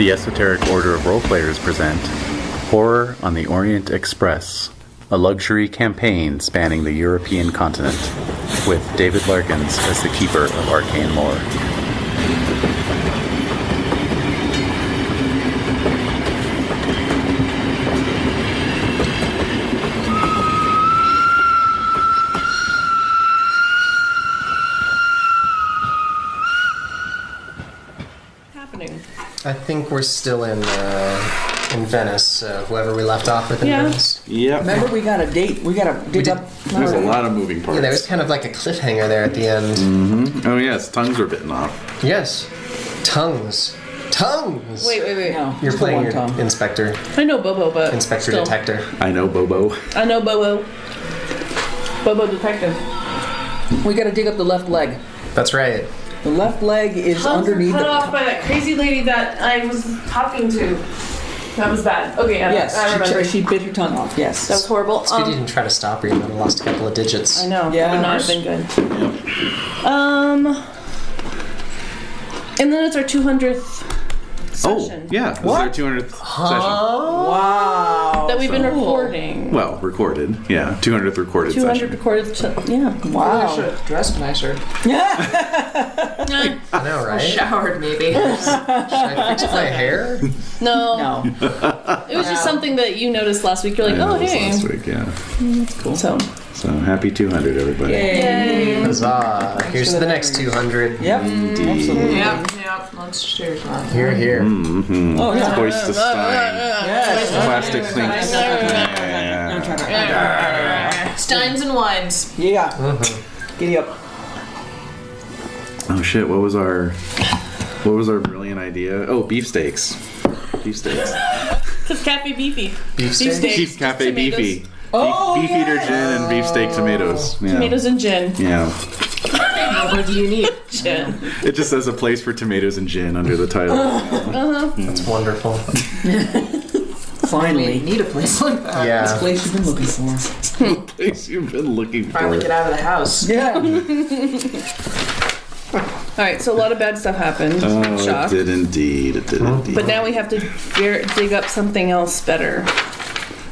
The Esoteric Order of Roleplayers present Horror on the Orient Express, a luxury campaign spanning the European continent, with David Larkins as the keeper of arcane lore. I think we're still in Venice, whoever we left off with in Venice. Yep. Remember, we got a date. We got to dig up. There's a lot of moving parts. Yeah, there was kind of like a cliffhanger there at the end. Mm-hmm. Oh, yes, tongues were bitten off. Yes. Tongues. Tongues! Wait. No, You're playing your tongue. inspector. I know Bobo, but Inspector still. Detector. I know Bobo. I know Bobo. Bobo Detective. We got to dig up the left leg. That's right. The left leg is Tongues were underneath cut the. off by that crazy lady that I was talking to. That was bad. Okay, Yes, I remember. she bit her tongue off. Yes, That was horrible. It's good you didn't try to stop her. You might have lost a couple of digits. I know. Yeah. Would not have been good. And then it's our 200th session. Oh, yeah. This is our 200th session. Wow. That we've been So cool. recording. Well, recorded. Yeah, 200th recorded 200 session. recorded. Yeah. Wow. should have dressed nicer. I know, right? Showered, maybe. Should I fix my hair? No. No. It was just something that you noticed last week. You're like, I know, oh, it was hey. last week, yeah. That's cool. So, happy 200, everybody. yay. Huzzah. Here's to the next 200. Yep. Absolutely. Yep. Let's cheers on. Here, here. Mm-hmm. Oh, yeah. Hoist the Stein. Yes. Plastic clinks. Yeah. Steins and wines. Yeah. Mm-hmm. Giddy up. Oh shit! What was our brilliant idea? Oh, beefsteaks. Beefsteaks. It's Cafe Beefy. Beefsteak? Beef Cafe Tomatoes. Beefy. Oh, Beef eater gin and beefsteak tomatoes. Yeah. Tomatoes and gin. Yeah. What do you need? Gin. It just says a place for tomatoes and gin under the title. That's wonderful. Finally. Need a place like that. This Yeah. place you've been looking for. Place you've been looking Finally for. get out of the house. Yeah. Alright, so a lot of bad stuff happened. Oh, Shock. it did indeed. It did indeed. But now we have to dig up something else better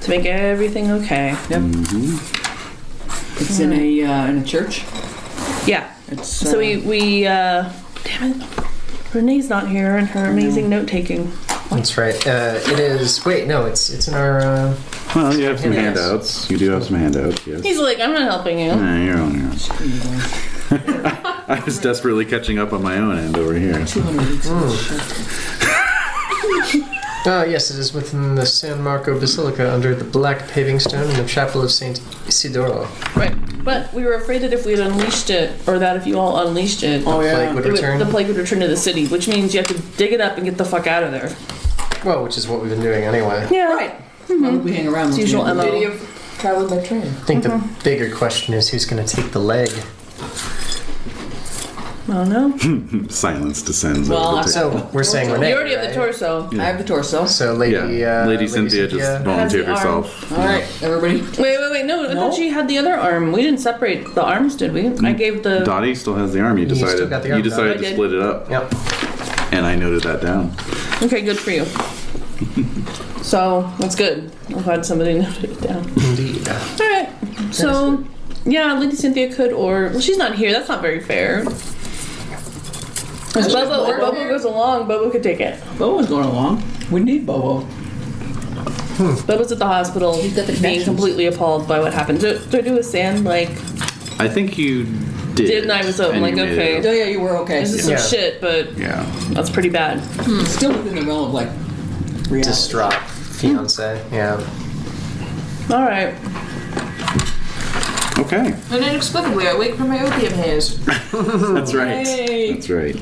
to make everything okay. Yep. It's in a church. Yeah. It's So we damn it. Renee's not here and her amazing note taking. That's right. It is. Wait, no, it's in our. Well, you have some Yes. handouts. You do have some handouts, yes. He's like, I'm not helping you. Nah, you're on your own. I was desperately catching up on my own end over here. 200. Oh, yes, it is within the San Marco Basilica under the black paving stone in the chapel of Saint Isidoro. Right. But we were afraid that if we had unleashed it, or that if you all unleashed it, Oh, yeah. Plague would return. the plague would return to the city, which means you have to dig it up and get the fuck out of there. Well, which is what we've been doing anyway. Yeah. Right. Why would we hang around? It's usual MO. Video of traveling by train. I think the bigger question is who's going to take the leg. I don't know. Silence descends Well, over the So we're saying Renee. You already have the right? torso. I have the torso. So Lady, Lady Cynthia just volunteered has the arm. herself. All right, everybody. Wait. No, I thought she had the other arm. We didn't separate the arms, did we? I gave the. Dottie still has the arm. You still decided. got the arm, You decided Dottie. to I did. split it up, Yep. and I noted that down. Okay, good for you. So that's good. I'm glad somebody noted it down. Indeed. All right. So yeah, Lady Cynthia could, or well, she's not here. That's not very fair. If Bobo goes along, Bobo could take it. Bobo's going along. We need Bobo. Bobo's at the hospital, got the being connections. completely appalled by what happened. Did I do a sand like? I think you did. Did, and I was and like, you made okay. it. Oh, yeah, you were okay. This is some Yeah. shit, but Yeah. that's pretty bad. Still within the realm of like reality. Distraught fiance. Yeah. All right. Okay. And inexplicably, I wake from my opium haze. That's right. Yay. That's right.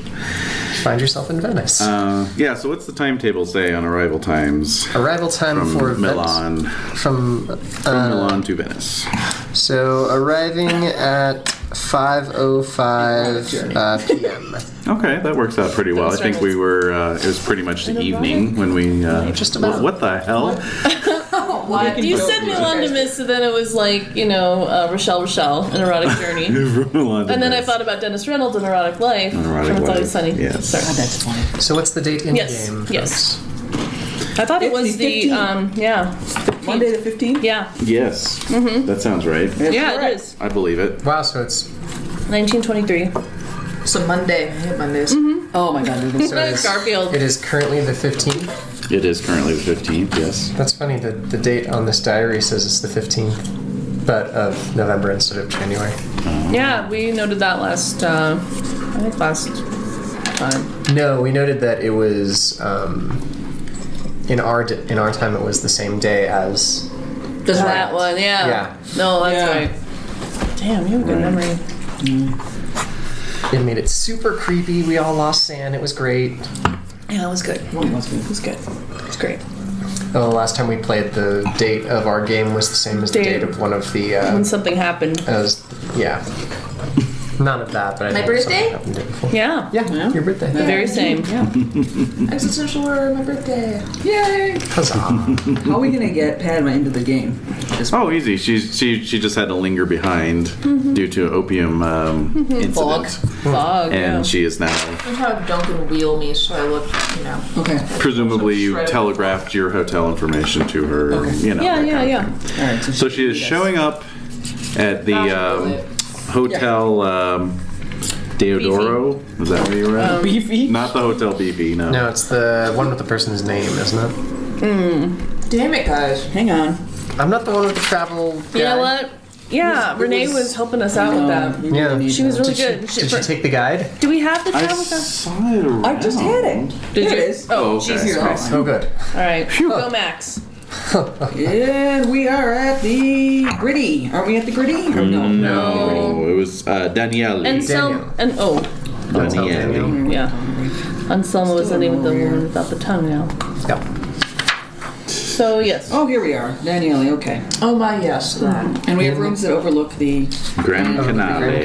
Find yourself in Venice. Yeah. So what's the timetable say on arrival times Arrival time from for Milan? Venice. From Milan to Venice. So arriving at 5:05 p.m. Okay, that works out pretty well. I think we were. It was pretty much the evening when we. Just about. What the hell? What? You said Milandamus, and then it was like, Rochelle, an erotic journey. And then I thought about Dennis Reynolds' An Erotic Life Erotic from It's Always Life, Sunny. yes. Sorry. God, that's funny. So what's the date in Yes, the game? yes. folks? I thought it was It's the the, 15th. Monday the 15th? yeah. Yes. That sounds right. That's Yeah, correct. it is. I believe it. Wow, so it's 1923. It's a Monday. I hate Mondays. Oh my God. so it is, Garfield. it is currently the 15th. It is currently the 15th, yes. That's funny. The date on this diary says it's the 15th, but of November instead of January. Yeah, we noted that last time. No, we noted that it was in our time. It was the same day as That one, yeah. Yeah. No, that's Yeah. right. Damn, you have a good memory. It made it super creepy. We all lost sand. It was great. Yeah, it was good. One was good. It was good. It was great. Oh, the last time we played, the date of our game was the same as the Date. date of one of the. When something happened. Yeah. None of that, but I My think something birthday? happened day before. Yeah. Yeah, your birthday. The very same. Existential horror, my birthday. Yay! Huzzah. How are we gonna get Padma into the game? Just Oh, easy. She just had to linger behind due to opium Fog. incident. Fog, yeah. And she is now, I'm have Duncan wheel me so I look, Okay. presumably you Shredded. telegraphed your hotel information to her, Okay. you know. Yeah, that yeah, kind of yeah. thing. All right. So she is showing up at the Hotel Deodoro. Is that where you were at? Beefy. Not the Hotel Beefy, no. No, it's the one with the person's name, isn't it? Damn it, guys. Hang on. I'm not the one with the travel. You know guide. what? Yeah, Renee was helping us out with that. Yeah. She was really good. Did you take the guide? Do we have the I travel guide? saw it around. I just had it. Did Here you? it is. Oh, okay. Jesus Christ. Oh, good. All right. Go, Max. And we are at the Gritty. Are we at the Gritty? Or no. No, it was Daniele. Danielle. Daniele. Yeah. Anselma was the name of the woman without the tongue now. Yep. So, yes. Oh, here we are. Daniele, okay. Oh my, yes, that. And we have rooms that overlook the... Grand Over the Canale. Grand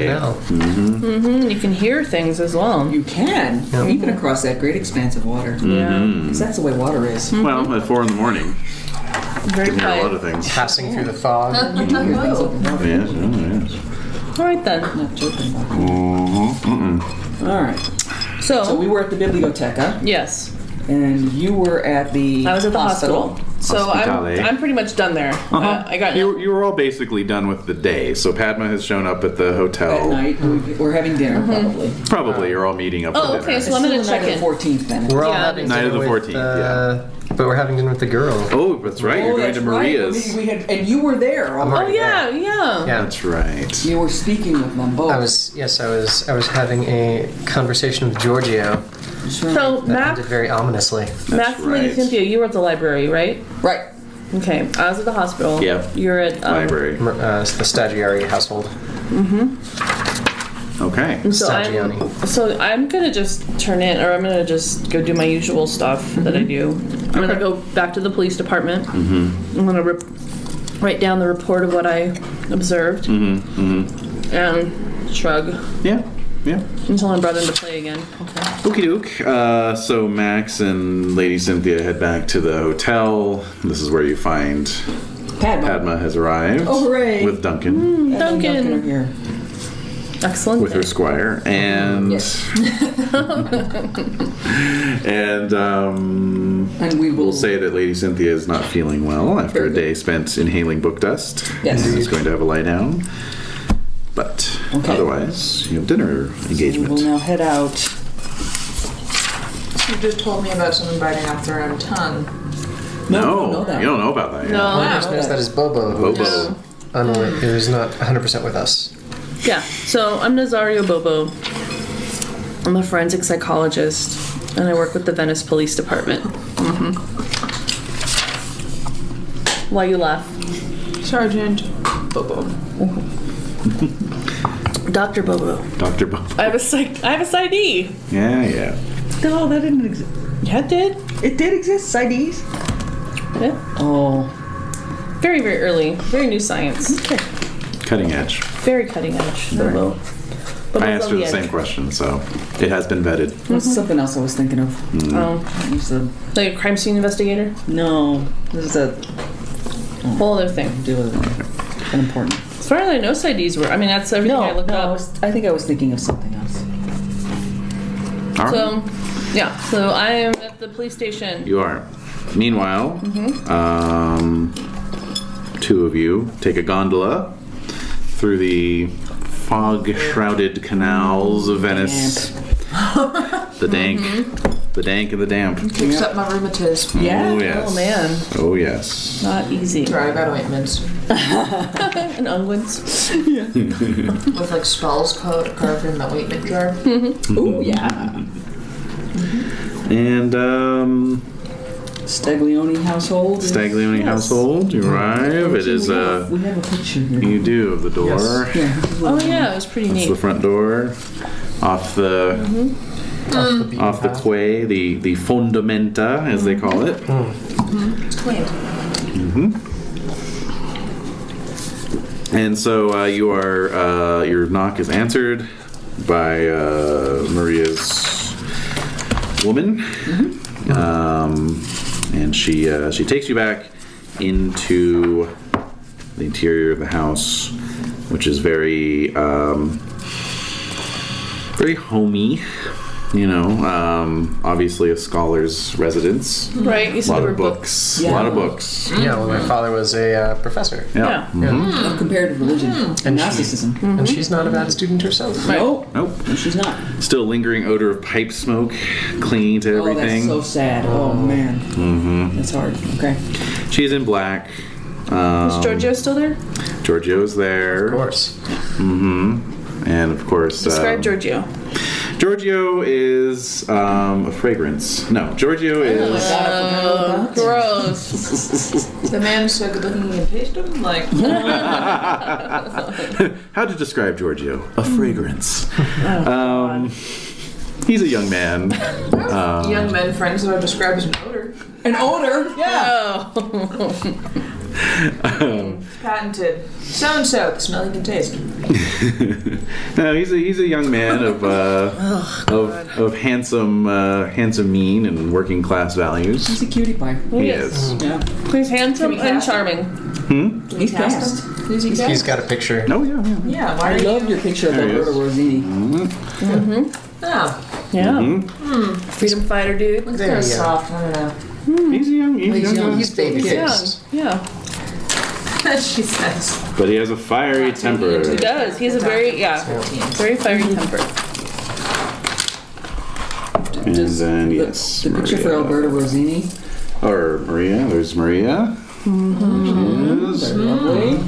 Canal. You can hear things as well. You can. Even across that great expanse of water. Yeah. 'Cause that's the way water is. Well, at 4 in the morning, Very you can hear a lot of quiet. things. Passing through the fog. You do hear things up above. Yes, oh, yes. All right, then. Not joking about Mm-hmm. that. All right. So we were at the Biblioteca, Yes. and you were at the I was at the hospital. So Hospitale. I'm pretty much done there. I got You were all basically done with the day, so Padma has shown up at the At hotel. night, we're having dinner, probably. Probably you're all meeting up for Oh, dinner. okay, so I'm gonna Still the check night of in. the 14th then. We're all Yeah. having Night of dinner the with, 14th, but we're having dinner with the girl. Oh, that's right. You're going to that's right. Maria's. We had, and you were there. I'm Oh, already yeah, there. yeah. Yeah. That's right. You were speaking with them both. I was having a conversation with Giorgio So, that Max, ended very ominously. Max and Lady right. Cynthia, you were at the library, right? Right. Okay, I was at the hospital. Yep. You're at Library. The Stagiari household. Okay. So I'm gonna just turn in, or I'm gonna just go do my usual stuff that I do. I'm gonna go back to the police department. I'm gonna write down the report of what I observed, and shrug Yeah. Yeah. until I'm brought into play again. Okie doke. So Max and Lady Cynthia head back to the hotel. This is where you find Padma has arrived. Oh, hooray. With Duncan. And Duncan are here. Excellent. With her squire. And Yes. and And we will we'll say that Lady Cynthia is not feeling well after Very a good. day spent inhaling book dust. Yes. She's going to have a lie down. But Okay. otherwise, you have dinner we engagement. will now head out. You just told me about someone biting off their own tongue. No, you don't know that. you don't know about that yet. No. One person knows that is Bobo, who is, Bobo. who is not 100% with us. Yeah, so I'm Nazario Bobo. I'm a forensic psychologist, and I work with the Venice Police Department. Why you laugh? Sergeant Bobo. Dr. Bobo. Dr. Bobo. I have a PsyD. Yeah. No, that didn't exist. Yeah, it did. It did exist, CIDs. Yeah. Oh. Very, very early. Very new science. Okay. Cutting edge. Very cutting edge. Bobo. Bobo's I asked on her the edge. same question, so it has been vetted. That's something else I was thinking of. Oh, Use the- like a crime scene investigator? No. This is a Whole other thing. Deal with it. Unimportant. As far as I know, CIDs were. I mean, that's everything I looked up. I think I was thinking of something else. All right. So, yeah. So I am at the police station. You are. Meanwhile, two of you take a gondola through the fog-shrouded canals of Venice. The dank. The dank and the damp. Kicks up my rheumatiz. Yeah? Oh, yes. Oh man, Oh, yes. not easy. Sorry, I got ointments. And unguents. With like spells carved in the ointment jar. Ooh, yeah. And, Staglione household. Staglione household, you arrive. It is, we have a picture here. you do of the door. Yes. Yeah. Oh yeah, it was pretty It's neat. the front door. Off the off the quay, the fondamenta, as they call it. It's clean. And so you are your knock is answered by Maria's woman, and she takes you back into the interior of the house, which is very very homey. You know, obviously a scholar's residence. Right, you A said lot there were of books. Yeah. A lot of books. Yeah, well, my father was a professor. Yeah. Yeah. Of comparative religion and Gnosticism. And she's not a bad student herself. Nope. Nope. No, she's not. Still lingering odor of pipe smoke clinging to Oh, that's everything. so sad. Oh, man. That's hard. Okay. She's in black. Is Giorgio still there? Giorgio's there. Of course. And of course, Describe Giorgio. Giorgio is a fragrance. No, Giorgio is. Gross. The man is so good looking you can taste him. Like, How to describe Giorgio? A fragrance. He's a young man. young men friends that I describe as an odor. An odor? Yeah. Patented. So and so, the smell you can taste. No, he's a young man of handsome mien and working class values. He's a cutie pie. He is. Yeah. He's handsome Can we and cast him? charming. He's cast. Who's he He's got a picture. Oh yeah. Yeah, why I are loved you? your picture of There he Roberto is. Rossini. Oh, Yeah. Freedom fighter dude. looks There kind of you go. soft. I don't know. He's young. He's young. He's baby Yeah. faced. Yeah. She says. But he has a fiery temper. He does. He has a very very fiery temper. And then yes, The picture for Maria. Alberto Rossini. Or Maria. There's Maria. Yes. Lovely.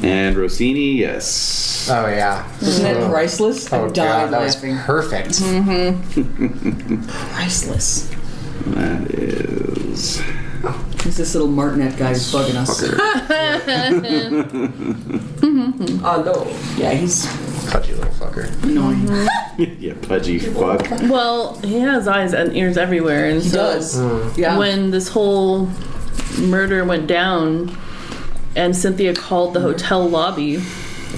And Rossini. Yes. Oh yeah. Isn't that priceless? I Oh died god, that was laughing. perfect. Priceless. That is. It's this little martinet guy who's bugging us. Fucker. Hello. Yeah, he's Pudgy little fucker. annoying. Yeah, pudgy fuck. Well, he has eyes and ears everywhere, and He so does. Yeah. when this whole murder went down, and Cynthia called the hotel lobby,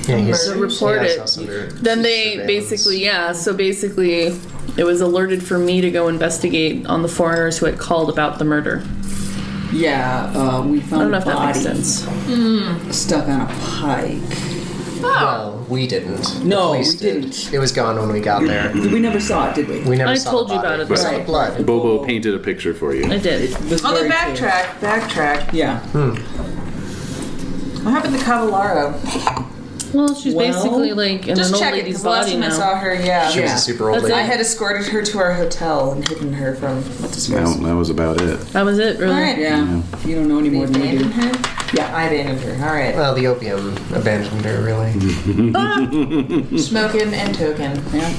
Yeah, he's to report he has it. us under then they surveillance. basically it was alerted for me to go investigate on the foreigners who had called about the murder. Yeah, we I found don't know a if that makes body sense. stuck on a pike. Well, we didn't. The No, police we did. didn't. It was gone when we got there. We never saw it, did we? We never I saw told the you body. about it, We saw right. the blood. Bobo painted a picture for you. I did. It was Oh, very then clear. backtrack. Yeah. What happened to Cavallaro? Well, she's Well, basically like in Just an old check it, lady's because the last body time I now. saw her, yeah. She was Yeah. a super old That's lady. I had escorted her to our hotel and hidden her from what's his face. That was about it. That was it, really. All right. Yeah. You don't know any They more than we do. abandoned her? Yeah. I abandoned her. All right. Well, the opium abandoned her, really. Smoking and token. Yeah.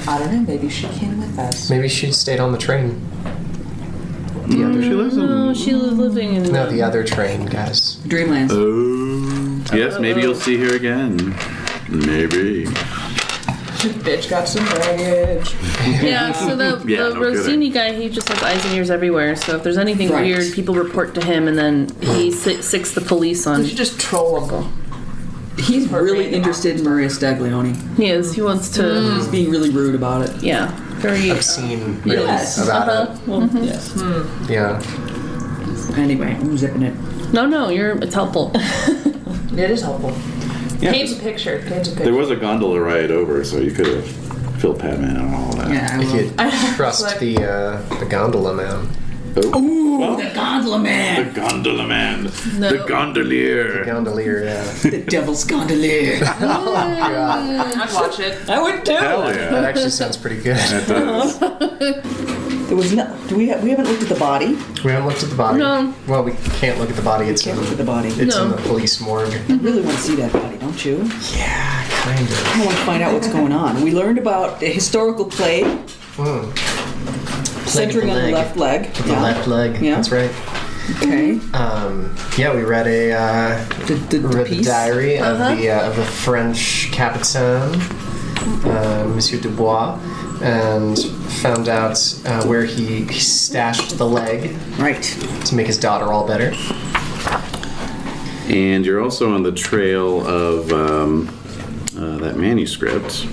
I don't know. Maybe she came with us. Maybe she stayed on the train. The other She lives in. No, she was living in. No, the other train, guys. Dreamlands. Oh. Yes, maybe you'll see her again. Maybe. Bitch got some baggage. Yeah, so the Yeah, no Rossini guy, he just has eyes and ears everywhere. So if there's anything Right. weird, people report to him, and then he sicks the police on. We should just troll them. He's really interested in Maria Staglione. He is. He wants to. He's being really rude about it. Yeah, very. Obscene, really, Yes. about Well, yes. it. Yeah. Anyway, I'm zipping it. No, it's helpful. It is helpful. Yeah, Paint a picture. there was a gondola ride over, so you could have filled Pat Man and all that. Yeah, I If will. you trust the gondola man. Oh. Well, The gondola man. the gondola man. No. The gondolier. Gondolier, yeah. The devil's gondolier. I'd watch it. I would too. Hell That yeah. actually sounds pretty good. That does. There was no. We haven't looked at the body. We haven't looked at the body. No. Well, we can't look at the body. It's Can't in, look at the body. it's in No. the police morgue. I really want to see that body, don't you? Yeah, kind of. I want to find out what's going on. We learned about the historical plague, centering on the left leg. The left leg. Yeah. That's right. Okay. Yeah, we read The read the piece. diary of the French Capitan, Monsieur Dubois, and found out where he stashed the leg Right. to make his daughter all better. And you're also on the trail of that manuscript.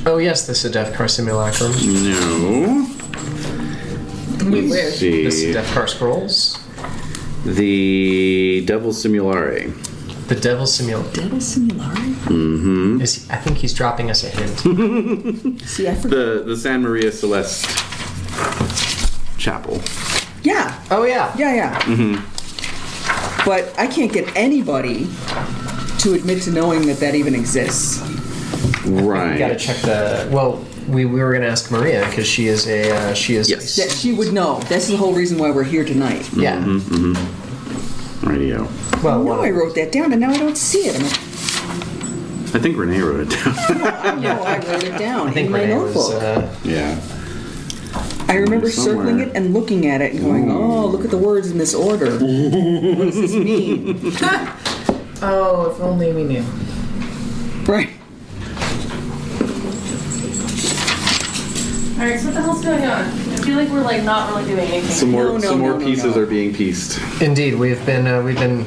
Oh yes, the Sedefkar Simulacrum, No. Let's the see. Sedefkar Scrolls, The Devil Simulare. the Devil Simul. Devil Simulare? Mm-hmm. I think he's dropping us a hint. See, I forgot. The San Maria Celeste Chapel. Yeah. Oh yeah. Yeah. But I can't get anybody to admit to knowing that even exists. Right. We gotta check the. Well, we were gonna ask Maria because she is a Yes. That she would know. That's the whole reason why we're here tonight. Yeah. Radio. Well, No, I wrote that down and now I don't see it. I think Renee wrote it down. I wrote it down I think in my Renee notebook. was. Yeah. I remember somewhere. circling it and looking at it and going, oh, look at the words in this order. What does this mean? Oh, if only we knew. Right. Alright, so what the hell's going on? I feel like we're like not really doing anything. Some more No, pieces no. are being pieced. Indeed, we've been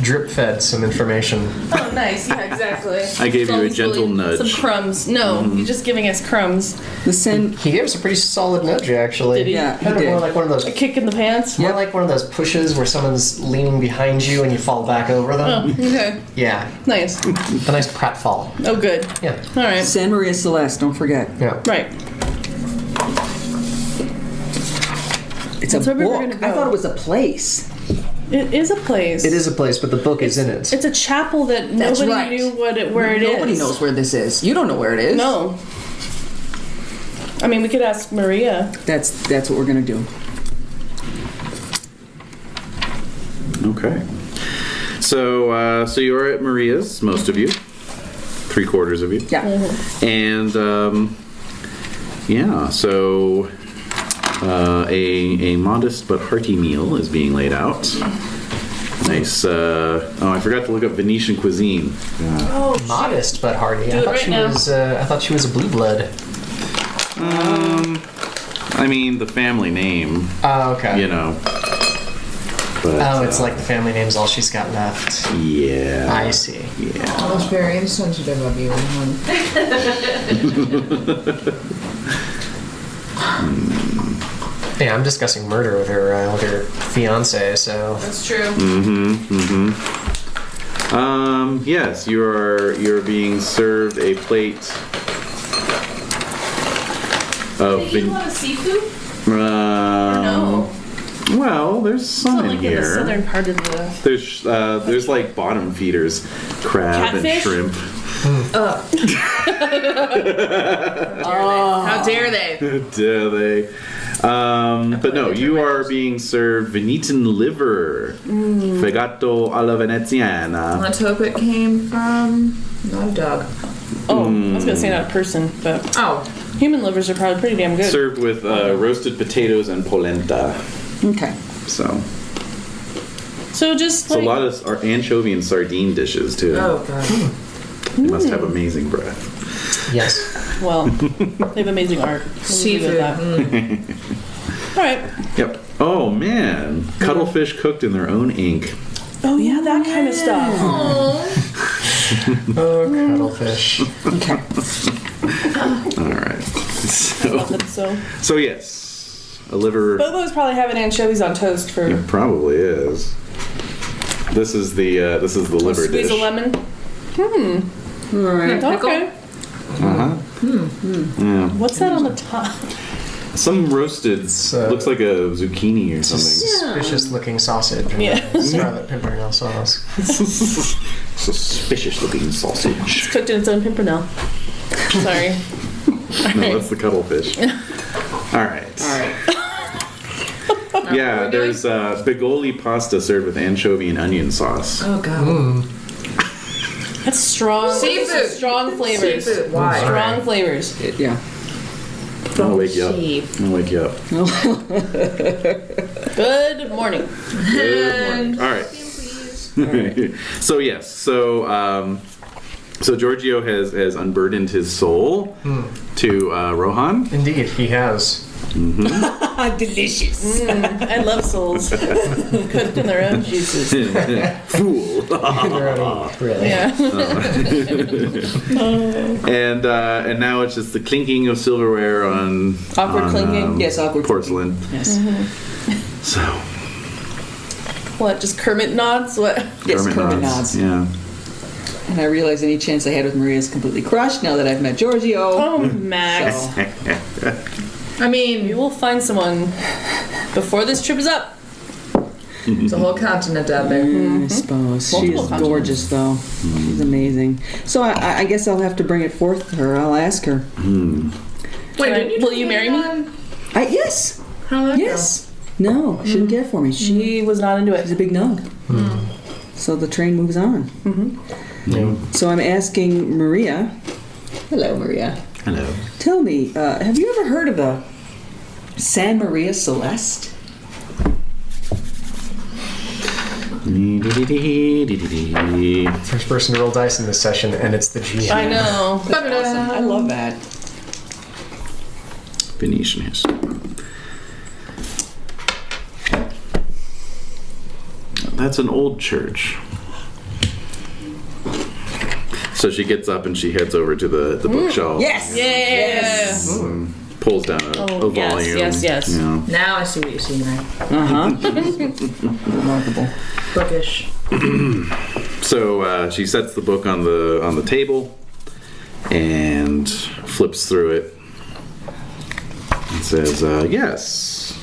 drip fed some information. Oh, nice. Yeah, exactly. I gave you a Always gentle really- nudge. Some crumbs. No, you're just giving us crumbs. The Sen. He gave us a pretty solid nudge, actually. Did he? Yeah, he Kind of did. more like one of those. A kick in the pants. More like one of those pushes where someone's leaning behind you and you fall back over Oh, them. okay. Yeah, Nice. a nice pratfall. Oh, good. Yeah, All right. San Maria Celeste, don't forget. yeah. Right. It's That's a where we were book. gonna go. I thought it was a place. It is a place. It is a place, but the book is in it. It's a chapel that That's nobody right. knew where it is. Nobody knows where this is. You don't know where it is. No. I mean, we could ask Maria. That's what we're gonna do. Okay. So you're at Maria's, most of you. 3/4 of you. Yeah. And yeah, so a modest but hearty meal is being laid out. Nice. Oh, I forgot to look up Venetian cuisine. Oh, Modest but hearty. Do I it thought right she now. was. I thought she was a blue blood. I mean, the family name, Oh, okay. you know. But, Oh, it's like the family name's all she's got left. yeah. I see. Yeah. That was very insensitive of you. Yeah, I'm discussing murder with her fiance. So that's true. Yes, you're being served a plate of Do you want a seafood? um, No. Well, there's some Not in like in the here. southern part of the. There's like bottom feeders, crab and Catfish? shrimp. How dare they? Dare they? But no, you are being served Venetian liver, fegato alla veneziana. Let's hope it came from not a dog. Oh, I was gonna say not a person, but Oh, human livers are probably pretty damn good. Served with roasted potatoes and polenta. Okay. So So just it's a like, lot of anchovy and sardine dishes too. oh god. You must have amazing breath. yes. well, they have amazing art. We'll leave it Seafood. at that. All right. Yep. Oh man, cuttlefish cooked in their own ink. Oh yeah, that kind of stuff. Oh, cuttlefish. Okay. All right. So yes, a liver. Bobo's probably having anchovies on toast for. It probably is. This is the liver Squeeze dish. a lemon. All right. Okay. Yeah. What's that on the top? Some roasted. Looks like a zucchini or something. Suspicious looking sausage. Yeah. Scarlet Pimpernel sauce. Suspicious looking sausage. It's cooked in its own pimpernel. Sorry. No, that's the cuttlefish. All right. Yeah, there's bigoli pasta served with anchovy and onion sauce. Oh god. That's strong. Seafood. Strong flavors. Seafood. Why? Strong flavors. Yeah. I'll wake you up. I'll wake you up. Good morning. Good morning. All right. So yes, so Giorgio has unburdened his soul to Rohan. Indeed, he has. Delicious. I love souls. Cooked in their own juices. Fool. Really? Yeah. And now it's just the clinking of silverware on Awkward clinking? Yes, awkward porcelain. Yes. So What? Just Kermit nods? What? Yes, Kermit nods. Yeah. And I realize any chance I had with Maria is completely crushed now that I've met Giorgio. Oh, Max. So, I mean, You will find someone before this trip is up. there's a whole continent out there. I suppose. She Multiple is continents. gorgeous, though. She's amazing. So I guess I'll have to bring it forth to her. I'll ask her. Wait, Will you marry me? Yes. How that Yes. No, she didn't care for me. She was not into She's it. a big no. So the train moves on. Yeah. So I'm asking Maria. Hello, Maria. Hello. Tell me, have you ever heard of the San Maria Celeste? First person to roll dice in this session, and it's the GM. I know. Awesome. I love that. Venetian history. That's an old church. So she gets up and she heads over to the bookshelf. Yes. Yeah. Pulls down a yes, volume. yes. You know. Now I see what you're seeing there. Remarkable. Bookish. So she sets the book on the table and flips through it. It says, yes.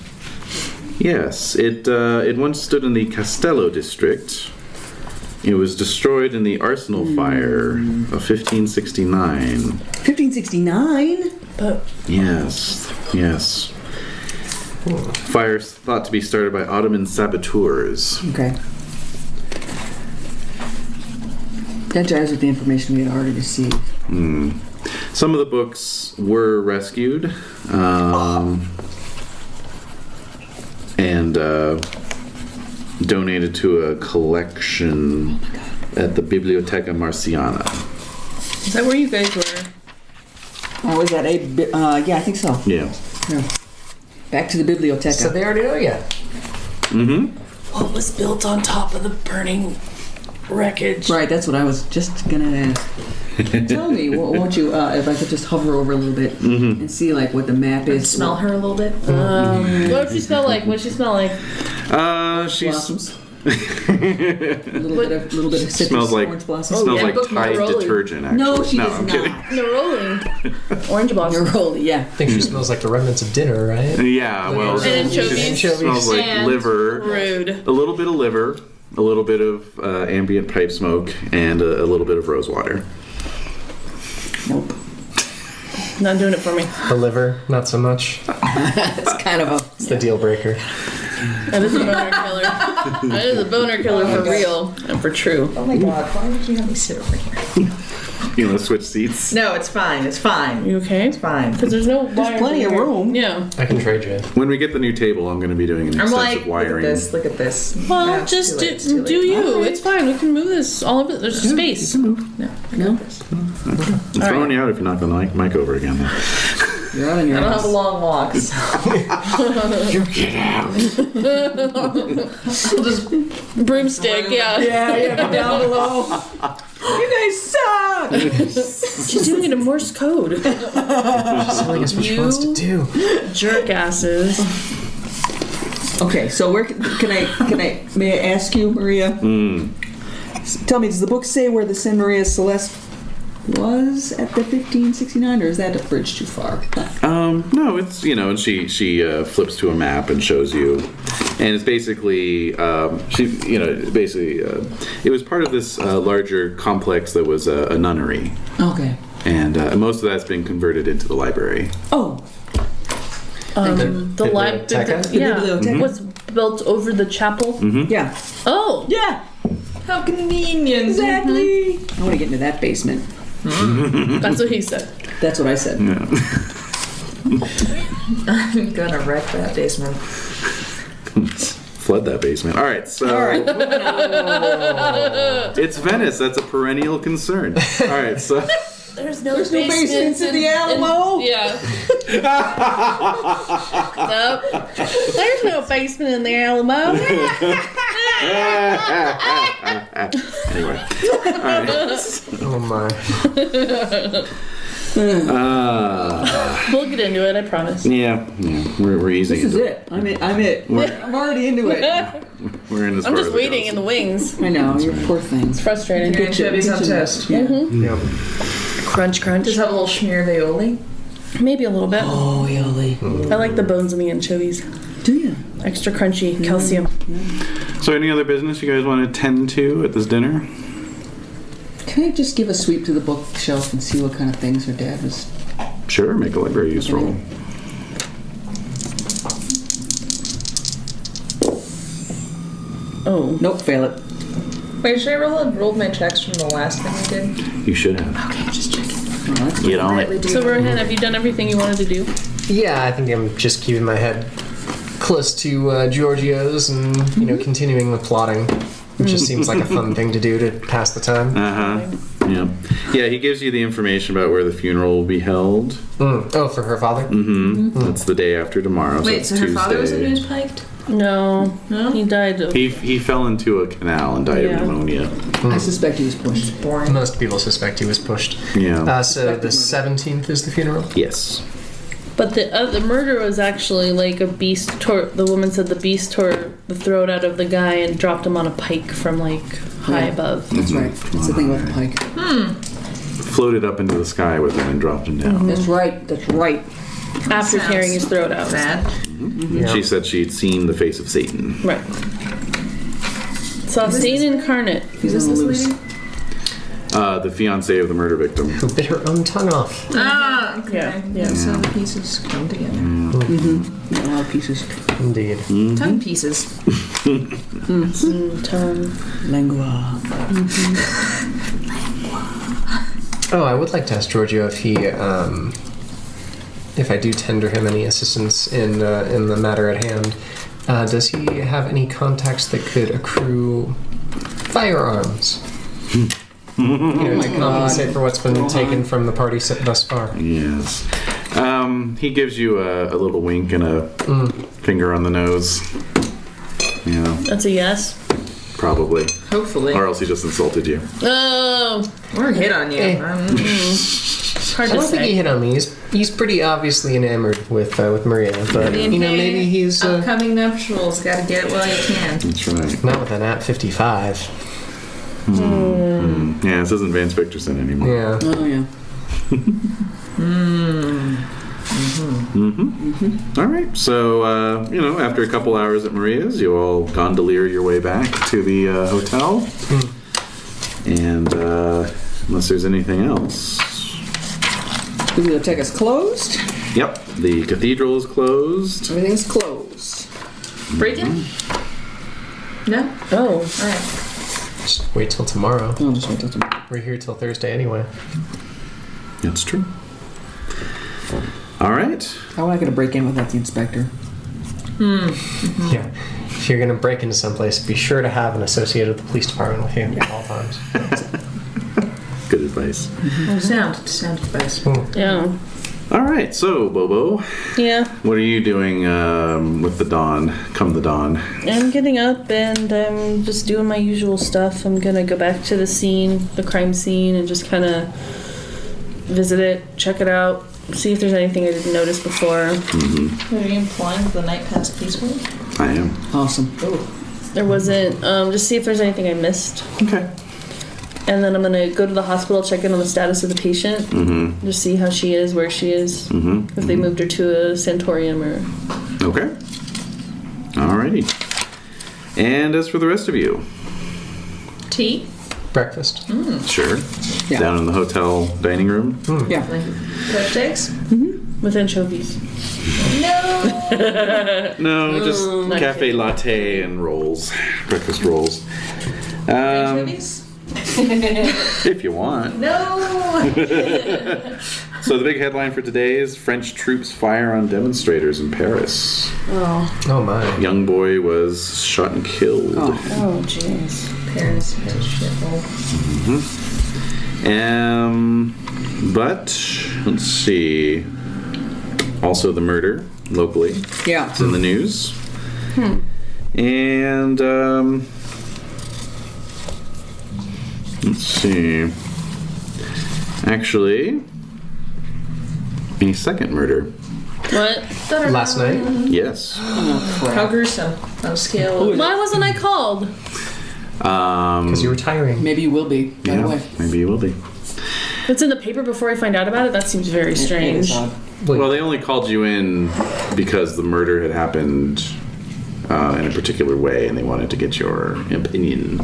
It once stood in the Castello district. It was destroyed in the Arsenal fire of 1569. 1569? But Yes. Fires thought to be started by Ottoman saboteurs. Okay. That jives with the information we had already received. Some of the books were rescued and donated to a collection at the Biblioteca Marciana. is that where you guys were? Oh, is that yeah, I think so. Yeah. Yeah. Back to the biblioteca. So they already know you. What was built on top of the burning wreckage? Right, that's what I was just gonna ask. Tell me, won't you, if I could just hover over a little bit and see like what the map is. Smell her a little bit. What does she smell like? What does she smell like? She's Blossoms. a little bit of citrus, smells like orange blossoms. smells yeah, like book Tide Neroli. detergent. Actually, No, she does I'm not. kidding. Neroli. Orange blossom. Neroli, yeah. I think she smells like the remnants of dinner, right? Yeah, well, And anchovies. she smells like And liver, Rude. a little bit of liver, a little bit of ambient pipe smoke, and a little bit of rose water. Nope. Not doing it for me. The liver, not so much. It's kind of It's the deal breaker. That is a boner killer. That is a boner killer for real and for true. Oh my god, why would you have me sit over here? You want to switch seats? No, it's fine. It's fine. You okay? It's fine. Because there's no wires plenty in of here. room. Yeah. I can trade you. When we get the new table, I'm going to be doing an I'm extensive like, look at wiring. this. Look at this. Well, No, it's just too late, it's too do late. you. It's fine. We can move this. All of it. There's space. No, I got this. I'm throwing you out if you knock the mic over again. You're out on your I don't have ass. a long walk, so You get out. we'll just Broomstick. Yeah. Yeah, down below. You guys suck! She's doing it in Morse code. She's telling us what she wants to do. Jerk asses. Okay, so where may I ask you, Maria? Tell me, does the book say where the San Maria Celeste was at the 1569, or is that a bridge too far? No, it's and she flips to a map and shows you, and it's basically it was part of this larger complex that was a nunnery, Okay. and most of that's been converted into the library. Oh, The Biblioteca? yeah, was built over the chapel. yeah. Oh, Yeah, How convenient. exactly. I want to get into that basement. that's what he said. That's what I said. Yeah. I'm gonna wreck that basement. Flood that basement. All right, so All right. it's Venice. That's a perennial concern. All right, so There's no There's no basements in the Alamo. Yeah. Nope. There's no basement in the Alamo. anyway, all right. Oh my. We'll get into it, I promise. Yeah, we're easing. This is into it. I'm it. I'm already into it. We're in this. I'm part just of the waiting in goes. the wings. I know, you poor things. Frustrating. Your anchovies on toast. Yeah. Yep. Crunch, crunch. Just have a little schmear of aioli. Maybe a little bit. Oh, Yoli. I like the bones in the anchovies. Do you? Extra crunchy, calcium. So, any other business you guys want to tend to at this dinner? Can I just give a sweep to the bookshelf and see what kind of things her dad was? Sure, make a library use roll. Oh. Nope, fail it. Wait, should I rolled my checks from the last thing we did? You should have. Okay, just checking. Oh, that's Get on Lightly it. do So, that. Rohan, have you done everything you wanted to do? Yeah, I think I'm just keeping my head close to Giorgio's and continuing the plotting. It just seems like a fun thing to do to pass the time. Yeah. He gives you the information about where the funeral will be held. Oh, for her father? That's the day after tomorrow. Wait, it's so her father was a Tuesday. news piked? No. No? He died of... He fell into a canal and died Yeah. of pneumonia. I suspect he was pushed. Boring. Most people suspect he was pushed. Yeah. So the 17th is the funeral? Yes. But the murder was actually like a beast the woman said the beast tore the throat out of the guy and dropped him on a pike from like high Yeah. above. That's right. That's the thing about the pike. Floated up into the sky with him and dropped him down. That's right. That's right. After Sounds tearing his throat out. Bad. Yeah. She said she'd seen the face of Satan. Right. Saw Satan incarnate. He's on the loose. The fiance of the murder victim. Who bit her own tongue off. Ah, okay. Yeah. So the pieces come together. A lot of pieces. Indeed. Tongue pieces. Tongue. Lengua. Oh, I would like to ask Giorgio if he, if I do tender him any assistance in the matter at hand, does he have any contacts that could accrue firearms? To compensate for what's been taken from the party thus far. Yes. He gives you a little wink and a finger on the nose. That's a yes. Probably. Hopefully. Or else he just insulted you. Oh, Or hit on you. it's hard I to don't think he say. hit on me. He's pretty obviously enamored with Maria, but maybe he's Upcoming nuptials. Gotta get it while you can. That's right. not with an at 55. Yeah, this isn't Vance Victorson anymore. Yeah. Oh, yeah. All right. So, after a couple hours at Maria's, you all gondolier your way back to the hotel. And unless there's anything else. The biblioteca's closed. Yep. The cathedral is closed. Everything's closed. Breaking? No? Oh, Alright. Just wait till tomorrow. I'll just wait till tomorrow. We're here till Thursday anyway. That's true. All right. How am I going to break in without the inspector? Yeah. If you're going to break into someplace, be sure to have an associate of the police department with you at all times. Good advice. Sound advice. yeah. All right. So, Bobo, Yeah. what are you doing with the dawn? Come the dawn. I'm getting up and I'm just doing my usual stuff. I'm gonna go back to the scene, the crime scene, and just kind of visit it, check it out, see if there's anything I didn't notice before. Are you implying that the night passed peacefully? I am. Awesome. There wasn't. Just see if there's anything I missed. Okay. And then I'm gonna go to the hospital, check in on the status of the patient, just see how she is, where she is, if they moved her to a sanatorium or. Okay. Alrighty. And as for the rest of you, Tea? Breakfast. sure. Yeah. Down in the hotel dining room. Yeah. Crab steaks? With anchovies. No! No, just cafe latte and rolls, breakfast rolls. Anchovies? If you want. No! So the big headline for today is French troops fire on demonstrators in Paris. Oh my. Young boy was shot and killed. Oh, jeez. Paris is a shithole. But let's see. Also the murder locally. Yeah. It's in the news. And let's see. Actually, a second murder. What? Last night? Yes. How gruesome. On a scale of... Why wasn't I called? Because you're retiring. Maybe you will be right Yeah, away. maybe you will be. If it's in the paper before I find out about it, that seems very It is strange. odd. Well, they only called you in because the murder had happened in a particular way, and they wanted to get your opinion.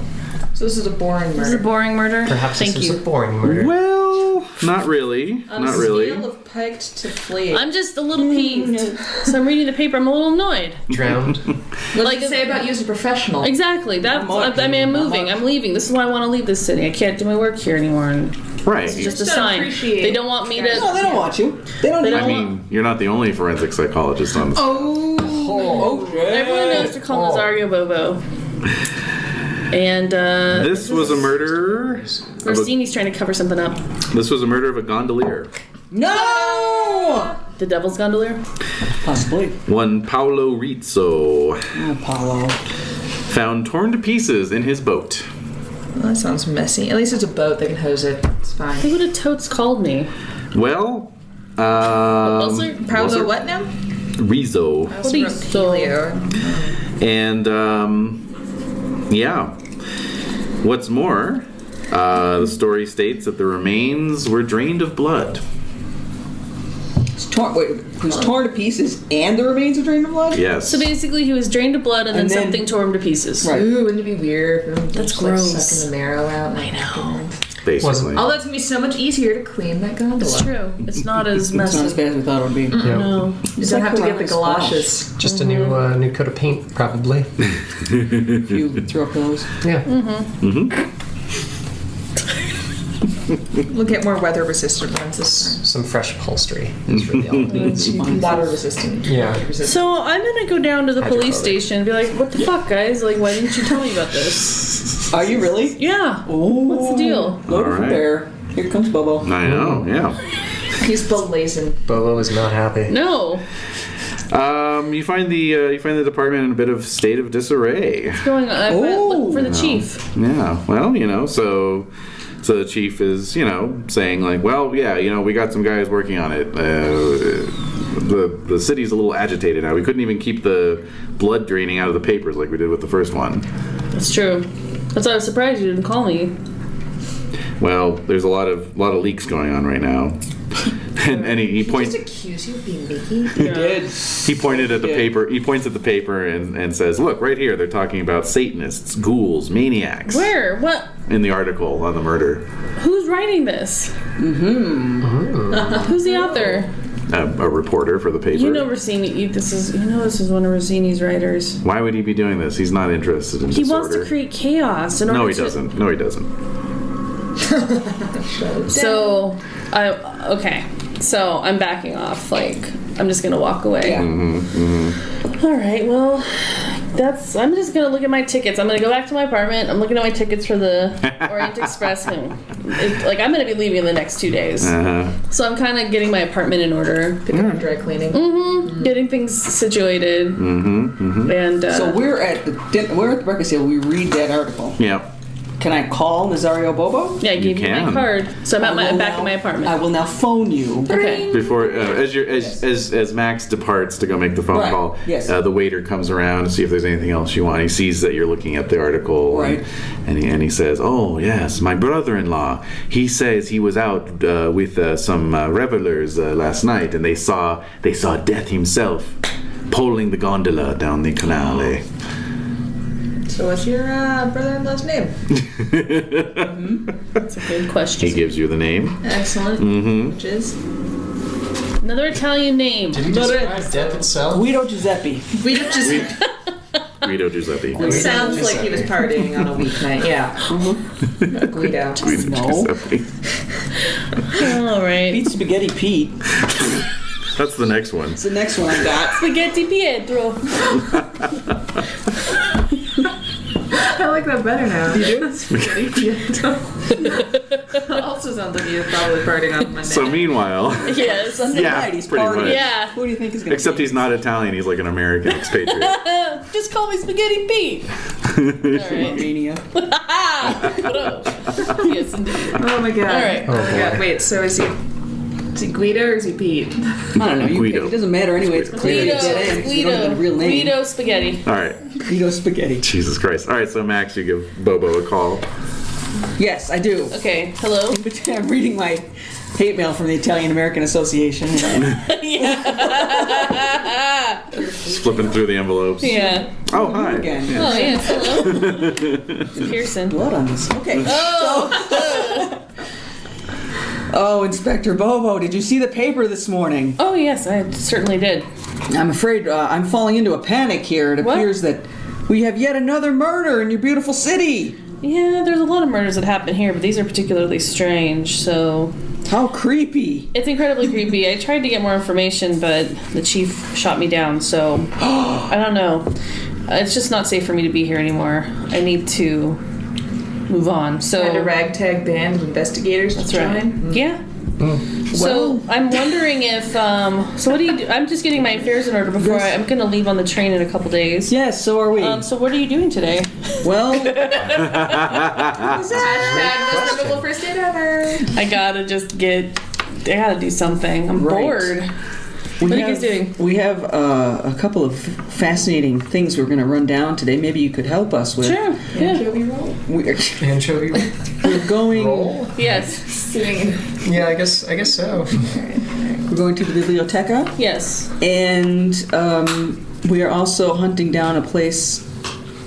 So this is a boring This is a murder. boring murder. Perhaps Thank this is you. a boring murder. Well, not really. On Not a really. scale of piked to fleeing. I'm just a little peeved. So I'm reading the paper. I'm a little annoyed. Drowned. What like does it say about you as a professional? Exactly. That's. I mean, I'm moving. I'm leaving. This is why I want to leave this city. I can't do my work here anymore. And Right. it's just a Just don't sign. appreciate- They don't want me No, to. they don't want you. They don't They need don't I mean, you're not the only forensic psychologist on this. Oh, Everyone knows to call Nazario Bobo. And This was a murder. Rossini's trying to cover something up. This was a murder of a gondolier. No! The Devil's Gondolier. Possibly. One Paolo Rizzo, Oh, Paulo. found torn to pieces in his boat. Well, that sounds messy. At least it's a boat. They can hose it. It's fine. They would have totes called me. Well, Paolo what now? Rizzo. What do you And, yeah. What's more, the story states that the remains were drained of blood. It was torn to pieces and the remains of drained of blood? Yes. So basically, he was drained of blood and then And then- something tore him to pieces. Right. Ooh, wouldn't it be weird? If That's just, gross. Like, sucking the marrow out. I know. Basically. Oh, that's gonna be so much easier to clean that gondola. It's true. It's not as It's not as messy. bad as we thought it would be. Yeah. No. You don't have to get the galoshes. Just a new coat of paint, probably. If you throw pillows. Yeah. We'll get more weather resistant ones this Some fresh upholstery is really all it needs. time. Water resistant. Yeah. Resistant. So I'm gonna go down to the police Hydrophobic. station and be like, "What the fuck, guys? Like, why didn't you tell me about this?" Are you really? Yeah. What's the deal? Load All for right. bear. Here comes Bobo. I know, yeah. He's blazing. Bobo is not happy. No. You find the department in a bit of state of disarray. What's going on? I went look for the chief. Yeah, well, so the chief is, saying like, well, yeah, we got some guys working on it. The city's a little agitated now. We couldn't even keep the blood draining out of the papers like we did with the first one. That's true. That's why I was surprised you didn't call me. Well, there's a lot of leaks going on right now. and he points. Just accuse you of being leaky. He did. He pointed at the Yeah. paper. He points at the paper and says, "Look, right here. They're talking about Satanists, ghouls, maniacs." Where? What? In the article on the murder, Who's writing this? Who's the author? a reporter for the paper. You know Rossini. This is one of Rossini's writers. Why would he be doing this? He's not interested in He disorder. wants to create chaos. In No, order he to- doesn't. No, he doesn't. So, okay. So I'm backing off. Like, I'm just gonna walk away. Yeah. All right. Well, I'm just gonna look at my tickets. I'm gonna go back to my apartment. I'm looking at my tickets for the Orient Express. I'm gonna be leaving in the next 2 days. So I'm kind of getting my apartment in order, Picking up dry cleaning. getting things situated, and So we're at the breakfast table. We read that article. Yeah. Can I call Nazario Bobo? Yeah, I gave you my can. card. So I'm I will back now- in my apartment. I will now phone you. Okay. Before, as Max departs to go make the phone Right, call, yes. the waiter comes around to see if there's anything else you want. He sees that you're looking at the article, Right. and he says, "Oh yes, my brother-in-law. He says he was out with some revelers last night, and they saw Death himself poling the gondola down the canale." So what's your brother-in-law's name? That's a good question. He gives you the name. Excellent. Mm-hmm. Which is Another Italian name. Did he describe death itself? Guido Giuseppe. Guido Giuseppe. Guido Giuseppe. It sounds like he was partying on a weeknight. Yeah. Guido. Guido No. Giuseppe. All right. Pete Spaghetti Pete. That's the next one. It's the next one I got. Spaghetti Pietro. I like that better now. You do? Spaghetti Pietro. Also sounds like he was probably partying on Monday. So meanwhile, Yes. Sunday Yeah, night, he's pretty partying. much. Yeah. Who do you think is going to except he's not Italian, he's like an American expatriate. Just call me Spaghetti Pete. All right. Romania. Yes, indeed. Oh my god. All right. Oh my god. Wait, so is he Guido or is he Pete? I don't know. Guido. It doesn't matter anyway. It's clearly Guido. dead end. You don't have a real name. Guido Spaghetti. All right. Guido Spaghetti. Jesus Christ. All right, so Max, you give Bobo a call. Yes, I do. Okay. Hello. I'm reading my hate mail from the Italian American Association. Just flipping through the envelopes. Yeah. Oh, hi. Again. Yeah. Oh yes. Hello. It's Pearson. Blood on this. Okay. Oh. Oh, Inspector Bobo, did you see the paper this morning? Oh yes, I certainly did. I'm afraid I'm falling into a panic here. It What? appears that we have yet another murder in your beautiful city. Yeah, there's a lot of murders that happen here, but these are particularly strange. So How creepy. it's incredibly creepy. I tried to get more information, but the chief shot me down. So I don't know. It's just not safe for me to be here anymore. I need to move on. So And a ragtag band of investigators that's to right. join? Yeah. So I'm wondering if so what do you do? I'm just getting my affairs in order before I'm going to leave on the train in a couple days. Yes, so are we. So what are you doing today? Well, Hashtag most memorable first date ever. I gotta do something. I'm Right. bored. What are you guys doing? We have a couple of fascinating things we're going to run down today. Maybe you could help us with. Sure. Yeah. Anchovy roll. We're, Anchovy we're going. roll? Yes. Yeah, I guess so. We're going to the biblioteca, Yes. and we are also hunting down a place.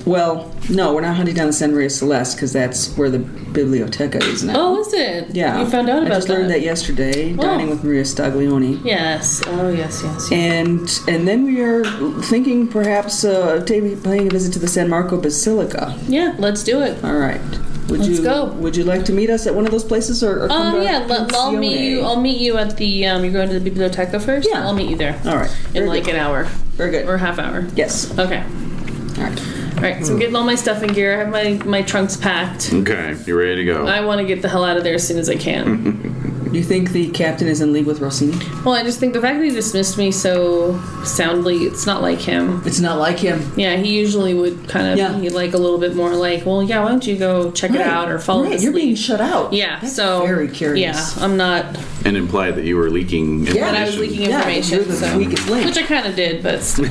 Well, no, we're not hunting down the San Maria Celeste because that's where the biblioteca is now. Oh, is it? Yeah. You found out about I just learned that yesterday, dining Oh. with Maria Staglioni. Yes. Oh, yes, yes. And then we are thinking perhaps paying a visit to the San Marco Basilica. Yeah, let's do it. All right. Let's go. Would you like to meet us at one of those places, or come to Yeah. I'll meet you. I'll meet you at the. You're going to the biblioteca first. Yeah. I'll meet you there. All right. In Very like good. an hour Very good. or a half hour. Yes. Okay. All right. All right. So I'm getting all my stuff in gear. I have my trunks packed. Okay, you ready to go? I want to get the hell out of there as soon as I can. Do you think the captain is in league with Rossini? Well, I just think the fact that he dismissed me so soundly, it's not like him. It's not like him. Yeah, he usually would kind of be like a little bit more like, well, yeah, why don't you go check it out or follow this You're being lead? shut out. Yeah, That's so very curious. Yeah, I'm not. And implied that you were leaking information. That I was leaking Yeah, information, you're the so, weakest link. which I kind of did, but still.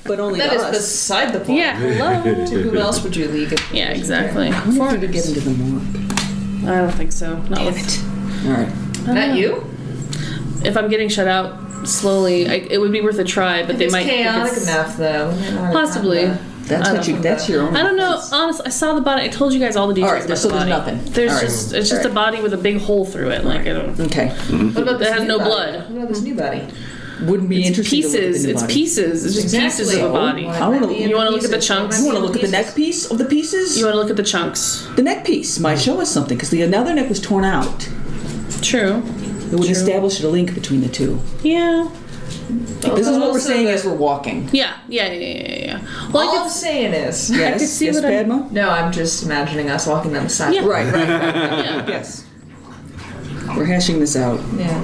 But only That to is us. beside the point. Yeah, hello. To who else would you leak it? Yeah, exactly. I wonder if we could get into the morgue. I don't think so. Not with. All right. Not you? If I'm getting shut out slowly, it would be worth a try. But they It's might. think chaotic it's- enough, though. Possibly. That's I what you. don't That's your own. I don't know. defense. Honestly, I saw the body. I told you guys all the details All right, about so the there's body. nothing. There's All right. just it's just All a body with a big hole through it. Like I don't. Okay. What about this That has new no body? blood. What about this new body? Wouldn't be interesting to look at Pieces. the new It's body. pieces. It's just pieces of a body. Well, I it wanna- might be in You wanna look at the pieces. chunks? It You might want to be look at the in neck piece of the pieces? You want to look at the chunks. The neck piece might show us something because the other neck was torn out. True. It would True. establish a link between the two. Yeah. This is what we're Also saying the- as we're walking. Yeah. Well, All I I'm could, saying is. Yes, could see yes, what I'm- Padma? No, I'm just imagining us walking down the side. Yeah. Right, right. yeah. Yes. We're hashing this out Yeah.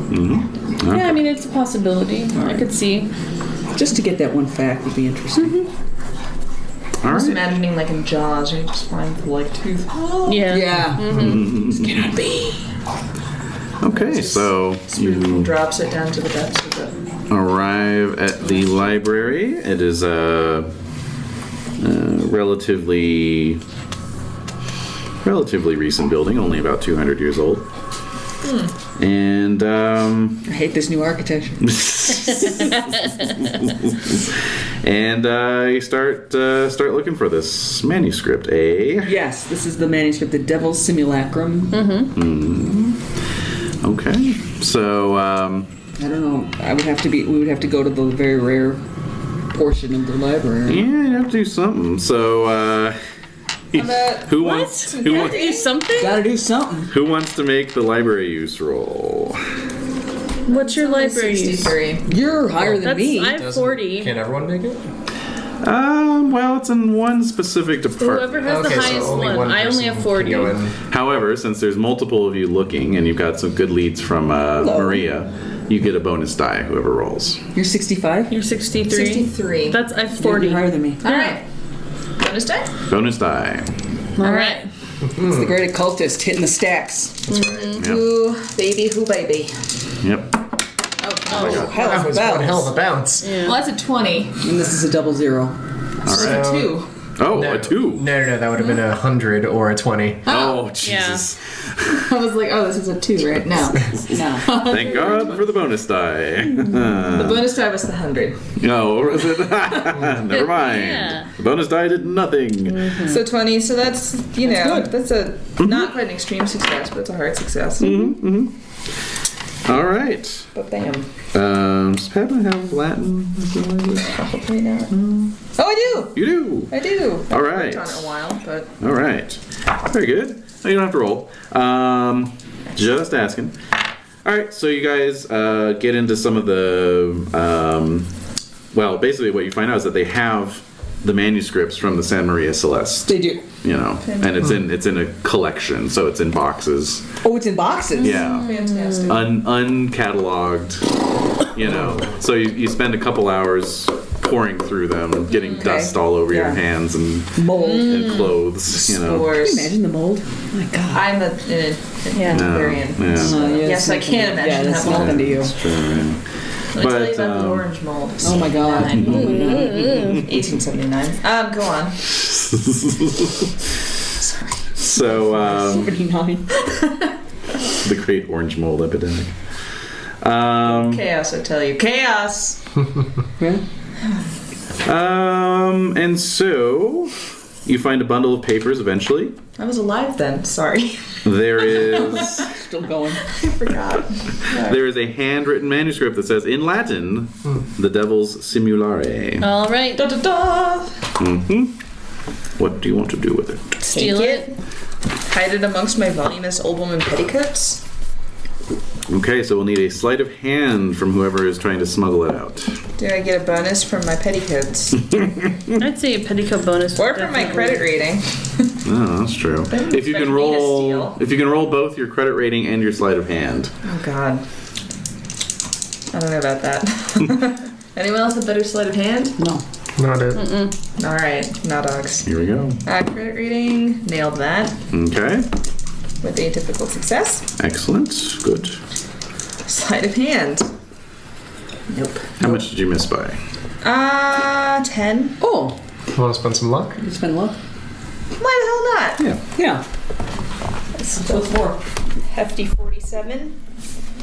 Yeah, I mean, it's a possibility. I could see. just to get that one fact would be interesting. All I was right. imagining like in Jaws, where you just find the like tooth. Yeah. Yeah. This cannot be. Okay, so Spoon you drops it down to the depths of the. arrive at the library. It is a relatively recent building, only about 200 years old. And I hate this new architecture. and you start looking for this manuscript. Yes, this is the manuscript, The Devil's Simulacrum. Okay, so I don't know. We would have to go to the very rare portion of the library. yeah, you have to do something. So who wants You have to do something? Gotta do something. who wants to make the library use roll? What's your library use? 63. You're higher than That's, me. I have 40. Can everyone make it? Well, it's in one specific department. Whoever has the highest one. I only have 40. Go in. However, since there's multiple of you looking, and you've got some good leads from Maria, you get a bonus die. Whoever rolls. You're 65? You're 63. 63. That's, I have You're 40. higher than me. All right. Bonus die? Bonus die. All right. It's the great occultist hitting the stacks. That's right. Yep. Ooh, baby, who baby? Yep. Oh, hell That of was a one hell bounce. of a bounce. Well, that's a 20. And this is a 0-0. So it's a 2. Oh, No. a 2. No, that would have been 100 or a 20. Oh, Jesus. I was like, oh, this is a 2, right? No. No. Thank God for the bonus die. The bonus die was the 100. No, or is it? Never mind. Yeah. The bonus die did nothing. So 20, so that's, you know, good. that's a not quite an extreme success, but it's a hard success. All right. But bam. Does Padma have Latin as your language? Probably not. Oh, I do! You do. I do. All I've right. worked on it a while, but All right. Very good. Oh, you don't have to roll. Just asking. All right. So you guys get into some of the. Well, basically, what you find out is that they have the manuscripts from the San Maria Celeste. They do. You know, and it's in a collection, so it's in boxes. Oh, it's in boxes. Yeah. fantastic. Uncatalogued. You know, so you spend a couple hours pouring through them, getting dust all over your Yeah. hands and Mold. clothes. You know. Spores. Can you imagine the mold? Oh my god. I'm an antiquarian. Yeah. Yes, I can't imagine Yeah, that's that mold. nothing to you. It's true, right? Let me tell you But, about the orange mold. Oh my god. 1879. Go on. So, 79. the great orange mold epidemic. Chaos, I tell you. Chaos! Yeah. And so you find a bundle of papers eventually. I was alive then. Sorry. There is Still going. I forgot. there is a handwritten manuscript that says in Latin, "The Devil's Simulare." All right. Da da da! What do you want to do with it? Steal Take it. Hide it amongst my voluminous old woman petticoats. Okay, so we'll need a sleight of hand from whoever is trying to smuggle it out. Do I get a bonus from my petticoats? I'd say a petticoat bonus. Or from my credit rating? Oh, that's true. If you expect can me to roll, steal. if you can roll both your credit rating and your sleight of hand. Oh god. I don't know about that. Anyone else have better sleight of hand? No. Not it. Alright, no dogs. Here we go. Credit rating, nailed that Okay, with atypical success. excellent, good. Sleight of hand. Nope. How much did you miss by? 10. Oh. Want to spend some luck? You spend luck? Why the hell not? Yeah. Yeah. Those more hefty 47.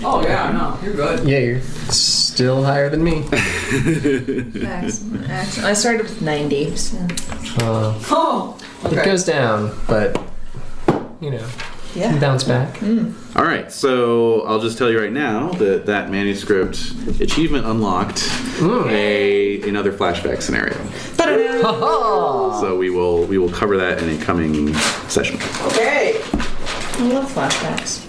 Oh yeah, no, you're good. Yeah, you're still higher than me. Excellent, excellent. I started with 90. So. Oh. It Okay. goes down, but you know, Yeah. bounce back. All right, so I'll just tell you right now that that manuscript achievement unlocked another flashback scenario. So we will cover that in a coming session. Okay. I love flashbacks.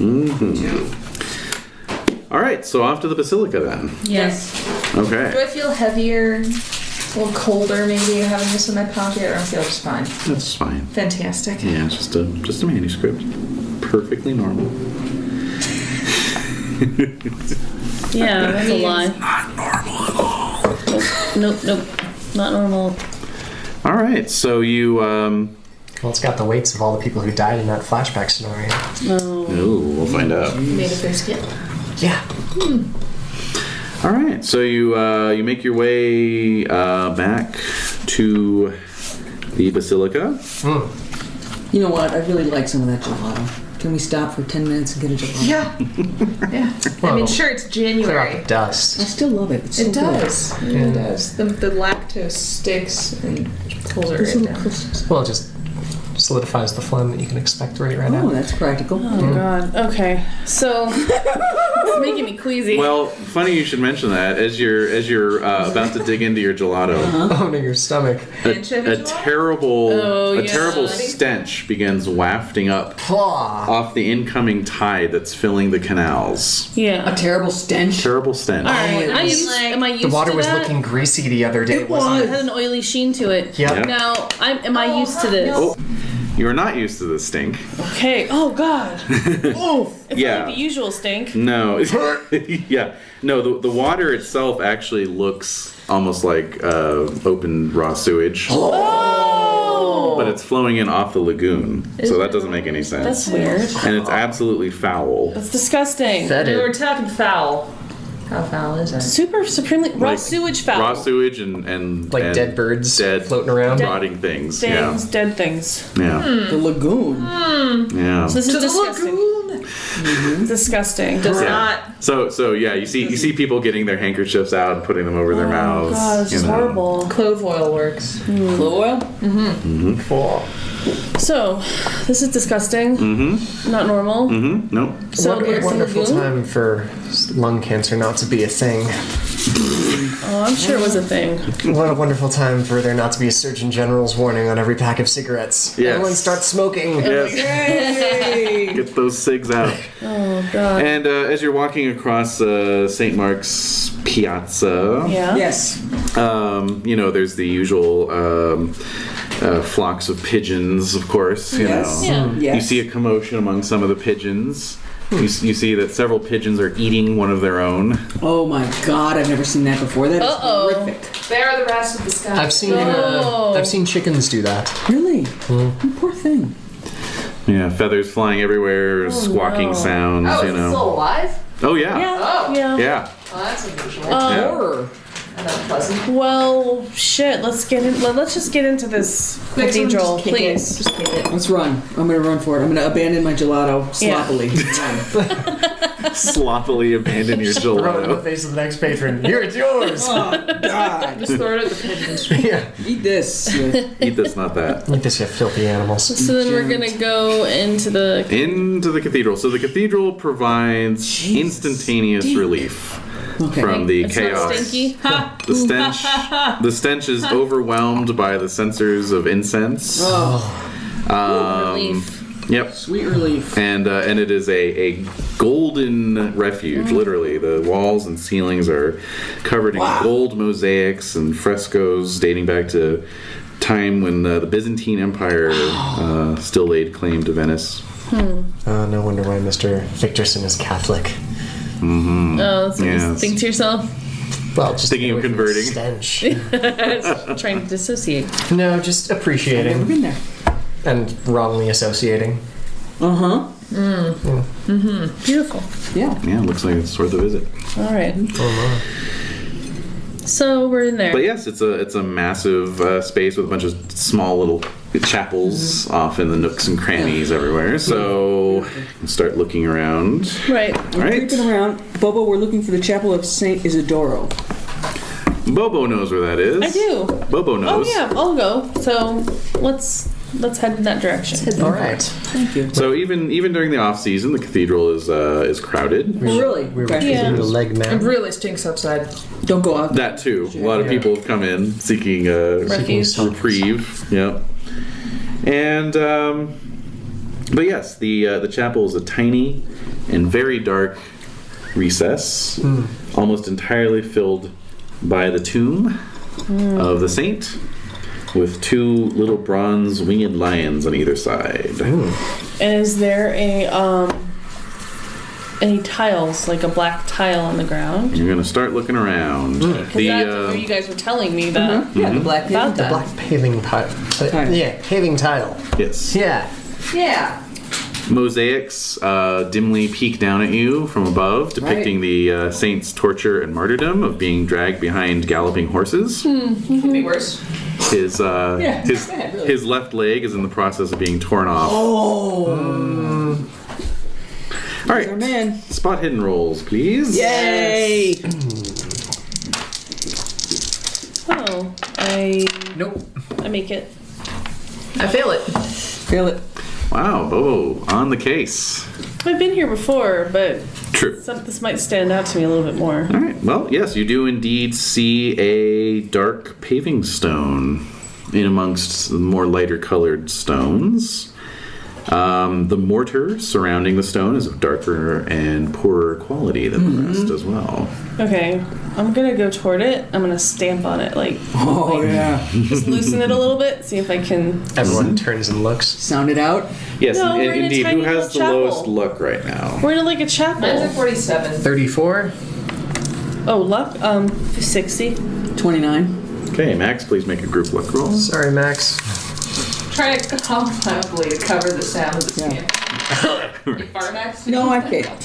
All right, so off to the Basilica then. Yes. Do Okay, I feel heavier, a little colder maybe having this in my pocket, or I feel just fine? that's fine. Fantastic. Yeah, it's just a manuscript, perfectly normal. Yeah, that's a lie. Not normal at all. Nope, not normal. All right, so you. Well, it's got the weights of all the people who died in that flashback scenario. Ooh, we'll find out. Made of their skin. Yeah. All right, so you make your way back to the basilica. You know what? I really like some of that gelato. Can we stop for 10 minutes and get a gelato? Yeah. I mean, sure, it's Clear out January. the dust. I still love it. It's so It good. does. It really does. The lactose sticks and pulls it Those right little down. crisps. Well, it just solidifies the phlegm that you can expect right Oh, now. that's practical. Oh God. Okay. So it's making me queasy. Well, funny you should mention that. As you're about to dig into your gelato, Oh, no, your stomach. a terrible Oh, terrible yeah. stench begins wafting up Claw. off the incoming tide that's filling the canals. yeah. A terrible stench. Terrible stench. All right. it was Am I used The water to was that? looking greasy the other day, It wasn't It it? had an oily sheen to it. Yep. Yep. Now, am I used to this? Oh, you're not used to this stink. Okay. Oh God. Oh, It's Yeah. like the usual stink. No, yeah, no. The water itself actually looks almost like open raw sewage, Oh. but it's flowing in off the lagoon, so that doesn't make any That's sense. weird. And it's absolutely foul. That's disgusting. We were Fetid. talking foul. How foul is it? Super supremely raw Like sewage foul. Raw sewage and Like and dead birds dead floating around. rotting things. Things, dead things. Yeah, the lagoon. yeah. So this is To the disgusting. lagoon. Disgusting. Does Yeah. not. So yeah, you see people getting their handkerchiefs out and putting them over their mouths. God, this is you know. horrible. Clove oil works. Clove oil? Cool. So, this is disgusting. Mm-hmm. Not normal. Mm-hmm. Nope. So, What a there's the wonderful lagoon. time for lung cancer not to be a thing. Oh, I'm sure it was a thing. What a wonderful time for there not to be a Surgeon General's warning on every pack of cigarettes. Yes. Everyone starts smoking. Yes. Hey! Get those cigs out. Oh, God. And as you're walking across St. Mark's Piazza, Yeah. Yes. there's the usual flocks of pigeons, of course. You Yes. know, Yeah. Yes. you see a commotion among some of the pigeons. You see that several pigeons are eating one of their own. Oh my god, I've never seen that before. That is Uh-oh. horrific. They are the rats of the sky. I've seen chickens do that. Really? Oh, poor thing. Yeah, feathers flying everywhere, squawking no. sounds. Oh, you is it know. still alive? Oh yeah. Yeah. Oh. Yeah. Yeah. Oh, that's unusual. Yeah. Horror. And unpleasant. Well, shit. Let's just get into this Quick, someone cathedral, just kick it. please. Just kick it. Let's run. I'm gonna run for it. I'm gonna abandon my gelato Yeah. sloppily. Run. Sloppily abandon your Throw it in the gelato. face of the next patron. Here, it's yours. Oh, God. Just throw it at the pigeons. Yeah. Eat this. you Eat this, not that. Eat this, you filthy animals. So then we're gonna go into the. Into the cathedral. So the cathedral provides instantaneous relief Okay. from the It's chaos. not stinky. The stench is overwhelmed by the censers of incense. Oh, Relief. Yep. sweet relief. And it is a golden refuge, literally. The walls and ceilings are covered in gold mosaics and frescoes dating back to time when the Byzantine Empire still laid claim to Venice. No wonder why Mr. Victorson is Catholic. Oh, that's what Yes. you think to yourself. Well, just Thinking of away from the converting. Stench. Trying to dissociate. No, just Never appreciating been there. and wrongly associating. Uh-huh. Beautiful. Yeah. Yeah, looks like it's worth a visit. All right. Oh, So we're in there. But yes, it's a massive space with a bunch of small little chapels off in the nooks and crannies everywhere. So you can start looking around. Right. We're Right. creeping around. Bobo, we're looking for the Chapel of Saint Isidoro. Bobo knows where that is. I do. Bobo Oh knows. yeah, I'll go. So let's head in that direction. All right. Thank you. So even during the off season, the cathedral is crowded. Oh, really? We were Okay. Yeah. the leg It man. really stinks outside. Don't go out. That too. A lot of Yeah. people have come in seeking Refuge. reprieve. Yep. And but yes, the chapel is a tiny and very dark recess, almost entirely filled by the tomb of the saint, with two little bronze winged lions on either side. And is there a any tiles, like a black tile on the ground? You're gonna start looking around. Because that's where you guys were telling me that. Yeah, the black About paving that. Black paving tile. Tile. Yeah, paving tile. Yes. Yeah. Yeah. Mosaics dimly peek down at you from above, depicting the saint's torture and martyrdom of being dragged behind galloping horses. Could be worse. His Yeah, his bad, really. his left leg is in the process of being torn off. Oh. All right, Our man. spot hidden rolls, please. Yay! Oh, I Nope. make it. I fail it. Feel it. Wow, Bobo on the case. I've been here before, but True. this might stand out to me a little bit more. All right. Well, yes, you do indeed see a dark paving stone in amongst the more lighter colored stones. The mortar surrounding the stone is of darker and poorer quality than the rest as well. Okay, I'm gonna go toward it. I'm gonna stamp on it, like Oh, yeah. just loosen it a little bit, see if I can. Everyone turns and looks. Sound it out. Yes, No, we're in a indeed. tiny Who has the little chapel. lowest luck right now? We're in like a Mine's chapel. at 47. 34. Oh, luck. 60. 29. Okay, Max, please make a group luck roll. Sorry, Max. Try to cough loudly to cover the sound of the stamp. You fart, Max? No, I failed.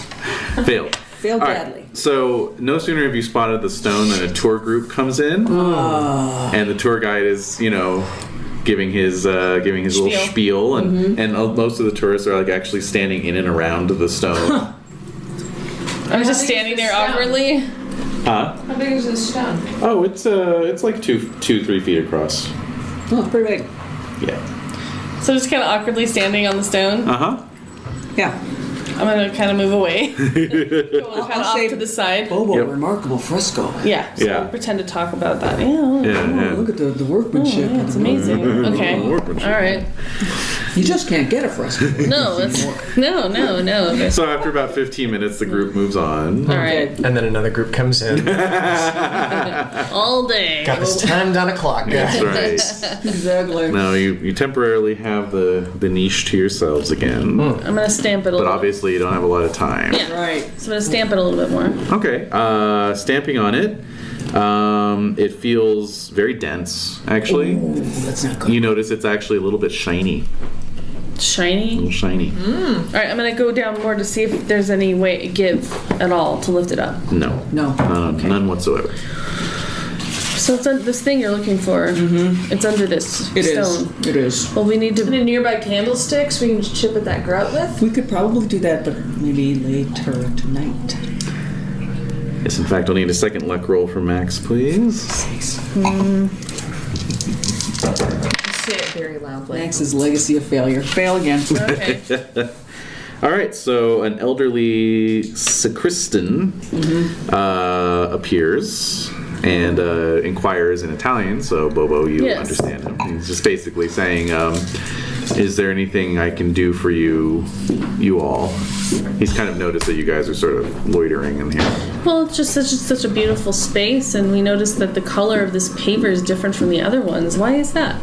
Failed. Failed All right, badly. so no sooner have you spotted the stone than a tour group comes in, and the tour guide is, giving his little spiel, and most of the tourists are like actually standing in and around the stone. I was just big is standing the there stone? awkwardly. Huh? How big is this stone? Oh, it's like 2-3 feet across. Oh, pretty big. Yeah. So just kind of awkwardly standing on the stone. Uh huh. Yeah. I'm gonna kind of move away. Go kind of off say- to the side. Bobo, Yep. remarkable fresco. Yeah. So Yeah. we'll pretend to talk about that. Yeah. Yeah. Look at the workmanship. Yeah, it's amazing. Okay. Workmanship. All right. You just can't get a fresco. No, no. Okay. So after about 15 minutes, the group moves on. All right. And then another group comes in. All day. Got this timed on a clock, guys. That's right. Exactly. Now you temporarily have the niche to yourselves again, I'm gonna stamp it a but little. obviously you don't have a lot of time. Yeah. Right. So I'm gonna stamp it a little bit more. Okay. Stamping on it. It feels very dense, actually. Ooh, that's not good. You notice it's actually a little bit shiny. A Shiny. little shiny. All right. I'm gonna go down more to see if there's any way give at all to lift it up. No. No. None whatsoever. So it's this thing you're looking for. Mm-hmm. It's under this It is. stone. It is. Well, we need to. Any nearby candlesticks we can just chip at that grout with? We could probably do that, but maybe later tonight. Yes, in fact, I'll need a second luck roll from Max, please. Say it very loudly. Max's legacy of failure. Fail again. Okay. All right, so an elderly sacristan appears and inquires in Italian. So Bobo, you Yes. understand him. He's just basically saying, "Is there anything I can do for you all?" He's kind of noticed that you guys are sort of loitering in here. Well, it's just such a beautiful space, and we noticed that the color of this paver is different from the other ones. Why is that?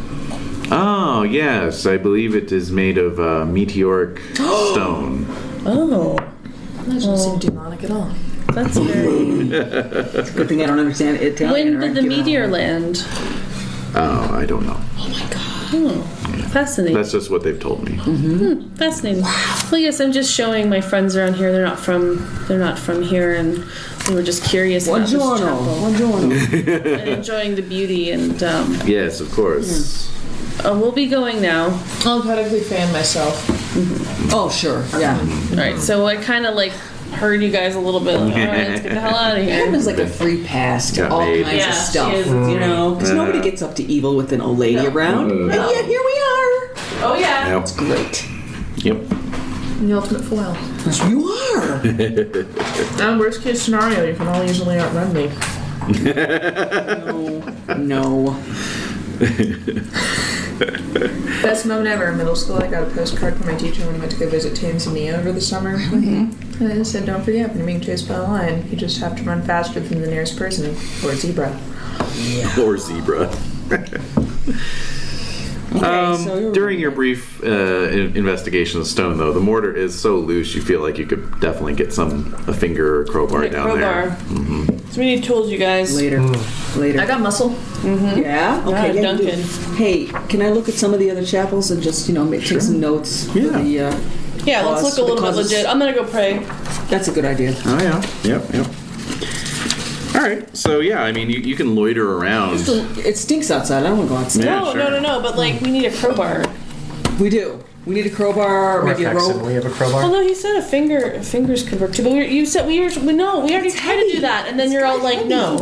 Oh yes, I believe it is made of meteoric stone. Oh, That doesn't seem demonic at all. that's very. Good thing I don't understand Italian. When or did I'd the give it meteor all. land? Oh, I don't know. Oh, fascinating. That's just what they've told me. Fascinating. Well, yes, I'm just showing my friends around here. They're not from here, and we were just curious about this chapel Buongiorno. and enjoying the beauty. And Yes, of course. we'll be going now. I'll emphatically fan myself. Oh, sure. Yeah. All right. So I kind of like heard you guys a little bit. Like, all right, let's get the hell out of here. It was like a free pass to Got all made. kinds Yeah, of she stuff, is. you know, because nobody gets up to evil with an old lady around, and yet here we are. Oh yeah. Yep. Great. Yep. The ultimate foil. Yes, you are. Now, worst case scenario, you can all easily outrun me. No. Best moment ever in middle school. I got a postcard from my teacher when I went to go visit Tanzania over the summer. And it said, "Don't forget, when you're being chased by a lion, you just have to run faster than the nearest person or a zebra." Or zebra. so you're During your brief investigation of stone, though, the mortar is so loose you feel like you could definitely get a finger or crowbar down there. So we need tools, you guys. later. Later. I got muscle. Yeah. Okay. Yeah, Yeah, you do. Duncan. Hey, can I look at some of the other chapels and just take some notes? For the, Yeah, let's cause- look a little bit causes? legit. I'm gonna go pray. That's a good idea. Oh, yeah. Yep. All right. So, yeah, I mean, you can loiter around. It stinks outside. I don't want to go outside. Yeah, No, sure. no. But like, we need a crowbar. We do. We need a crowbar, Or maybe a Fexen, rope. we have a crowbar. Well, no, he said fingers could work too. But you said we already tried to do that, and then you're all like, no.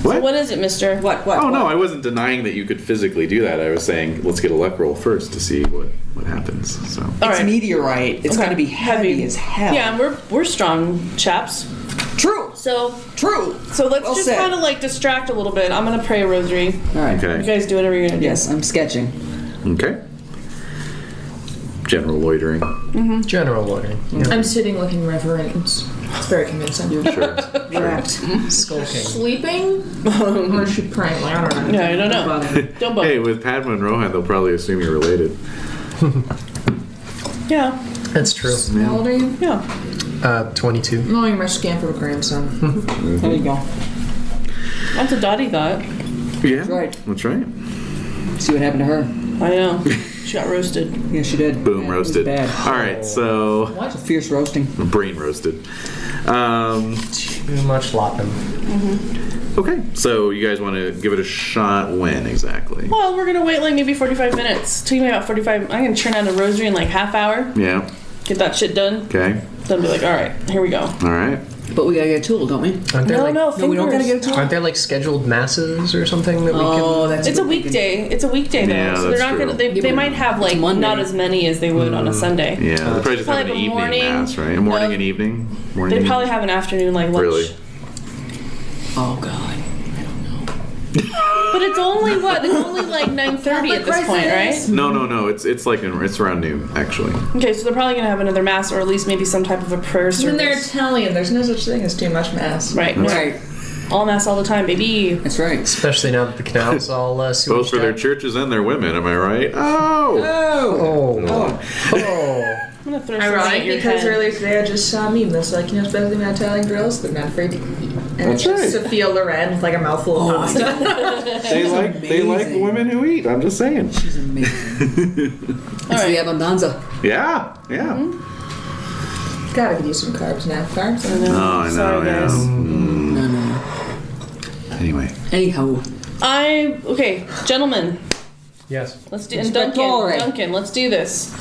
What? So what is it, Mister? What? Oh, no, I wasn't denying that you could physically do that. I was saying let's get a luck roll first to see what happens. So. All It's right. meteorite. It's going to be heavy as hell. Yeah, and we're strong chaps. True. So True. let's Well just said. kind of like distract a little bit. I'm gonna pray a rosary. All right. You Okay. guys do whatever you're gonna do. Yes, I'm sketching. Okay. General loitering. General loading. Yeah. I'm sitting looking reverent. It's very convincing. Sure. Wrapped. Skulking. Sleeping? Or is she praying? Like, I don't know. Yeah, I don't know. Don't bother. Hey, with Padma and Rohan, they'll probably assume you're related. Yeah, That's true. How old are you? yeah. 22. I'm knowing my scan for a grandson. There you go. That's a Dottie thought. Yeah. right. That's right. See what happened to her. I know. She got roasted. Yeah, she did. Boom, Yeah, it was roasted. bad. All right, so It's a fierce roasting. brain roasted. Too much lopping. Okay, so you guys want to give it a shot when exactly? Well, we're gonna wait like maybe 45 minutes. Take me about 45. I'm gonna turn on a rosary in like half hour. Yeah. Get that shit done. Okay. Then be like, all right, here we go. All right. But we gotta get a tool, don't we? Aren't there No, like, no, No, we don't gotta fingers. get a tool. Aren't there like scheduled masses or something that we can? Oh, that's It's a good thinking. weekday. It's a weekday though, Yeah, so they're that's not true. gonna. They might have like Monday. not as many as they would on a Sunday. Yeah, they probably just have an Probably evening morning. mass, right? A morning No. and evening? Morning They and probably have an afternoon like lunch. Really? Oh, God. But it's only what? It's only like 9:30 at this point, right? No. It's like it's around noon, actually. Okay, so they're probably gonna have another mass, or at least maybe some type of a prayer And then they're service. Italian. There's no such thing as too much mass. Right. Right. All mass all the time, baby. That's right. Especially now that the canal's all Both for their sewage. churches and their women, am I right? Oh! Oh. I'm gonna throw something at Ironic your because head. earlier today I just saw a meme that's like, especially my Italian girls, they're not afraid to eat. And That's it's just right. Sophia Loren with like a mouthful of pasta. They like amazing. women who eat. I'm just saying. She's amazing. It's the abundanza. Yeah. Gotta give you some carbs now. Carbs? Oh, I know. Sorry, Yeah. guys. No. Anyway. Anyhow. Okay, gentlemen. Yes. Let's do and Inspect all right. Duncan, let's do this.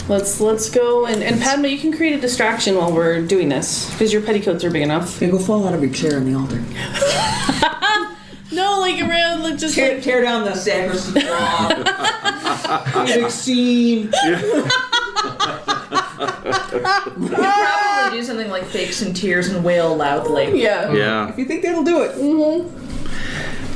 Let's go and Padma, you can create a distraction while we're doing this because your petticoats are big enough. Yeah, go fall out of your chair on the altar. No, like around, like just like Tear down the sacristy wall. Big scene. You could probably do something like fake some tears and wail loudly. yeah. Yeah. If you think that'll do it.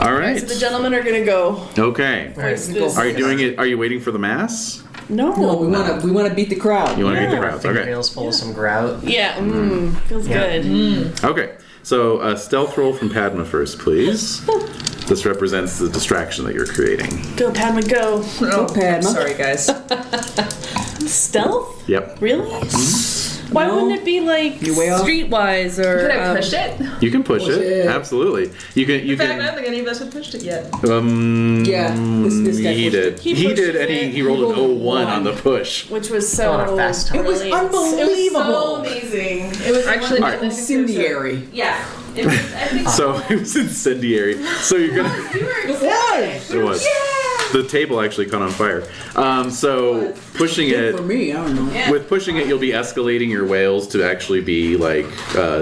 All right. So the gentlemen are gonna go. Okay. Hoist this. Are you doing it? Are you waiting for the mass? No. No, we wanna beat the crowd. You want to Yeah. beat the crowds? Okay. Fingernails full of some grout. Yeah. Feels Yeah. good. Okay. So a stealth roll from Padma first, please. This represents the distraction that you're creating. Go, Padma, go. Oh, Padma. sorry, guys. Stealth? Yep. Really? Why No. wouldn't it be like You're way off. streetwise or? Could I push it? You can push it. Absolutely. You can. You In fact, I can. don't think any of us have pushed it yet. Yeah, this guy He pushed did. it. He He pushed did, and it. he rolled an 01 on the push. Which was so On a fast time. It was brilliant. unbelievable. It was so amazing. It was Actually, one- Alright. Incendiary. yeah. It was, I think So it was incendiary. So you're gonna. we were excited. It was. The table actually caught on fire. So pushing it. For me, I don't know. With pushing it, you'll be escalating your wails to actually be like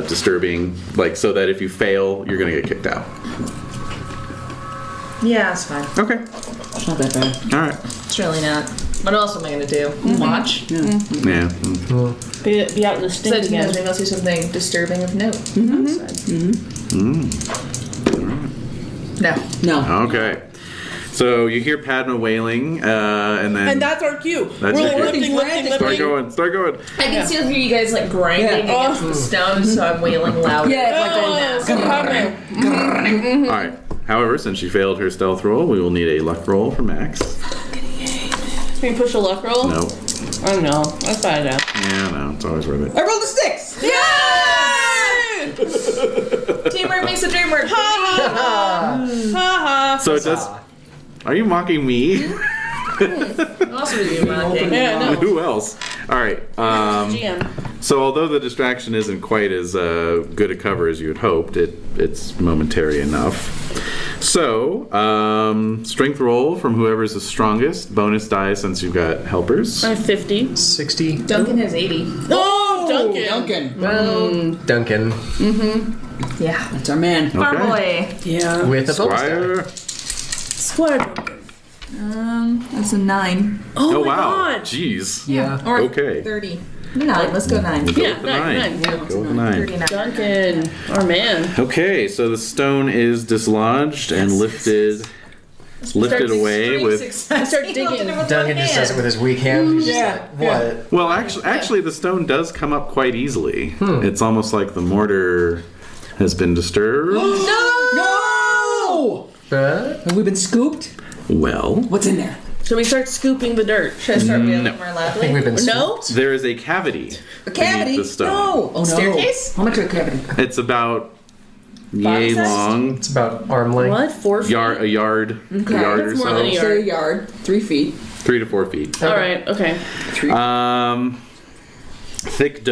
disturbing, like so that if you fail, you're gonna get kicked out. Yeah, it's fine. Okay. It's not that bad. All right. It's really not. What else am I gonna do? Watch? Yeah. Be out in the stink So it again. means we must do something disturbing of note. No. No. Okay. So you hear Padma wailing, and then And that's our cue. That's We're your like cue. lifting. start going. Start going. I can still hear you guys like grinding Yeah. against the stone, so I'm wailing loud. Yeah, Oh, so Padma. All right. However, since she failed her stealth roll, we will need a luck roll for Max. Can you push a luck roll? No. Oh no, I thought it out. Yeah, no, it's always worth it. I rolled a 6. Yay! Teamwork makes the dream work. Haha. So it does. Are you mocking me? Also with you, mocking. Yeah, no. Who else? All right. GM. So although the distraction isn't quite as good a cover as you had hoped, it's momentary enough. So strength roll from whoever's the strongest. Bonus die since you've got helpers. I have 50. 60. Duncan has 80. Oh, Duncan. Duncan. Yeah. That's our man. Farm boy. Yeah. With a bonus die. Squire Duncan. That's a 9. Oh, my wow. God. Jeez. Yeah. Or Okay. 30. 9. Let's go 9. Go Yeah, with the 9. Go with the 9. 39. Duncan, our man. Okay, so the stone is dislodged and lifted away with. I start digging. Duncan just does it with his weak hand. He's just Yeah. like, what? Well, actually, the stone does come up quite easily. It's almost like the mortar has been disturbed. No! Have we been scooped? Well, What's in there? So we start scooping the dirt. Should I start wheeling more I think loudly? we've been No? there is a cavity. A cavity? Beneath the stone. No! Oh, no. Staircase? How much of a cavity? It's about yay Box-sized? long, It's about arm length. What? 4 feet? a yard or That's so. more than a yard. Say a yard. 3 feet. 3 to 4 feet. All right. Okay. Thick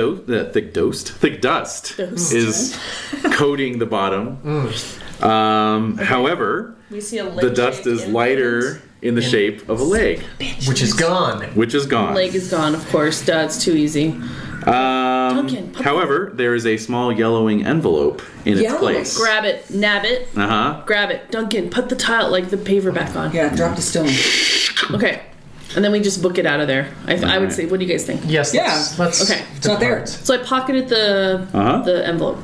dust is coating the bottom. However, We see a leg. the dust is lighter in the shape of a leg, Which is gone. which is gone. Leg is gone, of course. Duh, it's too easy. Duncan, put However, there is a small yellowing envelope in its Yellow? place. Grab it, nab it, grab it. Duncan, put the tile, like the paver back on. Yeah, drop the stone. Okay. And then we just book it out of there. I would Alright. say, what do you guys think? Yes, Yeah. let's Okay. It's not there. depart. So I pocketed the envelope.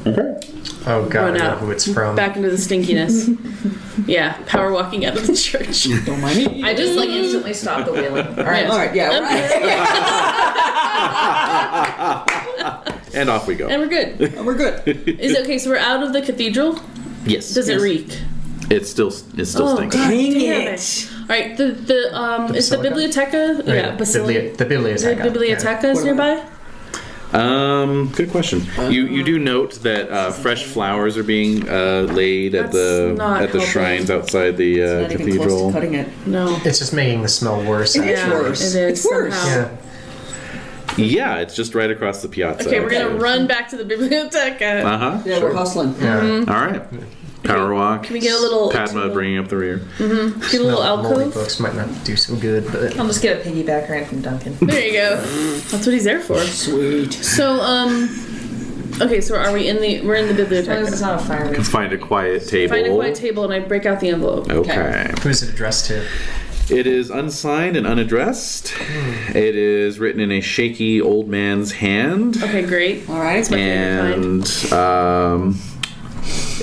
Oh god, Run I know out. who it's from. Back into the stinkiness. Yeah, power walking out of the church. Don't mind me. I just like instantly stopped the wheeling. All right. All right, yeah. Right. And off we go. And we're good. We're good. Is it okay? So we're out of the cathedral. Yes. Does it reek? It still stinks. God Dang damn it. it! All right, is the Basilica? biblioteca? Yeah, basilica. The biblioteca. The biblioteca is nearby. Good question. You do note that fresh flowers are being laid at That's not the helping. shrines outside the Not even close to cathedral. cutting it. No. It's just making the smell worse. It is Yeah, worse. it is It's worse. somehow. Yeah. Yeah, it's just right across the piazza. Okay, we're gonna run back to the biblioteca. Yeah, we're hustling. Yeah. All right. Power walk. Can we get a little Padma bringing up the rear? Get a little Moldy alcove? books might not do so good, but I'll just get a piggyback ride from Duncan. There you go. That's what he's there for. Sweet. So, okay, so we're in the As long as it's biblioteca. not a fire. Find a quiet table. Find a quiet table and I break out the envelope. Okay. who's it addressed to? It is unsigned and unaddressed. It is written in a shaky old man's hand. Okay, great. All right. My favorite kind. And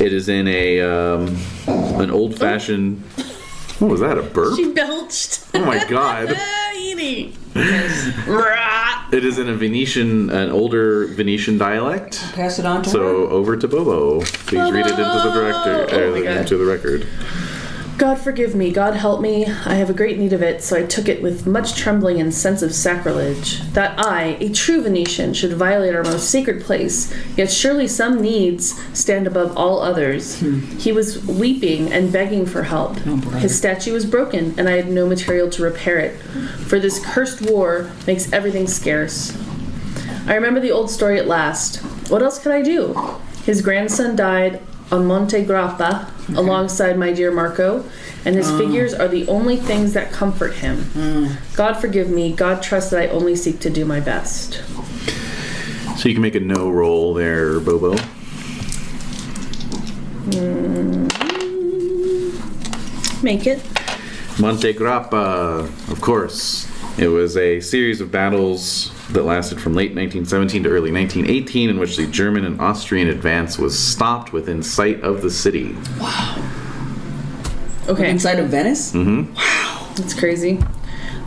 it is in an old-fashioned. What was that? A burp? She belched. Oh my god! Edie. It is in an older Venetian dialect. Pass it on to her. So over to Bobo. Please read it into the director. Oh my God. Into the record. God forgive me, God help me. I have a great need of it, so I took it with much trembling and sense of sacrilege. That I, a true Venetian, should violate our most sacred place, yet surely some needs stand above all others. He was weeping and begging for help. His statue was broken, and I had no material to repair it, for this cursed war makes everything scarce. I remember the old story at last. What else could I do? His grandson died on Monte Grappa alongside my dear Marco, and his figures are the only things that comfort him. God forgive me, God trust that I only seek to do my best. So you can make a no roll there, Bobo. Make it. Monte Grappa, of course. It was a series of battles that lasted from late 1917 to early 1918, in which the German and Austrian advance was stopped within sight of the city. Okay. Inside of Venice? Mm-hmm. That's crazy.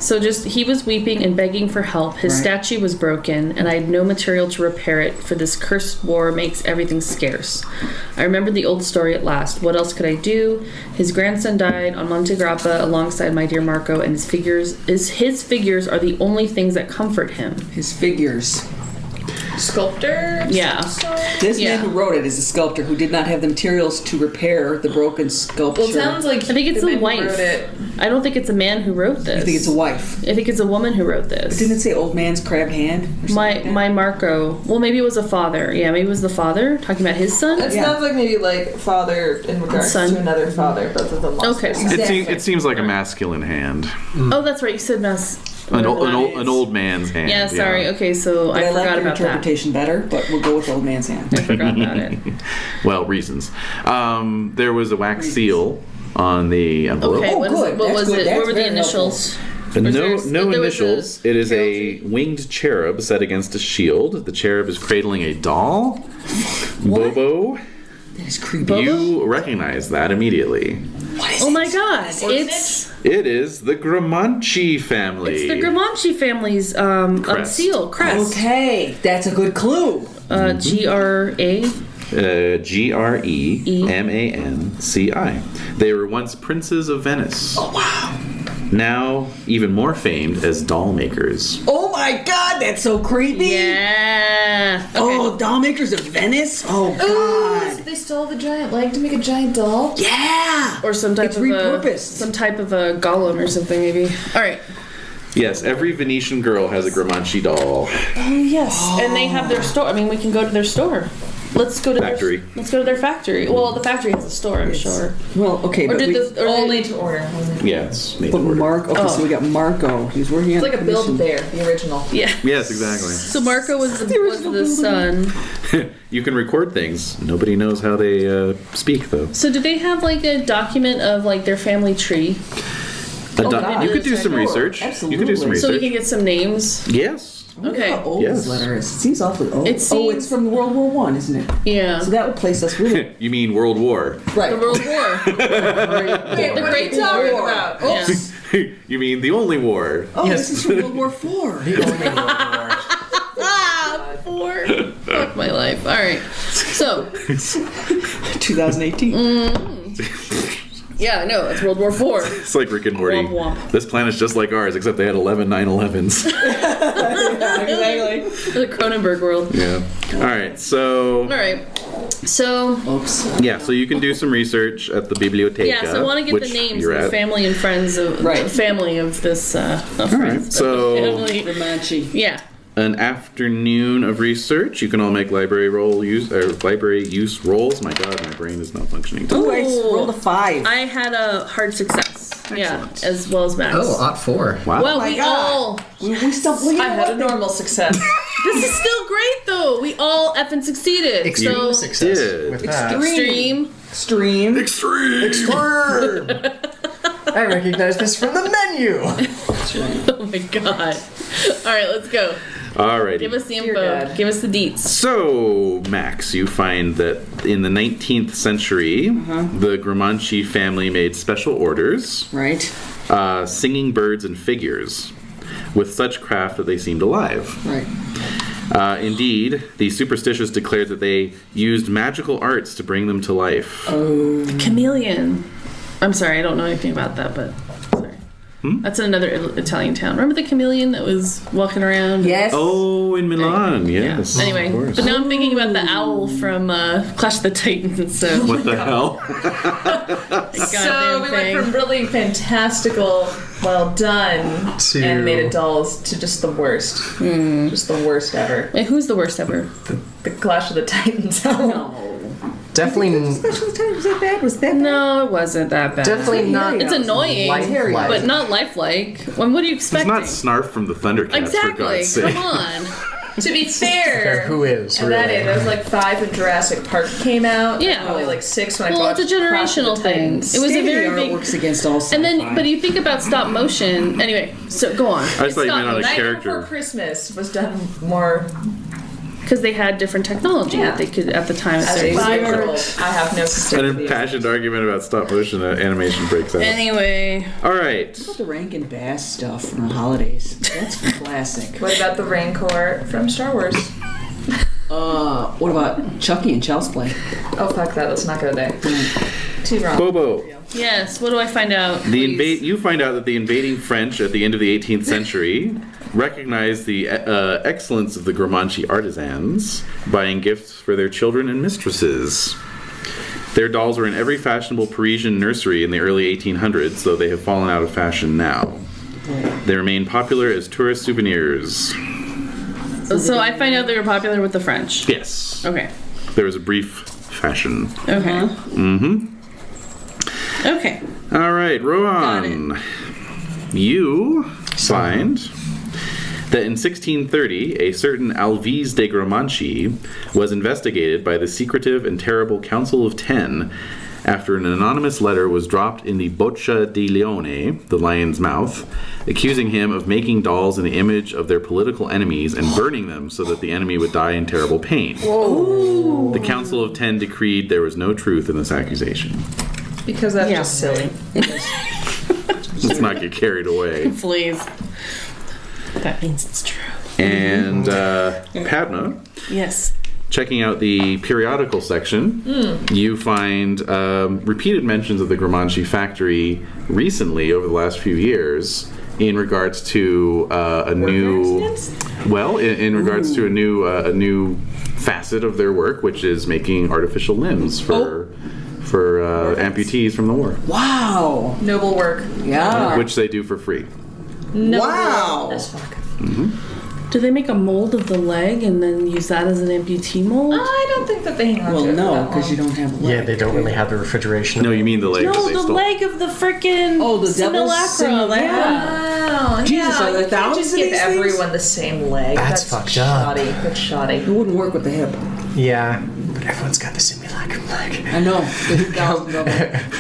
So just, he was weeping and begging for help. His statue was broken, and I had no material to repair it, for this cursed war makes everything scarce. I remembered the old story at last. What else could I do? His grandson died on Monte Grappa alongside my dear Marco, and his figures are the only things that comfort him. His figures. Sculptor? Yeah. This man who wrote it is a sculptor who did not have the materials to repair the broken sculpture. Well, it sounds like I think it's the man the who wife. wrote it. I don't think it's a man who wrote this. I think it's a wife. I think it's a woman who wrote this. Didn't it say old man's crabbed hand? Or something like that? My Marco. Well, maybe it was a father. Yeah, maybe it was the father talking about his son. It sounds like maybe like father in regards Son. to another father, both of them lost Okay. their sons. It seems like a masculine hand. Oh, that's right. You said An old man's hand. Yeah, sorry. Okay, so But I I like forgot your about that. interpretation better, but we'll go with old man's hand. I forgot about it. Well, reasons. There was a wax seal on the envelope. Okay, Oh, what good. That's was good. it? That's What were the very helpful. initials? But Was no there was initials. It is a winged cherub set against a shield. The cherub is cradling a doll. Bobo. That is creepy. You recognize that immediately. What is Oh it? my god! It's It is the Gramanci family. the Gramanci family's Crest. seal crest. Okay, that's a good clue. GRA. Gremanci. They were once princes of Venice. Oh, wow. Now even more famed as doll makers. Oh my god, that's so creepy. Yeah. Okay. Oh, doll makers of Venice? Oh god. They stole the giant leg to make a giant doll? Yeah. Or some type It's of repurposed. some type of a golem or something maybe. All right. Yes, every Venetian girl has a Gramanci doll. Oh yes, and they have their store. I mean, we can go to their store. Let's go to Factory. Let's go to their factory. Well, the factory has a store, I'm sure. Well, okay, Or but did we, the or Only they, to order. Yeah, it's made but to order. Mark. Okay, so we got Marco. He's working It's on like a Build-A-Bear, the original. yeah. Yes, exactly. So Marco was the son. You can record things. Nobody knows how they speak, though. So do they have like a document of like their family tree? God. You could do some Sure, research. You could do some absolutely. So we research. can get some names. Yes. Okay. How old Yes. this letter is? It seems awfully old. It Oh, seems- it's from World War One, isn't it? Yeah. So that would place us really You mean World War? right. The World War. Wait, what are you talking about? Yeah. You mean the only war? Oh, this is from World War Four. Four. Fuck my life. All right. So 2018. yeah, no, it's World War Four. It's like Rick and Morty. Womp womp. This planet's just like ours, except they had 11 9/11s. Exactly. The Cronenberg world. Yeah. All right. So All right. So Oops. yeah. So you can do some research at the Biblioteca. yeah, so I want to get which the names you're of the at. family and friends of Right. the family of this. Of friends. so- Family. Romanci. Yeah. An afternoon of research. You can all make library use rolls. My God, my brain is not functioning. Ooh, I rolled a 5. I had a hard success. Yeah, as well as Max. Oh, Ot 4. Wow. well, my we God. all. We stumped. Well, you I know had a what? normal success. This is still great though. We all effing succeeded. Extreme so success did. with that. extreme. Extreme. Extreme. I recognize this from the menu. Oh my god. All right, let's go. Alrighty. Give us the Dear info. God. Give us the deets. So, Max, you find that in the 19th century, the Gramanci family made special orders, Right. singing birds and figures, with such craft that they seemed alive. Right. Indeed, the superstitious declared that they used magical arts to bring them to life. Chameleon. I'm sorry, I don't know anything about that, but sorry. That's in another Italian town. Remember the chameleon that was walking around? Yes. Oh, in Milan, yes. Yeah. Anyway, of course. but now I'm thinking about the owl from Clash of the Titans. So What the hell? So we went from really fantastical, well done To- animated dolls to just the worst. Just the worst ever. Wait, who's the worst ever? The Clash of the Titans. Definitely, Special time was that bad? Was that bad? No, it wasn't that bad. definitely not. It's annoying, lifelike. but not lifelike. Well, what are you It's expecting? not Snarf from the Thundercats, for Exactly. God's sake. Come on. To be fair, Who is, and that really? is, there was like 5 when Jurassic Park came out. Yeah. And probably like 6 when I Well, watched it's a Clash of the generational thing. Titans. It was a State of the very art big. works against all And then, sci-fi. but you think about stop motion. Anyway, so go on. I just thought you meant on a Nightmare character. Before Christmas was done more because they had different technology that they could at the time. As a 5-year-old, I have no concern. An impassioned argument about stop motion animation breaks out. Anyway, All right. What about the Rankin Bass stuff from the holidays? That's classic. What about the Rancor from Star Wars? What about Chucky and Child's Play? Oh, fuck that. Let's not go there. Too wrong. Bobo. yes. What do I find out? You find out that the invading French at the end of the 18th century recognized the excellence of the Gramanci artisans, buying gifts for their children and mistresses. Their dolls were in every fashionable Parisian nursery in the early 1800s, though they have fallen out of fashion now. They remain popular as tourist souvenirs. So I find out they were popular with the French. Yes. Okay. There was a brief fashion. Okay. Mm-hmm. Okay. All right, Rohan. You find that in 1630, a certain Alvise de Gramanci was investigated by the secretive and terrible Council of Ten after an anonymous letter was dropped in the Boccia di Leone, the lion's mouth, accusing him of making dolls in the image of their political enemies and burning them so that the enemy would die in terrible pain. Whoa. The Council of Ten decreed there was no truth in this accusation. Because that's just silly. Let's not get carried away. Please. That means it's true. And Padma, Yes. checking out the periodical section, you find repeated mentions of the Gramanci factory recently over the last few years in regards to a new, well, in regards to a new facet of their work, which is making artificial limbs for amputees from the war, Wow. Noble work. Yeah. which they do for free. Wow. As fuck. Do they make a mold of the leg and then use that as an amputee mold? I don't think that they hang on Well, to it no, that because you long. don't have a leg. Yeah, they don't really have the refrigeration. No, you mean the leg that No, they the stole. leg of the frickin' Oh, the devil's simulacrum. simulacrum. Oh, Jesus, yeah, are there you can't just thousands of give these things? everyone the same leg. That's fucked up. shoddy. That's shoddy. It wouldn't work with the hip. Yeah, but everyone's got the simulacrum leg. I know. There's thousands of them.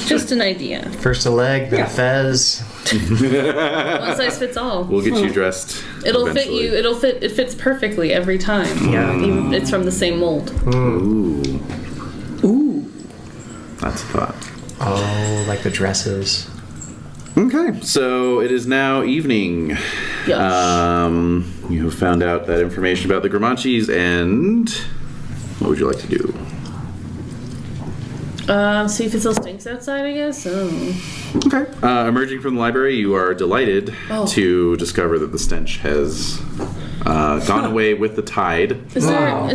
Just an idea. First a leg, then a fez. One size fits all. We'll get you dressed. It'll eventually. fit you. It fits perfectly every time. Yeah. Even if it's from the same mold. Ooh, Ooh. that's a thought. Oh, like the dresses. Okay, so it is now evening. Yes. You have found out that information about the Gramancis, and what would you like to do? See if it still stinks outside, I guess. Oh. Okay. Emerging from the library, you are delighted to discover that the stench has gone away with the tide. Is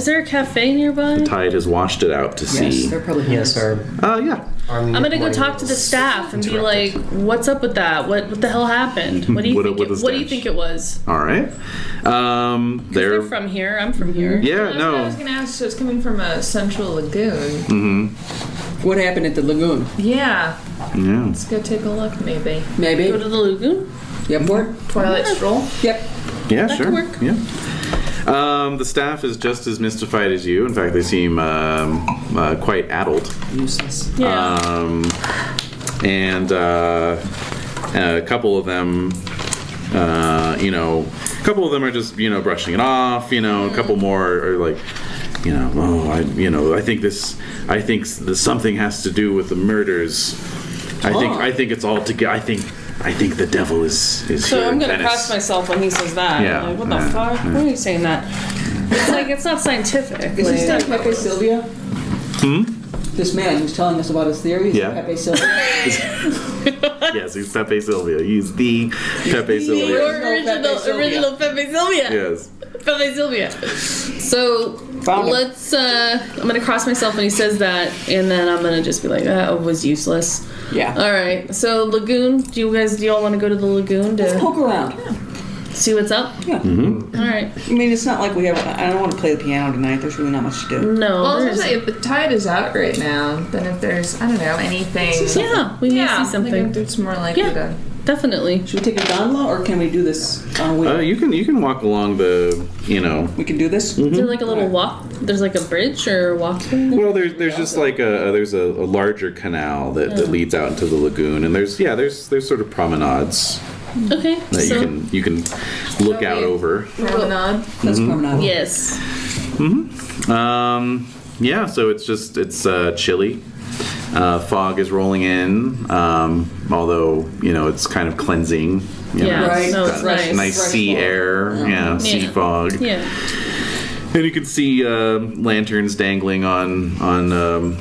there a cafe nearby? The tide has washed it out to Yes, sea. they're probably Yes, sir. Yeah. I'm gonna go talk to the staff and be like, "What's up with that? What the hell happened? What do you What think? with the What do you stench? think it was?" All right. They're from here. I'm from here. Yeah, I no. was gonna ask, so it's coming from a central lagoon. What happened at the lagoon? Yeah. Yeah. Let's go take a look, maybe. Maybe. Go to the lagoon. Yep. Word. Twilight stroll. Yep. Yeah, That sure. could work. Yeah. The staff is just as mystified as you. In fact, they seem quite addled. Useless. Yeah. And a couple of them, a couple of them are just, brushing it off. A couple more are like, I think something has to do with the murders. I think it's all together. I think the devil is So here I'm in gonna Venice. cross myself when he says that. Yeah, I'm like, what the yeah, fuck? Why are you saying that? It's like it's not scientific. Is this Like, that Pepe Sylvia? This man who's telling us about his theories. Yeah. Pepe Sylvia. Yes, he's Pepe Silvia. He's the Pepe Silvia. Your original Pepe Sylvia. Yes. Pepe Sylvia. So Found him. let's. I'm gonna cross myself when he says that, and then I'm gonna just be like, that was useless. Yeah. All right. So lagoon. Do you all want to go to the lagoon Let's to poke around. see what's up? Yeah. All right. I mean, it's not like we have. I don't want to play the piano tonight. There's really not much to do. No. Well, I was there's- gonna say, if the tide is out right now, then if there's, I don't know, anything. yeah, we may see I something. think it's more likely Yeah. to. Definitely. Should we take a gondola or can we do this on a wheel? You can walk along the We can do this. Is there like a little walk? There's like a bridge or walkway? Well, there's just like there's a larger canal that leads out into the lagoon, and there's sort of promenades Okay. that So you can look out over. Promenade. That's promenade. yes. Yeah, so it's chilly. Fog is rolling in, although it's kind of cleansing. Yeah. Right. No, it's Nice nice. sea fog. air, sea Yeah. fog. Yeah. And you can see lanterns dangling on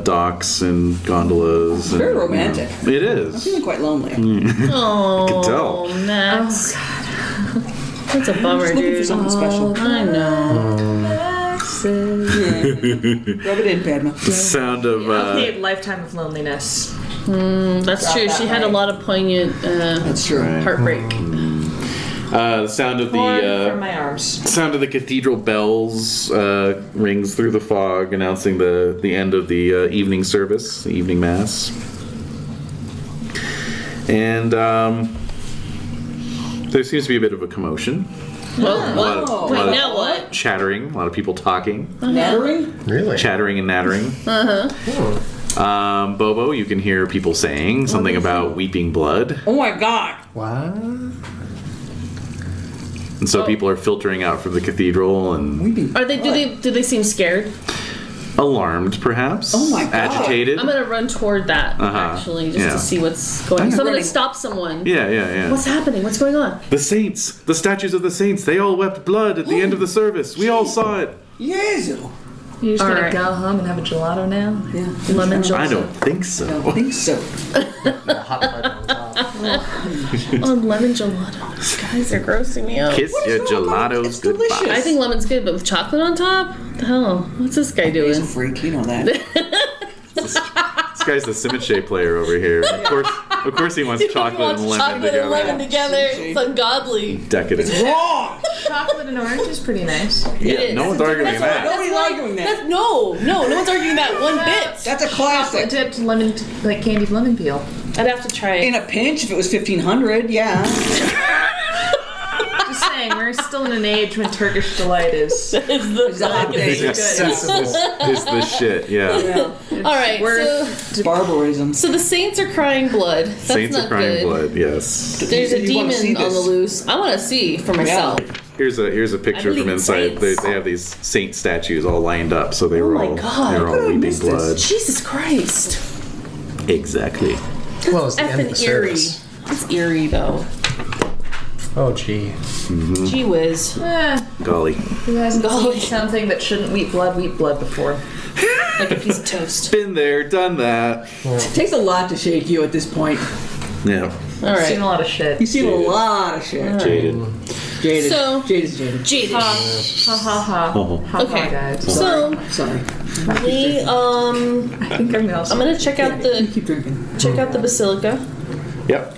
docks and gondolas. Very and, romantic. It I'm is. feeling quite lonely. Oh, tell. Max. That's a bummer, Just looking for dude. something special. I know. Rub it in, Padma. The sound of Paid lifetime of loneliness. That's Drop true. that She had a right. lot of poignant That's true. heartbreak. the sound of Torn the from my arms. sound of the cathedral bells rings through the fog, announcing the end of the evening service, the evening mass. And there seems to be a bit of a commotion. Well, A lot of, Wait, lot of now what? chattering, a lot of people talking, Nattering? Really? chattering and nattering. Bobo, you can hear people saying something about weeping blood, Oh my god. What? and so people are filtering out from the cathedral and Weeping. Are they? Do they seem scared? alarmed, perhaps. Oh my God. Agitated. I'm gonna run toward that actually, just Yeah. to see what's going on. So I'm gonna running. stop someone. Yeah. What's happening? What's going on? The saints, the statues of the saints, they all wept blood at the end of the service. We all saw it. Jesu. You're just gonna Alright. go home and have a gelato now? Yeah. Lemon I gelato. don't think so. I don't think so. Hot fudge on top. Oh, lemon gelato. These guys are grossing me out. Kiss your gelatos It's goodbye. delicious. I think lemon's good, but with chocolate on top? What the hell? What's this guy He's a doing? freak, you know that. This guy's the Simiche player over here. Of course he wants chocolate and lemon chocolate together. and lemon together. It's ungodly. Decadent. Wrong! Chocolate and orange is pretty nice. Yeah, no one's arguing that. Nobody's arguing that. No one's arguing that one bit. That's a Chocolate classic. dipped lemon, like candied lemon peel. I'd have to try it. In a pinch, if it was 1500, yeah. Just saying, we're still in an age when Turkish delight is. It's a hot day. It's the shit, yeah. All right, Worth Barbarism. so the saints are crying blood. That's Saints not are crying good. blood, yes. There's a You wanna see demon on the this. loose. I want to see for myself. Here's a picture I believe from in inside. They saints. have these saint statues all lined up, so they were my all God. they were How all could I weeping miss this? blood. Jesus Christ. Exactly. Well, it's the end of the Effing eerie. service. It's eerie though. Oh, gee. Gee whiz. Golly. Who hasn't Golly. seen something that shouldn't weep blood before? Like a piece of toast. Been there, done that. It takes a lot to shake you at this point. Yeah. All right. Seen a lot of shit. You've seen a lot of shit. Jaded. Jaded. So- Jade is jaded. Jaded. Ha ha ha. Oh. Ha Okay. ha, guys. So Sorry. we I think I'm also. I'm gonna check out the Keep drinking. basilica. Yep.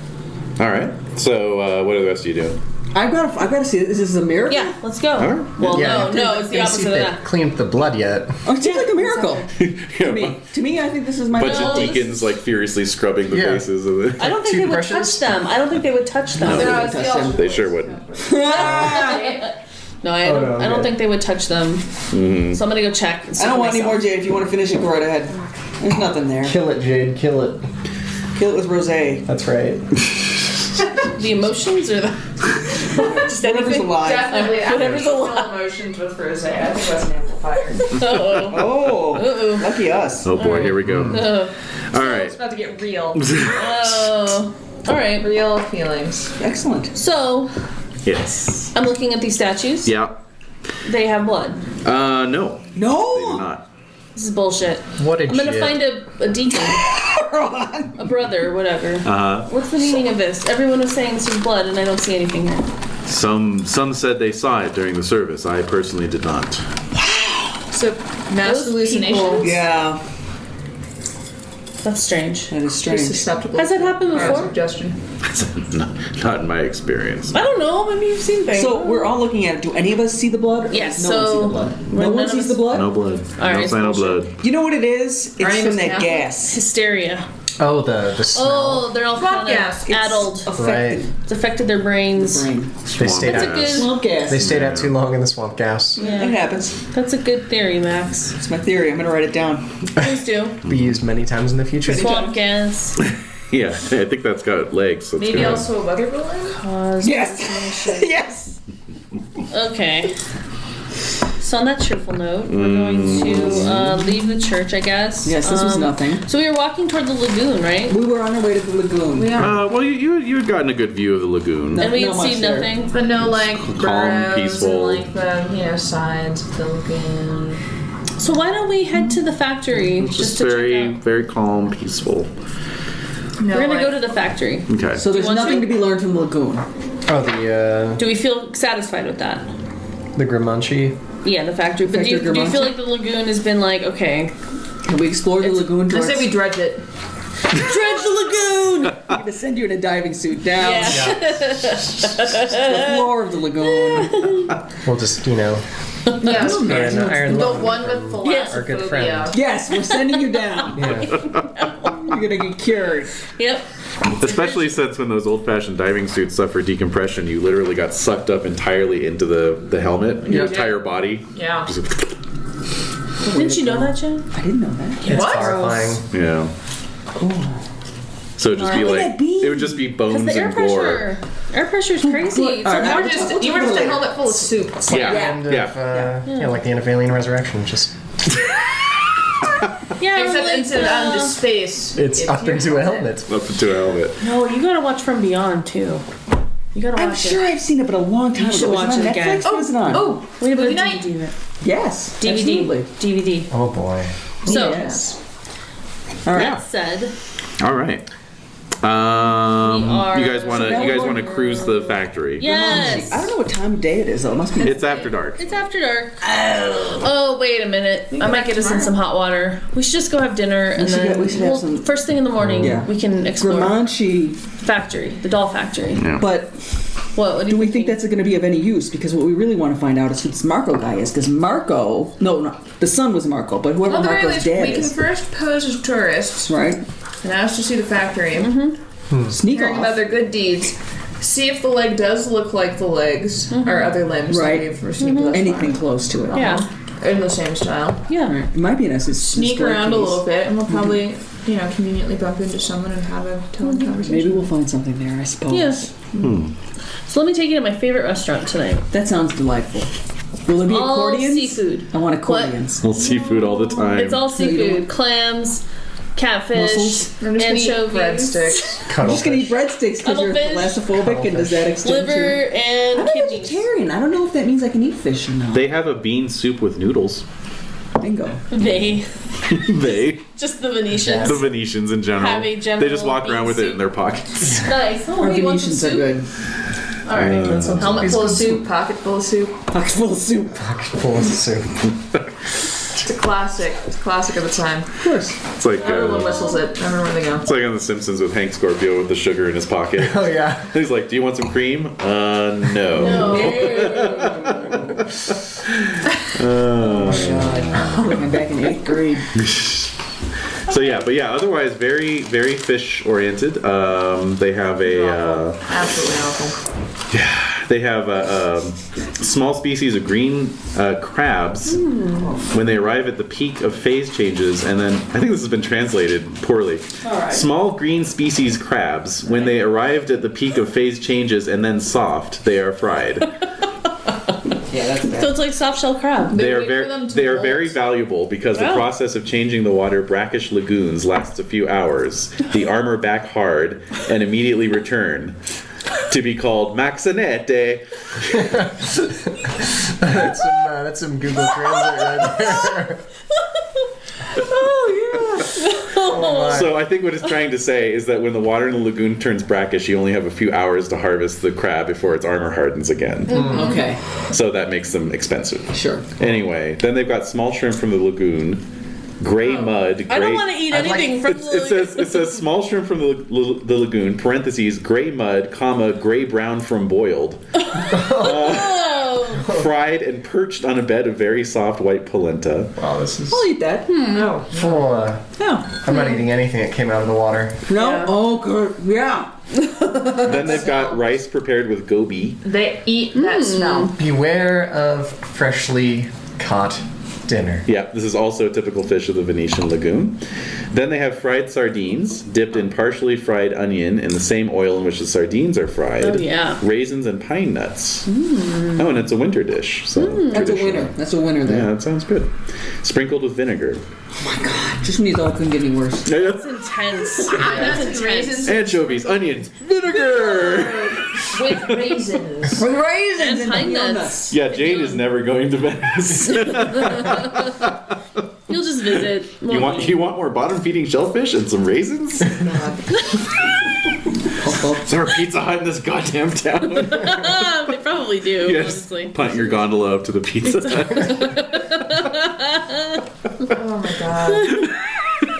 All right. So what are the rest of you doing? I've got to see it. This is a miracle. Yeah, let's go. All right. Well, Yeah. no, it's the Gonna see opposite of if that. they cleaned the blood yet. Oh, it seems like a miracle. Yeah, To me, I think this is my bunch No, of this deacons like furiously scrubbing the Yeah. faces of it. I don't think they would Toothbrushes? touch them. I don't think they would touch them. No, No, they it's touch the them. They sure wouldn't. No, I don't. I don't think they would touch them. So I'm gonna go check. And see I don't for want any more myself. Jade. If you want to finish it, go right ahead. There's nothing there. Kill it, Jade. Kill it. Kill it with rosé. That's right. The emotions or the just Whatever's anything. alive. Definitely. Whatever's I alive. feel emotions with rosé. I think that's an amplifier. Uh-oh. Oh, Uh-oh. lucky us. Oh boy, here we go. All right. It's about to get real. Oh. All right. Real feelings. Excellent. So Yes. I'm looking at these statues. Yeah. They have blood. No. They do No. not. This is bullshit. What a I'm gonna shit. find a deacon, a brother, whatever. Uh-huh. What's the meaning of this? Everyone was saying this is blood, and I don't see anything here. Some said they saw it during the service. I personally did not. So mass Those hallucinations. people- Yeah, That's strange. that is Just strange. susceptible. Has that happened to before? Suggestion. Not in my experience. I don't know. Maybe you've seen things. So we're all looking at it. Do any of us see the blood? Or Yes, does no one see so- the blood? Well, No one none of sees us- the blood? No blood. All right, No it's sign of bullshit. blood. You know what it is? Our It's name from is that Catholic. gas. hysteria. Oh, the smell. Oh, they're all Swamp kind gas. of It's addled. Affected It's affected their brains. brain. They stayed That's a out. good. Swamp gas. They stayed out too long in the swamp gas. It Yeah, happens. that's a good theory, Max. It's my theory. I'm gonna write it down. Please do. Be used many times in the future. Swamp gas. Yeah, I think that's got legs. So it's Maybe gonna- also a weather balloon? Yes. Yes. Okay. So on that cheerful note, we're going to leave the church, I guess. Yes, this was nothing. So we were walking toward the lagoon, right? We were on our way to the lagoon. Well, you had gotten a good view of the lagoon. And we had Not much seen there. nothing. But no, like, burrows peaceful. and, like, the, sides of the lagoon. So why don't we head to the factory Just to very, check out? very calm, peaceful. No, We're gonna like, go to the factory. Okay. So there's want nothing to? to be learned from the lagoon. Oh, Do we feel satisfied with that? the Grimanchi. Yeah, the factory. But do you Factory feel like the lagoon has been like, okay, Can we explore the lagoon? I say we dredge it. dredge the lagoon? I'm gonna send you in a diving suit down Yeah. the floor of the lagoon. We'll just, Yes. Iron The Lung. one with Yes. Our good thalassophobia. friend. Yes, we're sending you down. Yeah. You're gonna get cured. Yep. Especially since when those old-fashioned diving suits suffer decompression, you literally got sucked up entirely into the helmet, your entire body. Yeah. Just- Didn't you know that, Jen? I didn't know that. It's What? horrifying. yeah. So it'd just be How like could that be? it would just be bones The air and gore. pressure is crazy. It's All right, hard we'll to- talk- You were just a helmet full of soup. Yeah, End of, yeah. like the end of Alien Resurrection. Just yeah, Except like, instead of into space. it's up into a helmet. Up into a helmet. No, you gotta watch From Beyond too. You gotta watch I'm sure I've seen it, but a long time You should ago. Was watch on it again. Netflix? What was it on? Oh, We have a movie night? DVD. yes, DVD. absolutely. DVD. Oh boy. So Yes. All right. that said, All right. We are- You guys want to? now You guys we're want to cruise the factory? yes. I don't know what time of day it is though. It must be. It's after dark. It's after dark. Oh, wait a minute. I might get us in some hot water. We should just go have dinner and should then we should have some- first thing in the morning Yeah. we can explore Grimanchi, factory, the doll factory. but What do we think that's going to be of any use? Because what we really want to find out is who this Marco guy is. Because Marco, no, the son was Marco, but whoever Well, at the very Marco's least, dad we can is, first pose as tourists right? and ask to see the factory. Sneak Hearing about off. their good deeds. See if the leg does look like the legs or other limbs Right. that we've received thus far. Anything close to it. Yeah. In the same style. Yeah. It might be nice to Sneak around a little bit, and we'll probably, conveniently bump into someone and have a telling conversation. Maybe we'll find something there. I suppose. Yes. So let me take you to my favorite restaurant tonight. That sounds delightful. Will there be All accordions? seafood. I want accordions. Well, seafood all the time. It's all you don't- seafood. Clams, catfish, Mussels? I'm just gonna eat anchovies, breadsticks. I'm just gonna eat breadsticks because you're Cuttlefish. thalassophobic, and does that extend to? liver, and I'm a kidneys. vegetarian. I don't know if that means I can eat fish or not. They have a bean soup with noodles. Bingo. They, They, just the Venetians. the Venetians in general, Have a general they just walk around bean with it soup. in their pockets. Nice. Oh, Our you want some Venetians are soup? good. All right. Helmet full of soup, pocket full of soup. Pocket full of soup. Full of soup. It's a classic. It's a classic of the time. Of course. It's like Everyone whistles it. I remember where they go. it's like on The Simpsons with Hank Scorpio with the sugar in his pocket. Oh yeah. He's like, "Do you want some cream?" No. I'm back in 8th grade. So yeah, but yeah, otherwise very, very fish oriented. They have a Absolutely awful. they have a small species of green crabs when they arrive at the peak of phase changes, and then I think this has been translated poorly. Small green species crabs when they arrived at the peak of phase changes and then soft, they are fried. Yeah, that's bad. So it's like soft shell crab. They are wait for them to they are molt. very valuable because the Wow. process of changing the water brackish lagoons lasts a few hours. The armor back hard and immediately return to be called Maxinete. That's some Google Translate right there. So I think what it's trying to say is that when the water in the lagoon turns brackish, you only have a few hours to harvest the crab before its armor hardens again. Okay, So that makes them expensive. sure. Anyway, then they've got small shrimp from the lagoon, gray mud, gray... I don't want to eat anything from the It says small shrimp from the lagoon, parentheses, gray mud, comma, gray brown from boiled, fried and perched on a bed of very soft white polenta. Wow, this is I'll eat that. No. full. Yeah. I'm not eating anything that came out of the water. No? Yeah. Oh, good. Yeah. Then they've got rice prepared with gobi. They eat that smell. Beware of freshly caught dinner. Yeah, this is also a typical fish of the Venetian lagoon. Then they have fried sardines, dipped in partially fried onion in the same oil in which the sardines are fried. Oh, yeah. Raisins and pine nuts. Oh, and it's a winter dish. So That's a winner. That's a winner there. Yeah, that sounds good. Sprinkled with vinegar. Oh my god. Just when you thought it couldn't get any worse. That's intense. That's intense. Raisins Anchovies, onions, vinegar. with raisins. With raisins And and pine nuts. nuts. Yeah, Jade is never going to Venice. You'll just visit. You want more bottom feeding shellfish and some raisins? Is there a Pizza Hut in this goddamn town? They probably do, Yes. honestly. Punt your gondola up to the Pizza Hut. Oh my god.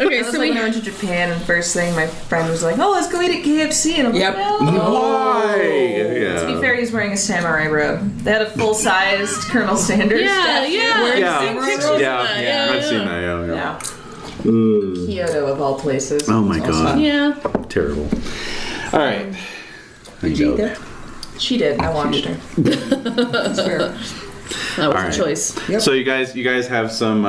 Okay, I was so like, we I went to Japan, and first thing my friend was like, "Oh, let's go eat at KFC," and I'm Yep. like, "No." Why? To be Yeah. fair, he's wearing a samurai robe. They had a full-sized Colonel Sanders Yeah, statue. yeah. Yeah. Seen pictures of that. Yeah, I've seen that. Yeah. Yeah. Mm. Kyoto of all places. Oh my god. Yeah. Terrible. All right. Did you eat that? She did. I watched her. That's fair. That was Alright. a choice. Yep. So you guys have some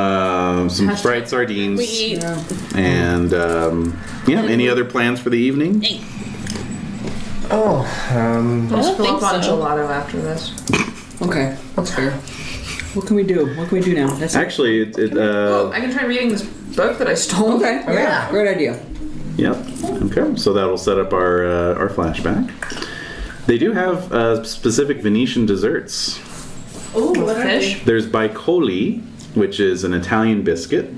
fried sardines. We eat. Yeah. And any other plans for the evening? Oh, Let's don't fill think up on so. gelato after this. Okay, that's fair. What can we do? What can we do now? That's Actually, I can try reading this book that I stole. okay. Yeah, great idea. Yep. Okay. So that'll set up our flashback. They do have specific Venetian desserts. Ooh, what fish? There's bicoli, which is an Italian biscuit.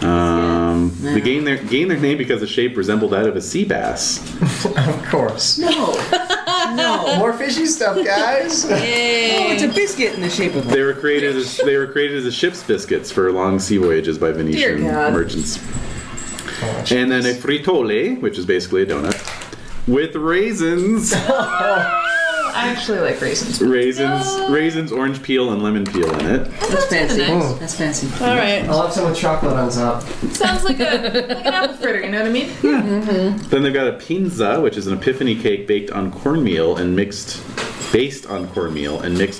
They gain their name because the shape resembled that of a sea bass. of course. No. No. More fishy stuff, guys. Oh, it's a biscuit in the shape of They were created as ship's biscuits for long sea voyages by Venetian Dear God. merchants. And then a fritole, which is basically a donut, with raisins. I actually like raisins. Raisins, orange peel, and lemon peel in it. That's fancy. nice. That's fancy. All right. I'll have some with chocolate on top. Sounds like an apple fritter, you know what I mean? Then they've got a pinza, which is an epiphany cake based on cornmeal and mixed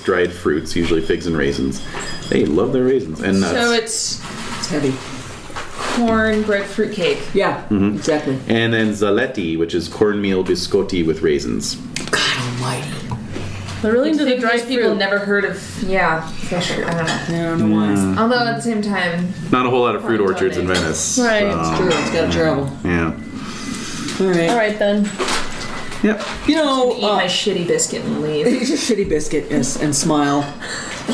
dried fruits, usually figs and raisins. They love their raisins and nuts. So it's It's heavy. corn breadfruit cake. Yeah, exactly. And then zaletti, which is cornmeal biscotti with raisins. God almighty. They're really into the Think dry most people fruit. never heard of fish. I don't know. I don't know why. Although at the same time, Not a whole lot of fruit Fine orchards in dining. Venice. Right. It's true. It's got to travel. Yeah. All right. All right then. Yep. You know, eat my shitty biscuit and leave. eat your shitty biscuit and smile.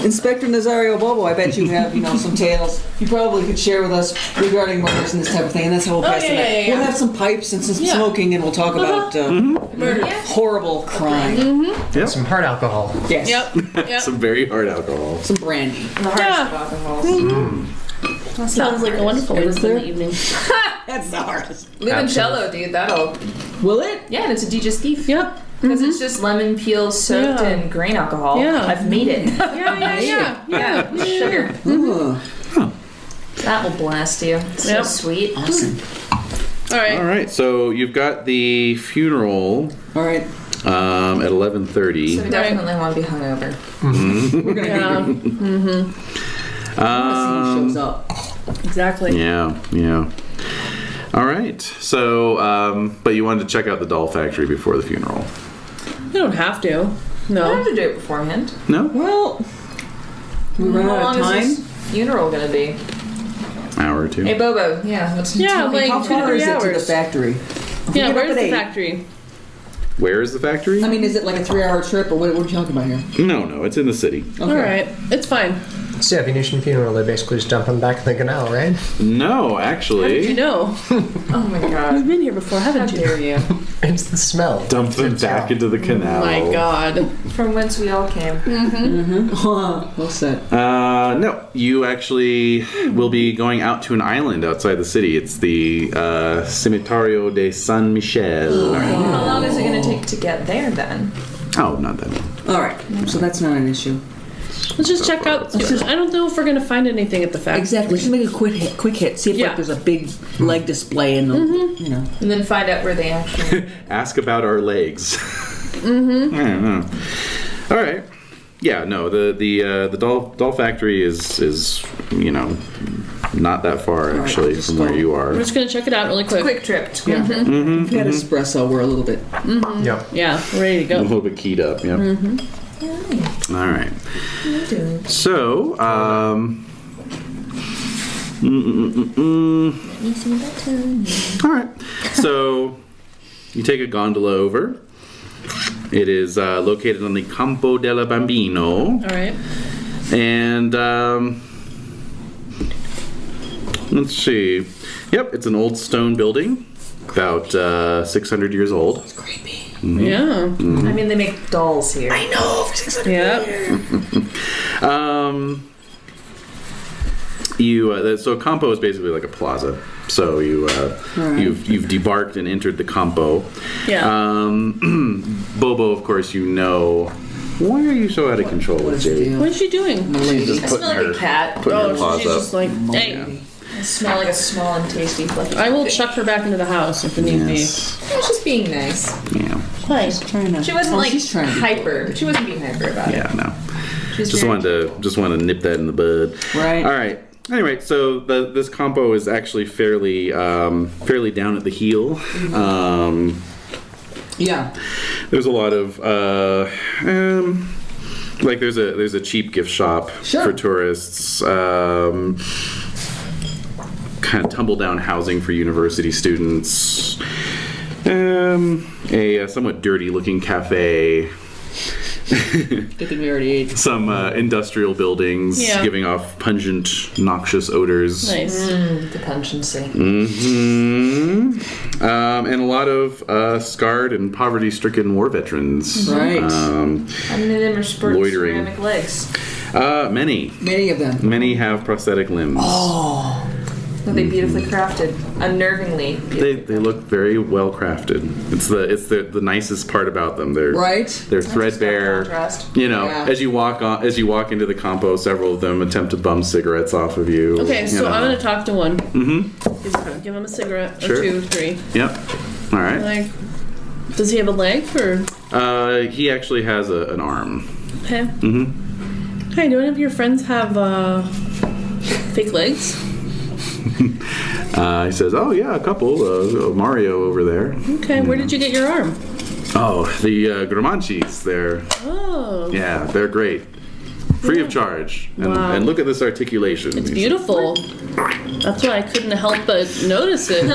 Inspector Nazario Bobo, I bet you have, some tales you probably could share with us regarding murders and this type of thing, and that's how we'll pass the night. yeah. We'll have some pipes and some Yeah. smoking, and we'll talk about Murder. horrible crime. Yep. Some hard alcohol. Yes. Yep. Yep. Some very hard alcohol. Some brandy. The hardest Yeah. of alcohols. That sounds like a wonderful way to spend the evening. That's the hardest. Limoncello, dude, that'll. Will it? Yeah, and it's a digestif. Yep. Because it's just lemon peel soaked Yeah. in grain alcohol. Yeah. I've made it. Yeah. Sugar. Ooh, That will blast you. It's Yep. so sweet. awesome. All right. All right. So you've got the funeral All right. at 11:30. So we definitely want to be hungover. We're going to Yeah. see who shows up. Exactly. Yeah. All right. So, but you wanted to check out the doll factory before the funeral? You don't have to. I don't No. have to do it beforehand. No. Well, we run How out long of time. is this funeral gonna be? Hour or two. Hey, Bobo. Yeah, let's Yeah, tell me. like- How 2 to far 3 is it to the hours. factory? If we Yeah. get up Where's at the 8, factory? Where is the factory? I mean, is it like a 3-hour trip, or what are we talking about here? No, it's in the city. Okay. All right. It's fine. So yeah, Venetian funeral, they basically just dump them back in the canal, right? No, How did you actually. know? Oh my god. You've been here before, How haven't you? dare you? It's the smell. Dump them back into the Oh canal. my God. From whence we all came. Well said. No, you actually will be going out to an island outside the city. It's the Cimetiero de San Michel. How long is it gonna take to get there then? Oh, not that long. All right. So that's not an issue. Let's just check out. I don't know if we're gonna find anything at the factory. Exactly. Just make a quick hit. See if Yeah. like there's a big leg display in them. And then find out where they actually. Ask about our legs. I don't know. All right. Yeah. No. The doll factory is not that far actually from where you I'm are. just gonna check it out really quick. Quick trip. Yeah. We've had espresso. We're a little bit. Yeah. Yeah, we're ready to A go. little bit keyed up. Yep. All right. So, all right. So, you take a gondola over. It is located on the Campo della Bambino. All right. And let's see. Yep, it's an old stone building, about 600 years old. Creepy. Yeah. I mean, they make dolls here. I know. For 600 Yeah. So Campo is basically like a plaza. So you've debarked and entered the Campo. Yeah. Bobo, of course, Why are you so out of control with What's the Jade? deal? What is she doing? She's just I putting smell like a cat. putting her Oh, claws she's up. just like, hey. I smell like a small and tasty fluffy. I will chuck her back into the house if it need Yes. I was just being nice. Yeah. be. Nice. Trying to. She wasn't like she's trying to be hyper. She wasn't being hyper about it. Yeah. No. She was Just very- wanted to nip that in the bud. Right. All right. Anyway, so this Campo is actually fairly down at the heel. Yeah. There's a lot of there's a cheap gift shop Sure. for tourists. Kind of tumble down housing for university students. A somewhat dirty looking cafe. Good thing we already ate. Some industrial buildings Yeah. giving off pungent, noxious odors. Nice. The pungency. And a lot of scarred and poverty-stricken war veterans. Right. How many of them are sports Loitering. ceramic legs? Many. Many of them. Many have prosthetic limbs. Oh. Are they beautifully crafted? Unnervingly. They look very well crafted. It's the nicest part about them. They're Right. They're threadbare. Contrast. Yeah. As you walk into the Campo, several of them attempt to bum cigarettes off of you. Okay, you so know. I'm gonna talk to one. Mm-hmm. Give him a cigarette or Sure. 2, 3. Yep. All right. Like, does he have a leg or? He actually has an arm. Okay. Mm-hmm. Hey, do any of your friends have fake legs? He says, "Oh yeah, a couple. Mario over there. Okay, where did you get your arm? Oh, the Gramanchis. They're great. Free of charge. And, Wow. and look at this articulation. It's beautiful. That's why I couldn't help but notice it.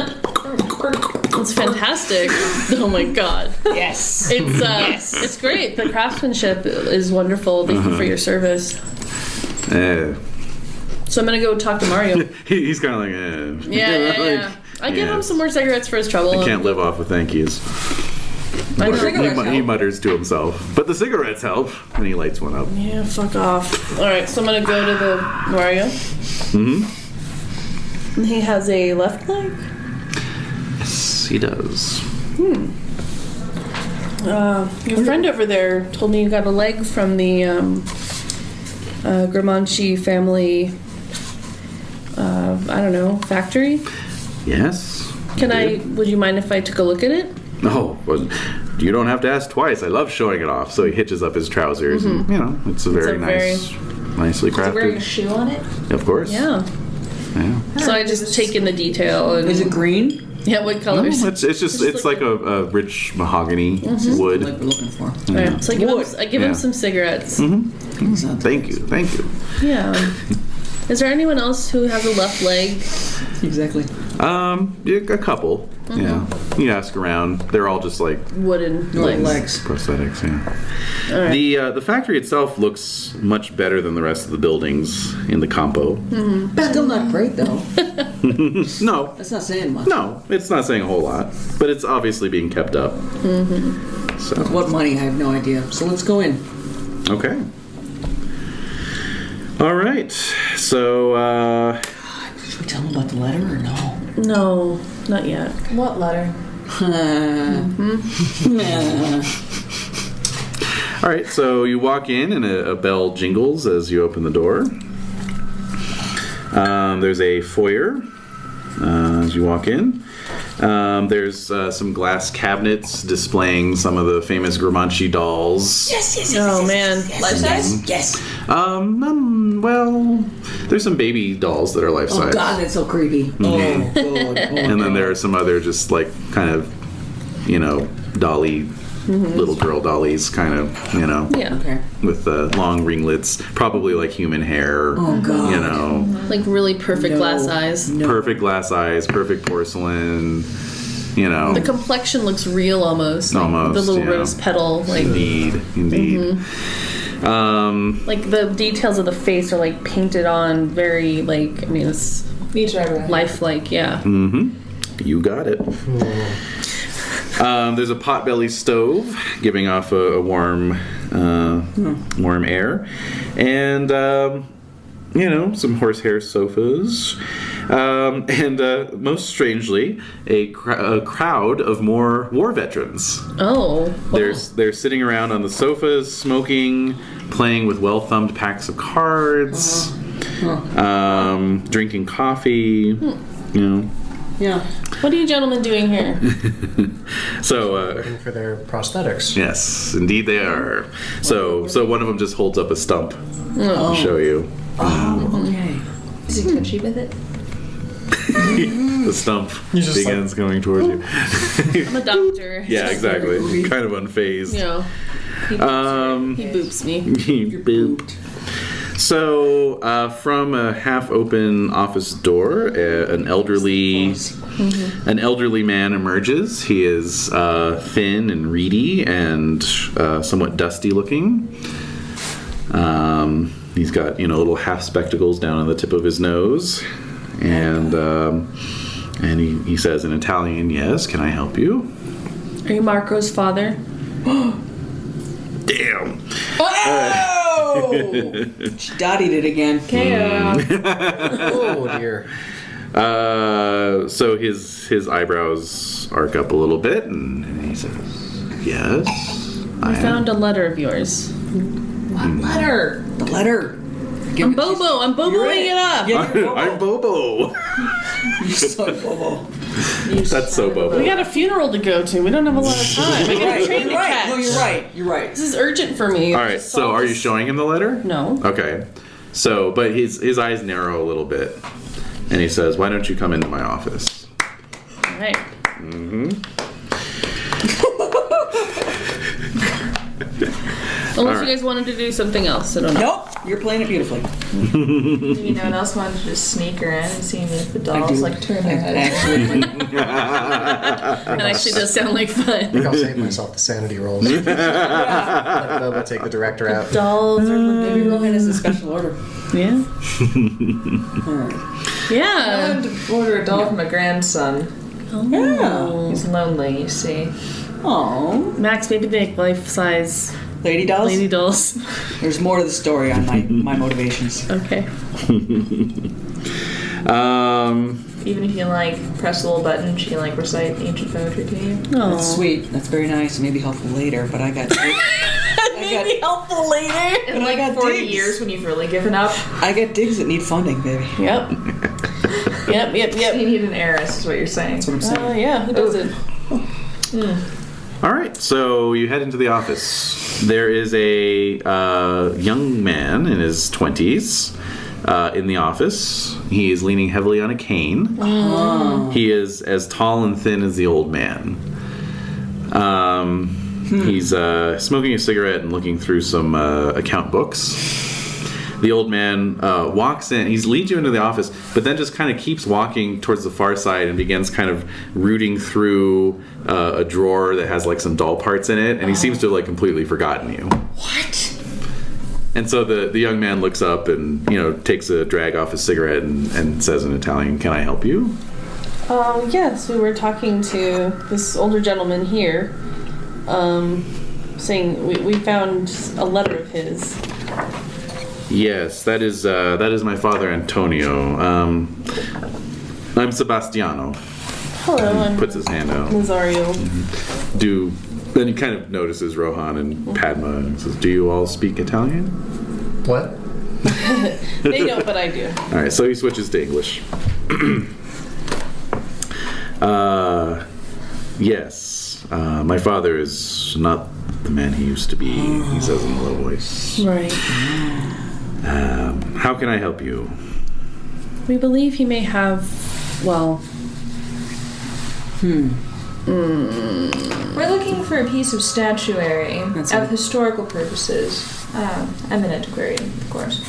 It's fantastic. Oh my god. Yes. It's great. The craftsmanship is wonderful. Thank you for your service. So I'm gonna go talk to Mario. He's kind of like, Yeah. I give him some more cigarettes for his trouble. I can't live off with thank yous. I know. He mutters to himself, but the cigarettes help, and he lights one up. Yeah, fuck off. Alright, so I'm gonna go to the Mario. Mm-hmm. And he has a left leg? Yes, he does. Your friend over there told me you got a leg from the Gramanchi family, I don't know, factory? Yes. Would you mind if I took a look at it? No, well, you don't have to ask twice. I love showing it off. So he hitches up his trousers, and it's a very nicely Is he wearing a crafted. shoe on it? Of course. Yeah. Yeah. So I just take in the detail and Is it green? yeah, what colors? No, it's like a rich mahogany wood. Like we're looking for. Alright, so I give him Yeah. some cigarettes. Thank you. Yeah. Is there anyone else who has a left leg? Exactly. Yeah, a couple. Yeah, you ask around. They're all just like Wooden Northern legs. legs. prosthetics. Yeah. Alright. The factory itself looks much better than the rest of the buildings in the Campo. Still not great though. No, That's not saying much. no, it's not saying a whole lot, but it's obviously being kept up. So What money? I have no idea. So let's go in. okay. All right. So Should we tell them about the letter or no? No, not yet. What letter? all right. So you walk in, and a bell jingles as you open the door. There's a foyer as you walk in. There's some glass cabinets displaying some of the famous Gramanci dolls. Oh man, life size? Yes. Well, there's some baby dolls that are life size. Oh God, that's so creepy. Oh God. And then there are some other just like kind of, dolly, little girl dollies, kind of, Yeah. Okay. with long ringlets, probably like human hair. Oh God. Like really perfect No. glass eyes. No. Perfect glass eyes, perfect porcelain. The complexion looks real almost. Like Almost, the little yeah. rose petal. Like Indeed. like the details of the face are like painted on very like it's Each eyebrow. lifelike. Yeah. You got it. There's a potbelly stove giving off a warm, warm air, and some horsehair sofas, and most strangely, a crowd of more war veterans. Oh. Wow. They're sitting around on the sofas, smoking, playing with well-thumbed packs of cards, drinking coffee. Yeah. What are you gentlemen doing here? So. Looking for their prosthetics. Yes, indeed they are. So one of them just holds up a stump to show you. Oh, okay. Is he touchy with it? The stump just begins going towards you. I'm a doctor. Yeah, exactly. Kind of unfazed. He boops me. He booped. So, from a half-open office door, an elderly man emerges. He is thin and reedy and somewhat dusty-looking. He's got little half spectacles down on the tip of his nose, and he says in Italian, "Yes, can I help you?" Are you Marco's father? Damn. Oh! She dotted it again. Oh dear. So his eyebrows arc up a little bit, and he says, "Yes, I found a letter of yours. What letter? The letter. I'm Bobo. I'm Boboing it up. Yeah, I'm Bobo." you so Bobo. That's so Bobo. We got a funeral to go to. We don't have a lot of time. I got a train to catch. No, you're right. You're right. This is urgent for me. All right. So, are you showing him the letter? No. Okay. So, but his eyes narrow a little bit, and he says, "Why don't you come into my office?" All right. Unless you guys wanted to do something else. I don't know. Nope. You're playing it beautifully. Maybe no one else wanted to just sneak her in and see if the dolls turn their heads. Actually, That actually does sound like I fun. think I'll save myself the sanity rolls. Let Boba take the director out. Dolls are maybe Rohan has a special order. Yeah. All right. I Yeah. wanted to order a doll for my grandson. Oh. He's lonely, you see. Oh, Max, baby Dick, life size lady dolls. lady dolls. There's more to the story on my motivations. Okay. Even if you press a little button, she can recite ancient poetry to you. Oh. That's sweet. That's very nice. Maybe helpful later. But I got. Maybe helpful later. In I got 40 digs. years when you've really given up, I got digs that need funding, baby. Yep. Yep. you need an heiress, is what you're saying. That's what I'm saying. Yeah. Who doesn't? All right. So you head into the office. There is a young man in his 20s in the office. He is leaning heavily on a cane. He is as tall and thin as the old man. He's smoking a cigarette and looking through some account books. The old man walks in. He leads you into the office, but then just kind of keeps walking towards the far side and begins kind of rooting through a drawer that has some doll parts in it. And he seems to have completely forgotten you. What? And so the young man looks up and takes a drag off his cigarette and says in Italian, "Can I help you?" Yes, we were talking to this older gentleman here, saying we found a letter of his. Yes, that is my father Antonio. I'm Sebastiano. Hello, I'm Puts his hand out. Nazario. Then he kind of notices Rohan and Padma and says, "Do you all speak Italian?" What? They don't, but I do. All right, so he switches to English. Yes. My father is not the man he used to be, he says in a low voice. Right. How can I help you? We believe he may have, well... We're looking for a piece of statuary That's of right. historical purposes. I'm an antiquarian, of course.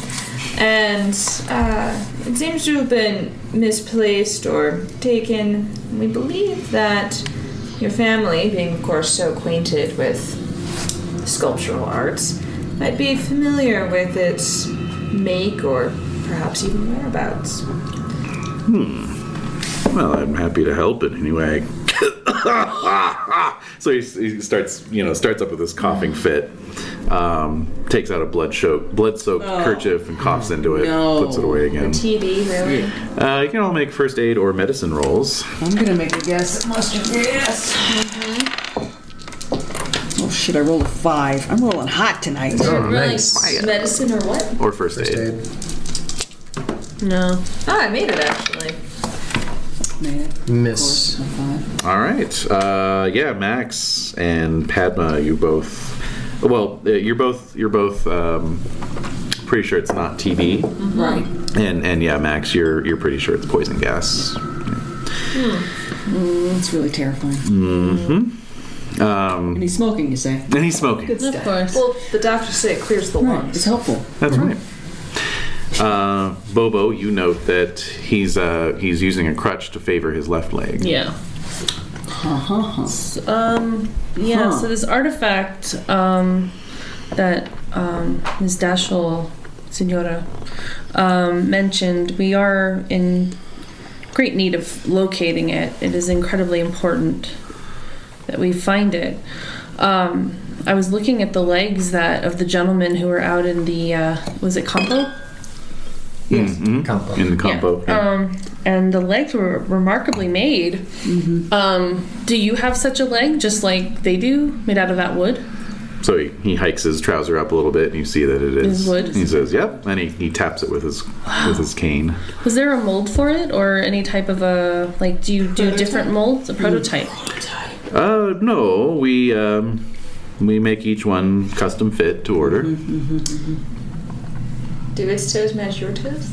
And it seems to have been misplaced or taken. We believe that your family, being of course so acquainted with sculptural arts, might be familiar with its make or perhaps even whereabouts. Well, I'm happy to help in any way. So he starts up with this coughing fit. Takes out a blood-soaked kerchief and coughs into it. No. Puts it away again. TB, really? You can all make first aid or medicine rolls. I'm gonna make a guess. It must have yes. Oh shit! I rolled a 5. I'm rolling hot tonight. Oh, nice. Medicine or what? Or first First aid. aid. No. Oh, I made it actually. Man, Miss. of course, a 5. All right. Yeah, Max and Padma, you both. Well, you're both pretty sure it's not TB, Right. and yeah, Max, you're pretty sure it's poison gas. It's really terrifying. And he's smoking, you say? And he's smoking. Good Of stuff. course. Well, the doctors say it clears the Right. lungs. It's helpful. That's right. Bobo, you note that he's using a crutch to favor his left leg. Yeah. Yeah, Huh. so this artifact that Ms. Dashel, Senora, mentioned, we are in great need of locating it. It is incredibly important that we find it. I was looking at the legs of the gentlemen who were out in the, was it Campo? Yes. Campo. In the compo. Yeah. And the legs were remarkably made. Do you have such a leg, just like they do, made out of that wood? So he hikes his trouser up a little bit, and you see that it is. Is wood? He says, "Yep," and he taps it with his cane. Was there a mold for it, or any type of a, like, do you do different molds? A prototype? No, we make each one custom fit to order. Do its toes match your toes?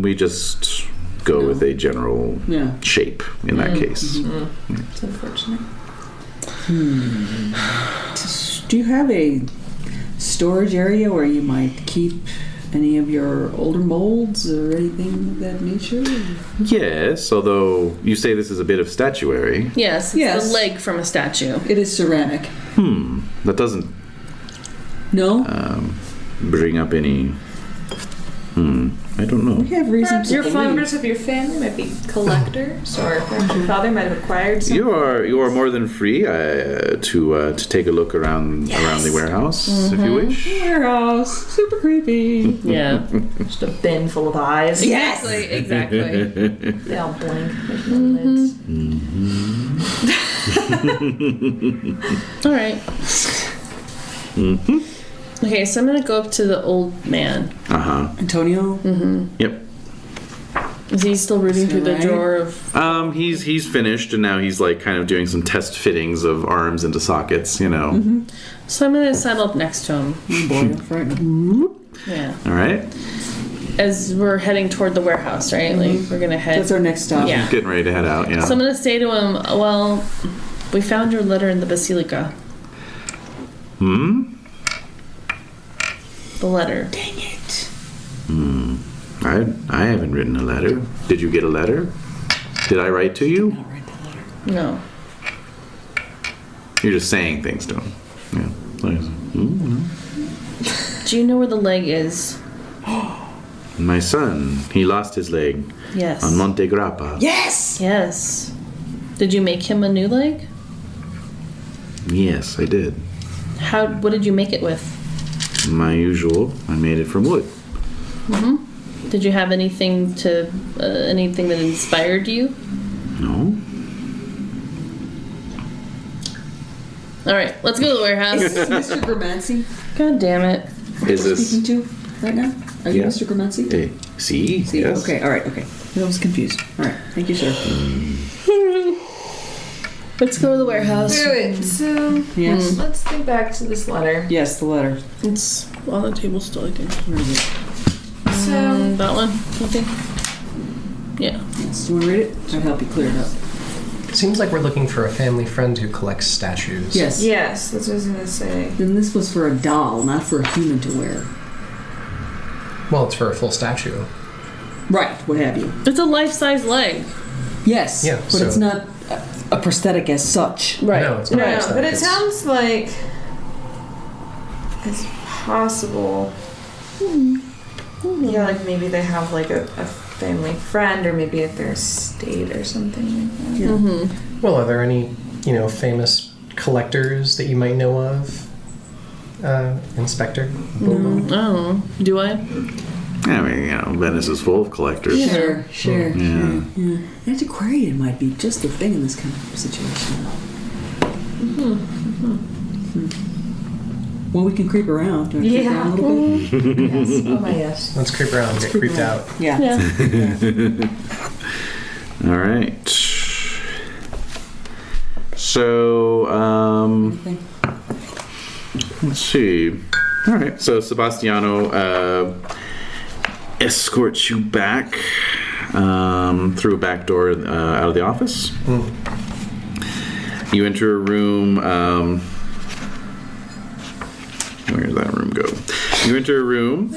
We just go with a general Yeah. shape in that case. It's unfortunate. Do you have a storage area where you might keep any of your older molds or anything of that nature? Yes, although you say this is a bit of statuary. Yes, it's Yes. the leg from a statue. It is ceramic. That doesn't No? bring up any. I don't know. We have reason Perhaps to your believe. members of your family might be collectors, or perhaps your father might have acquired something. You are more than free to take a look around the warehouse if you wish. Warehouse. Super creepy. Yeah. Just a bin full of eyes. Exactly. They all blink. There's no lids. All right. Okay, so I'm gonna go up to the old man. Antonio? Yep. Is he still rooting through the Right. drawer of? He's finished, and now he's like kind of doing some test fittings of arms into sockets. You know. So I'm gonna settle up next to him. Oh boy, I'm frightened. Yeah. All right. As we're heading toward the warehouse, right? Like we're gonna head. That's our next stop. Yeah. Getting ready to head out. Yeah. So I'm gonna say to him, well, we found your letter in the basilica. The letter. Dang it. I haven't written a letter. Did you get a letter? Did I write to you? I'll write the letter. No. You're just saying things to him. Yeah. So he's like, Do you know where the leg is? my son, he lost his leg Yes. on Monte Grappa. Yes! Yes. Did you make him a new leg? Yes, I did. What did you make it with? My usual. I made it from wood. Did you have anything that inspired you? No. All right, let's go to the warehouse. Mr. Gramancy God damn it. Is speaking this? to right now? Are you Yeah. Mr. Gramancy? Hey, See? See? Yes. Okay, all right, okay. I was confused. All right, thank you, sir. Let's go to the warehouse. Wait, so Yes. let's think back to this letter. Yes, the letter. It's on the table still, I think. Where is it? So That one, I think. Yeah. Yes. Do you want to read it? I'll help you clear it up. Seems like we're looking for a family friend who collects statues. Yes. yes, that's what I was gonna say. Then this was for a doll, not for a human to wear. Well, it's for a full statue. Right, what have you. It's a life-size leg. Yes, Yeah, but it's so- not a prosthetic as such. Right. No, it's not. No, aesthetic, but it it's- sounds like it's possible. Yeah, like maybe they have like a family friend, or maybe at their estate or something like that. Yeah. Well, are there any, famous collectors that you might know of? Inspector? Bobo? I don't know. Do I? I mean, Venice is full of collectors. Sure. Yeah. Yeah. Antiquarian might be just the thing in this kind of situation. Well, we can creep around. Do you want to creep around a little bit? Yes. Oh my yes. Let's creep around and get creeped out. Yeah. Yeah. All right. So, Anything? let's see. All right. So Sebastiano escorts you back through a back door out of the office. You enter a room. Where does that room go? You enter a room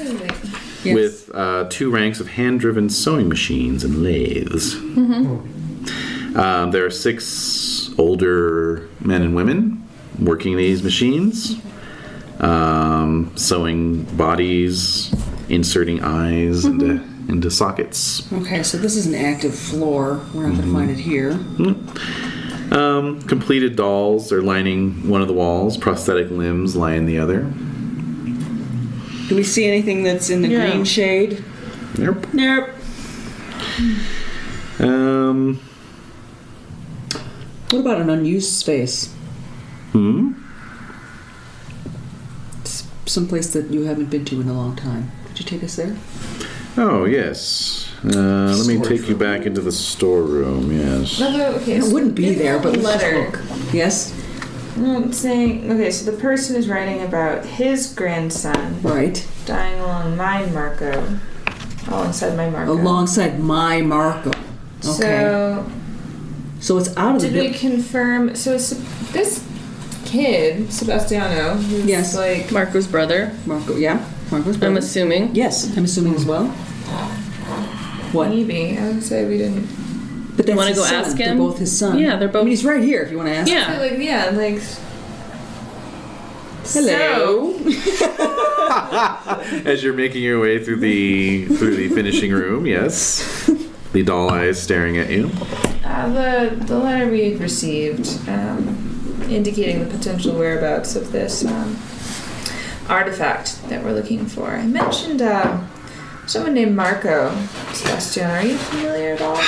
Yes. with 2 ranks of hand-driven sewing machines and lathes. There are 6 older men and women working these machines, sewing bodies, inserting eyes into sockets. Okay, so this is an active floor. We're not going to find it here. Completed dolls are lining one of the walls. Prosthetic limbs line the other. Do we see anything that's in the Yeah. green shade? Nope. Nope. What about an unused space? Someplace that you haven't been to in a long time. Could you take us there? Oh, yes. Let me take you back into the storeroom, yes. Okay, It wouldn't be in there, the but let's just letter. look. Yes? I'm saying, okay, so the person is writing about his grandson Right. dying alongside my Marco. Alongside my Marco. Okay. So, So it's out of did the... we confirm? So it's this kid, Sebastiano, who's Yes. like, Marco's brother, Marco's I'm brother. assuming. Yes, I'm assuming as well. What? maybe. I would say we didn't. But that's wanna his go son. ask They're him? both his son. Yeah, they're both- I mean, he's right here if you want to ask. Yeah. Like. Hello. As you're making your way through the finishing room, yes. The doll eyes staring at you. The letter we received, indicating the potential whereabouts of this artifact that we're looking for. I mentioned someone named Marco. Sebastian, are you familiar at all with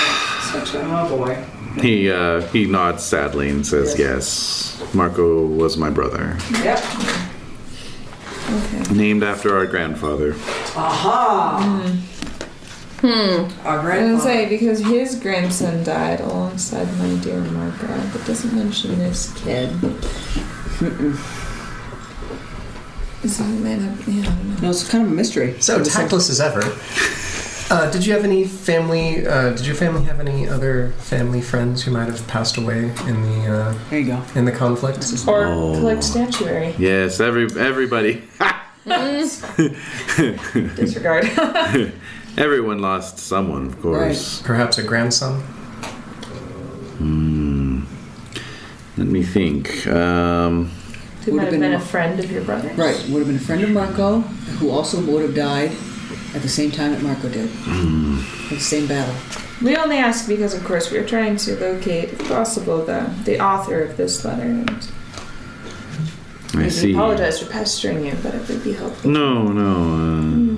such a... Oh boy. He nods sadly and says, yes. Marco was my brother. Yep. Okay. Named after our grandfather. Aha. Our I was gonna grandfather. say, because his grandson died alongside my dear Marco, but doesn't mention this kid. So it might have, yeah, I don't know. No, it's kind of a mystery. So tactless as ever. Did you have any family? Did your family have any other family friends who might have passed away in the There you go. in the conflict? Or Oh. collect statuary. Yes, everybody. Disregard. Everyone lost someone, of course. Perhaps a grandson. Let me think. Who Would might have have been a been- friend of your brother's? Right. Would have been a friend of Marco, who also would have died at the same time that Marco did. At the same battle. We only ask because, of course, we are trying to locate, if possible, the author of this letter. And I we see. apologize for pestering you, but it would be helpful. No.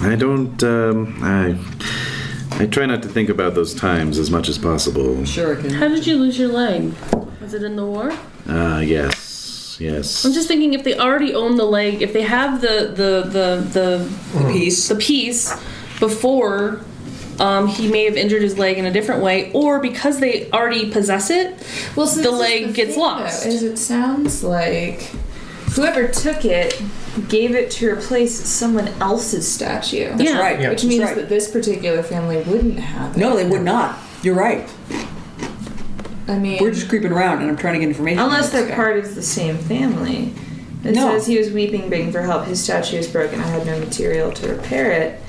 I don't. I try not to think about those times as much as possible. Sure. How did you lose your leg? Was it in the war? Yes. Yes. I'm just thinking if they already own the leg, if they have the Piece. piece before he may have injured his leg in a different way, or because they already possess it, Well, so the this is leg gets thing, lost. Though, is it sounds like whoever took it gave it to replace someone else's statue. That's Yeah. right. Yeah. Which That's means right. that this particular family wouldn't have it. No, they would not. You're right. I mean, We're just creeping around, and I'm trying to get information. unless on this they're guy. part of the same family. It No. says he was weeping, begging for help. His statue is broken. I had no material to repair it.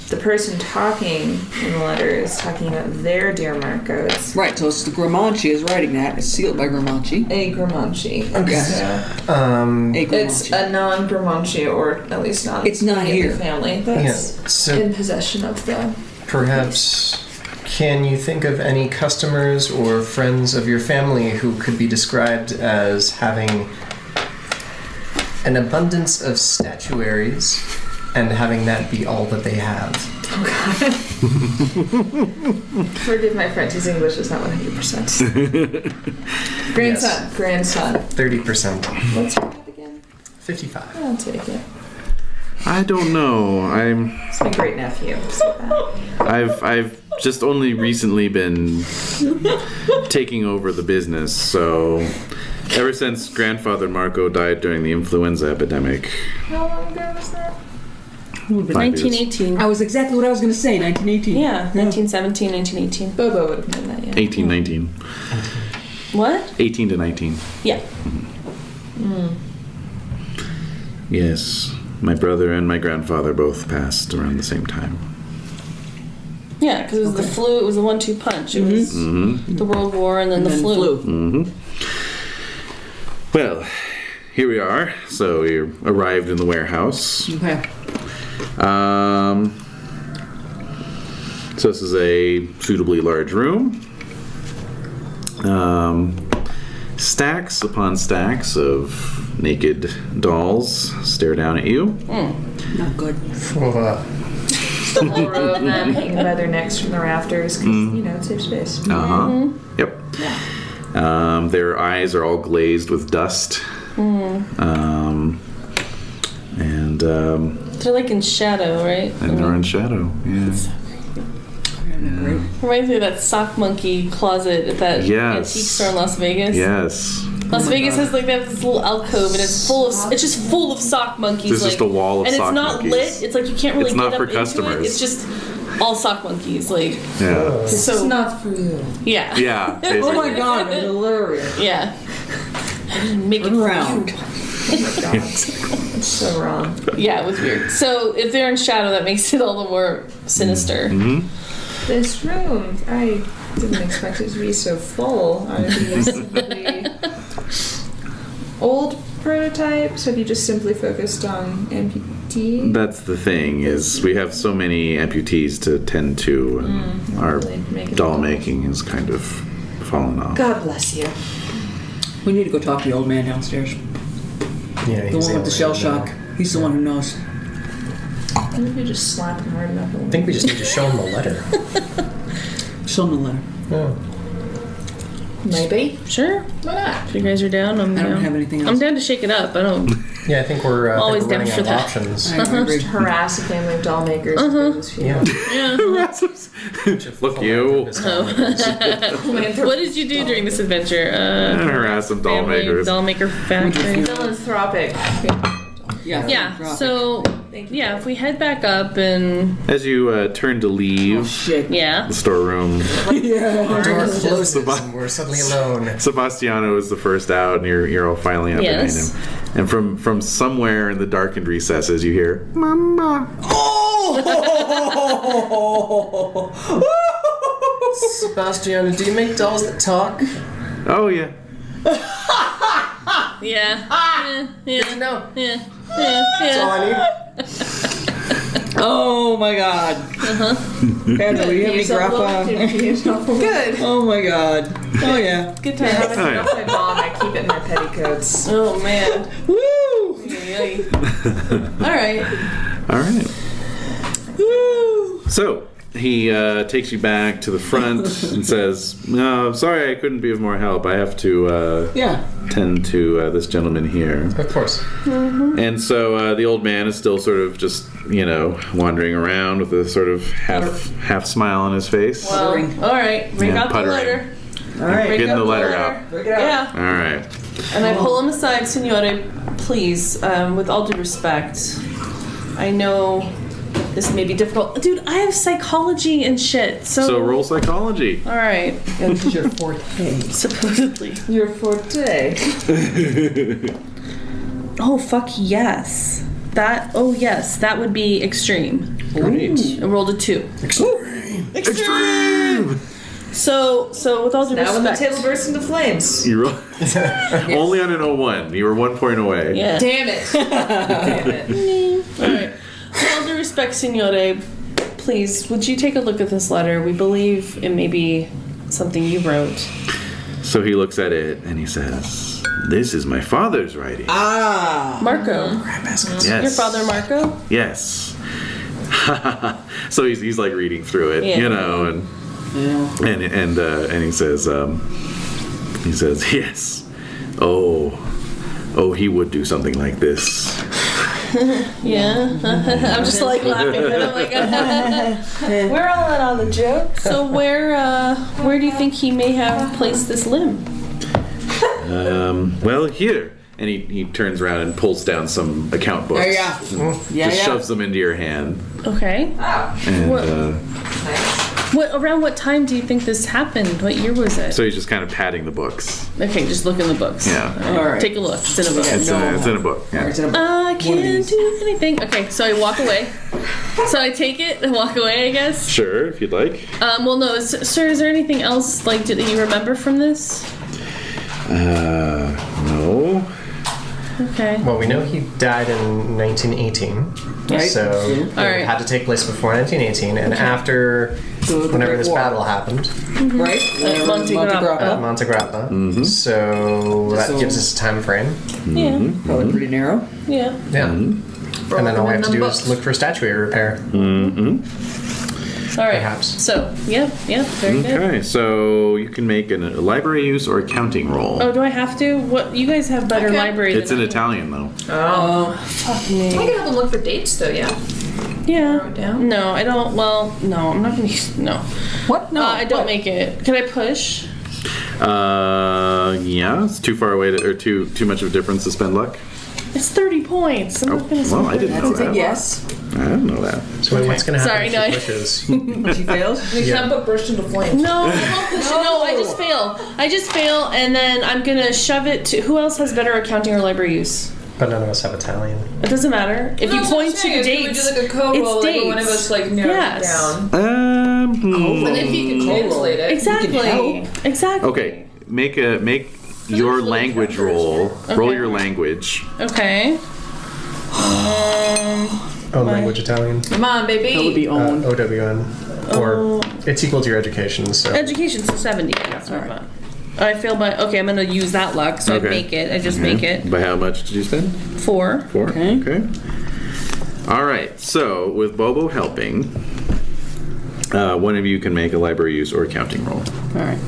The person talking in the letter is talking about their dear Marcos. Right, so it's the Gramanci is writing that. It's sealed by Gramanci. A Gramanci. Okay. So A it's Gramanci. a non-Gramanci, or at least not. It's not any of here. the family that's Yeah, so- in possession of the. Perhaps, can you think of any customers or friends of your family who could be described as having an abundance of statuaries and having that be all that they have? Oh God. Forgive my French. His English is not 100%. Grandson. Yes. Grandson. 30%. What's your name again? 55. I'll take it. I don't know. It's my great nephew. So that. I've just only recently been taking over the business, so ever since grandfather Marco died during the influenza epidemic. How long ago was that? 5 years. 1918. I was exactly what I was going to say, 1918. Yeah, 1917, 1918. Bobo would have been that, yeah. 18, 19. What? 18 to 19. Yeah. Yes. My brother and my grandfather both passed around the same time. Yeah, because it was the flu. It was a 1-2 punch. It was the World War and then And the then flu. Well, here we are. So we arrived in the warehouse. Okay. So this is a suitably large room. Stacks upon stacks of naked dolls stare down at you. Not good. The whole row of them hanging by their necks from the rafters because, you know, it saves space. Yep. Their eyes are all glazed with dust. They're like in shadow, right? And they're in shadow. Yeah. Reminds me of that sock monkey closet at that Yes. antique store in Las Vegas. Yes. Las Vegas has like they have this little alcove and it's just full of sock monkeys. There's like, just a wall of and sock it's not monkeys. lit. It's like you can't really It's get not up for into customers. it. It's just all sock monkeys. Like Yeah. It's so. not for you. Yeah. Yeah. Oh Basically. my god, it's hilarious. Yeah. I didn't make it Round. Oh my God. It's so wrong. Yeah, it was weird. So if they're in shadow, that makes it all the more sinister. This room, I didn't expect it to be so full. Are these simply old prototypes? Have you just simply focused on amputee? That's the thing, is we have so many amputees to tend to, and our really making doll dolls. making has kind of fallen off. God bless you. We need to go talk to the old man downstairs. Yeah, The one with the shell shock. He's the one who knows. Maybe if you just slap him hard enough. I think we just need to show him the letter. Show him the letter. Yeah. Maybe. Sure. Why not? If you guys are down, I'm I don't down. have anything I'm else. down to shake it up. I don't. Yeah, I think we're, Always running down for out of that. options. I agree. Just harass a family of doll makers. Yeah. Yeah. Look, you. What did you do during this adventure? Harass some doll Family makers. Doll maker factory. Philanthropic. Yeah. Yeah. Drop it. So yeah, if we head back up and As you turn to leave Shit. yeah. the storeroom, Door closes and we're suddenly alone. Sebastiano is the first out, and you're all filing up Yes. behind him. And from somewhere in the darkened recesses, you hear, "Mama." Sebastian, do you make dolls that talk? Oh yeah. Yeah. Yeah. No. Yeah. That's all I need. Oh my god. Andrew, do you have any grappa? Good. Oh my god. Oh yeah. Good I have times. it off my mom. I keep it in my petticoats. Oh man. Woo! All right. All right. Woo! So he takes you back to the front and says, "No, I'm sorry, I couldn't be of more help. I have to tend to this gentleman here." Of course. And so the old man is still sort of just, wandering around with a sort of half smile on his face. Well, all right, bring Yeah, out puttering. the letter. All right. Bring Getting out the letter out. Break it out. Yeah. All right. And I pull him aside, Signore, please, with all due respect. I know this may be difficult. Dude, I have psychology and shit, so... So roll psychology. All right. Yeah, this is your forte. Supposedly. Your forte. Oh, fuck yes. Yes, that would be extreme. Great. I rolled a 2. Extreme! So with all due Now when the respect... table bursts into flames. You roll only on an 01. You were 1 point away. Yeah. Damn it. Damn it. Alright. With all due respect, Signore, please, would you take a look at this letter? We believe it may be something you wrote. So he looks at it and he says, "This is my father's writing." Marco. Yes. Your father, Marco? Yes. So he's like reading through it, Yeah. and he says, yes. Oh, he would do something like this. Yeah. I'm just like laughing. And I'm like, we're all in on the joke. So where do you think he may have placed this limb? Well, here. And he turns around and pulls down some account books. Just shoves them into your hand. Okay. And Around what time do you think this happened? What year was it? so he's just kind of patting the books. Okay, just look in the books. Yeah. All right. Take a look. It's in a book. It's in a book. Yeah. I can't do anything. Okay, so I walk away. So I take it and walk away, I guess. Sure, if you'd like. Well, no, sir. Is there anything else that you remember from this? No. Okay. Well, we know he died in 1918. Right. So it All right. had to take place before 1918, and after whenever this battle happened Right? At Monte Grappa. at Monte Grappa. So that So- gives us a time frame. Yeah. Probably pretty narrow. Yeah. Yeah. And then all we have to do is look for statuary repair. All right. Perhaps. So yeah, very good. Okay, so you can make a library use or accounting roll. Oh, do I have to? What? You guys have better library. It's in than I do. Italian though. Fuck me. I can have them look for dates though, yeah? Yeah. Narrow it down? No, I don't. Well, no, I'm not gonna use. No. What? No. I don't make it. Can I push? Yeah, it's too far away or too much of a difference to spend luck. It's 30 points. I'm not gonna. Well, I didn't know That's a that. yes. I didn't know that. So wait, what's going to happen Sorry, if no, she pushes? She fails? The Yeah. book burst into flames. No, I won't push it. No, I just fail. And then I'm gonna shove it to. Who else has better accounting or library use? But none of us have Italian. It doesn't matter. If you That's what I'm point to saying, the is dates, we do like a code it's roll, like dates. one of us like narrows Yes. it down. And then he can translate it. Exactly. Exactly. Okay, make your language roll. Roll your language. Okay. Language Italian. Come on, baby. That would be own. OWN. Or it's equal to your education, so. Education, so 70. That's what I thought. I failed by. Okay, I'm gonna use that luck, so Okay. I make it. I just make it. By how much did you spend? 4. 4. Okay. All right. So with Bobo helping, one of you can make a library use or accounting roll. All right.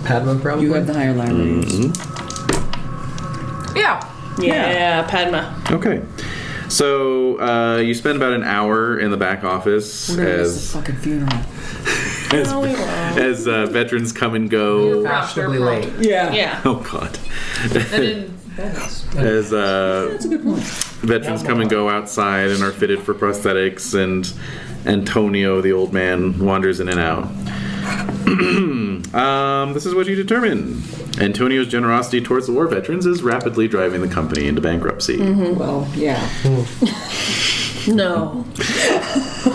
Padma, probably? You have the higher library. Yeah. Yeah, Padma. Okay. So you spend about an hour in the back office We're gonna miss the as fucking funeral. No, we won't. as veterans come and go. Fashionably late. Yeah. Yeah. Oh God. And in Venice. As That's a good point. veterans come and go outside and are fitted for prosthetics, and Antonio, the old man, wanders in and out. This is what you determine. Antonio's generosity towards the war veterans is rapidly driving the company into bankruptcy. Well, yeah. No.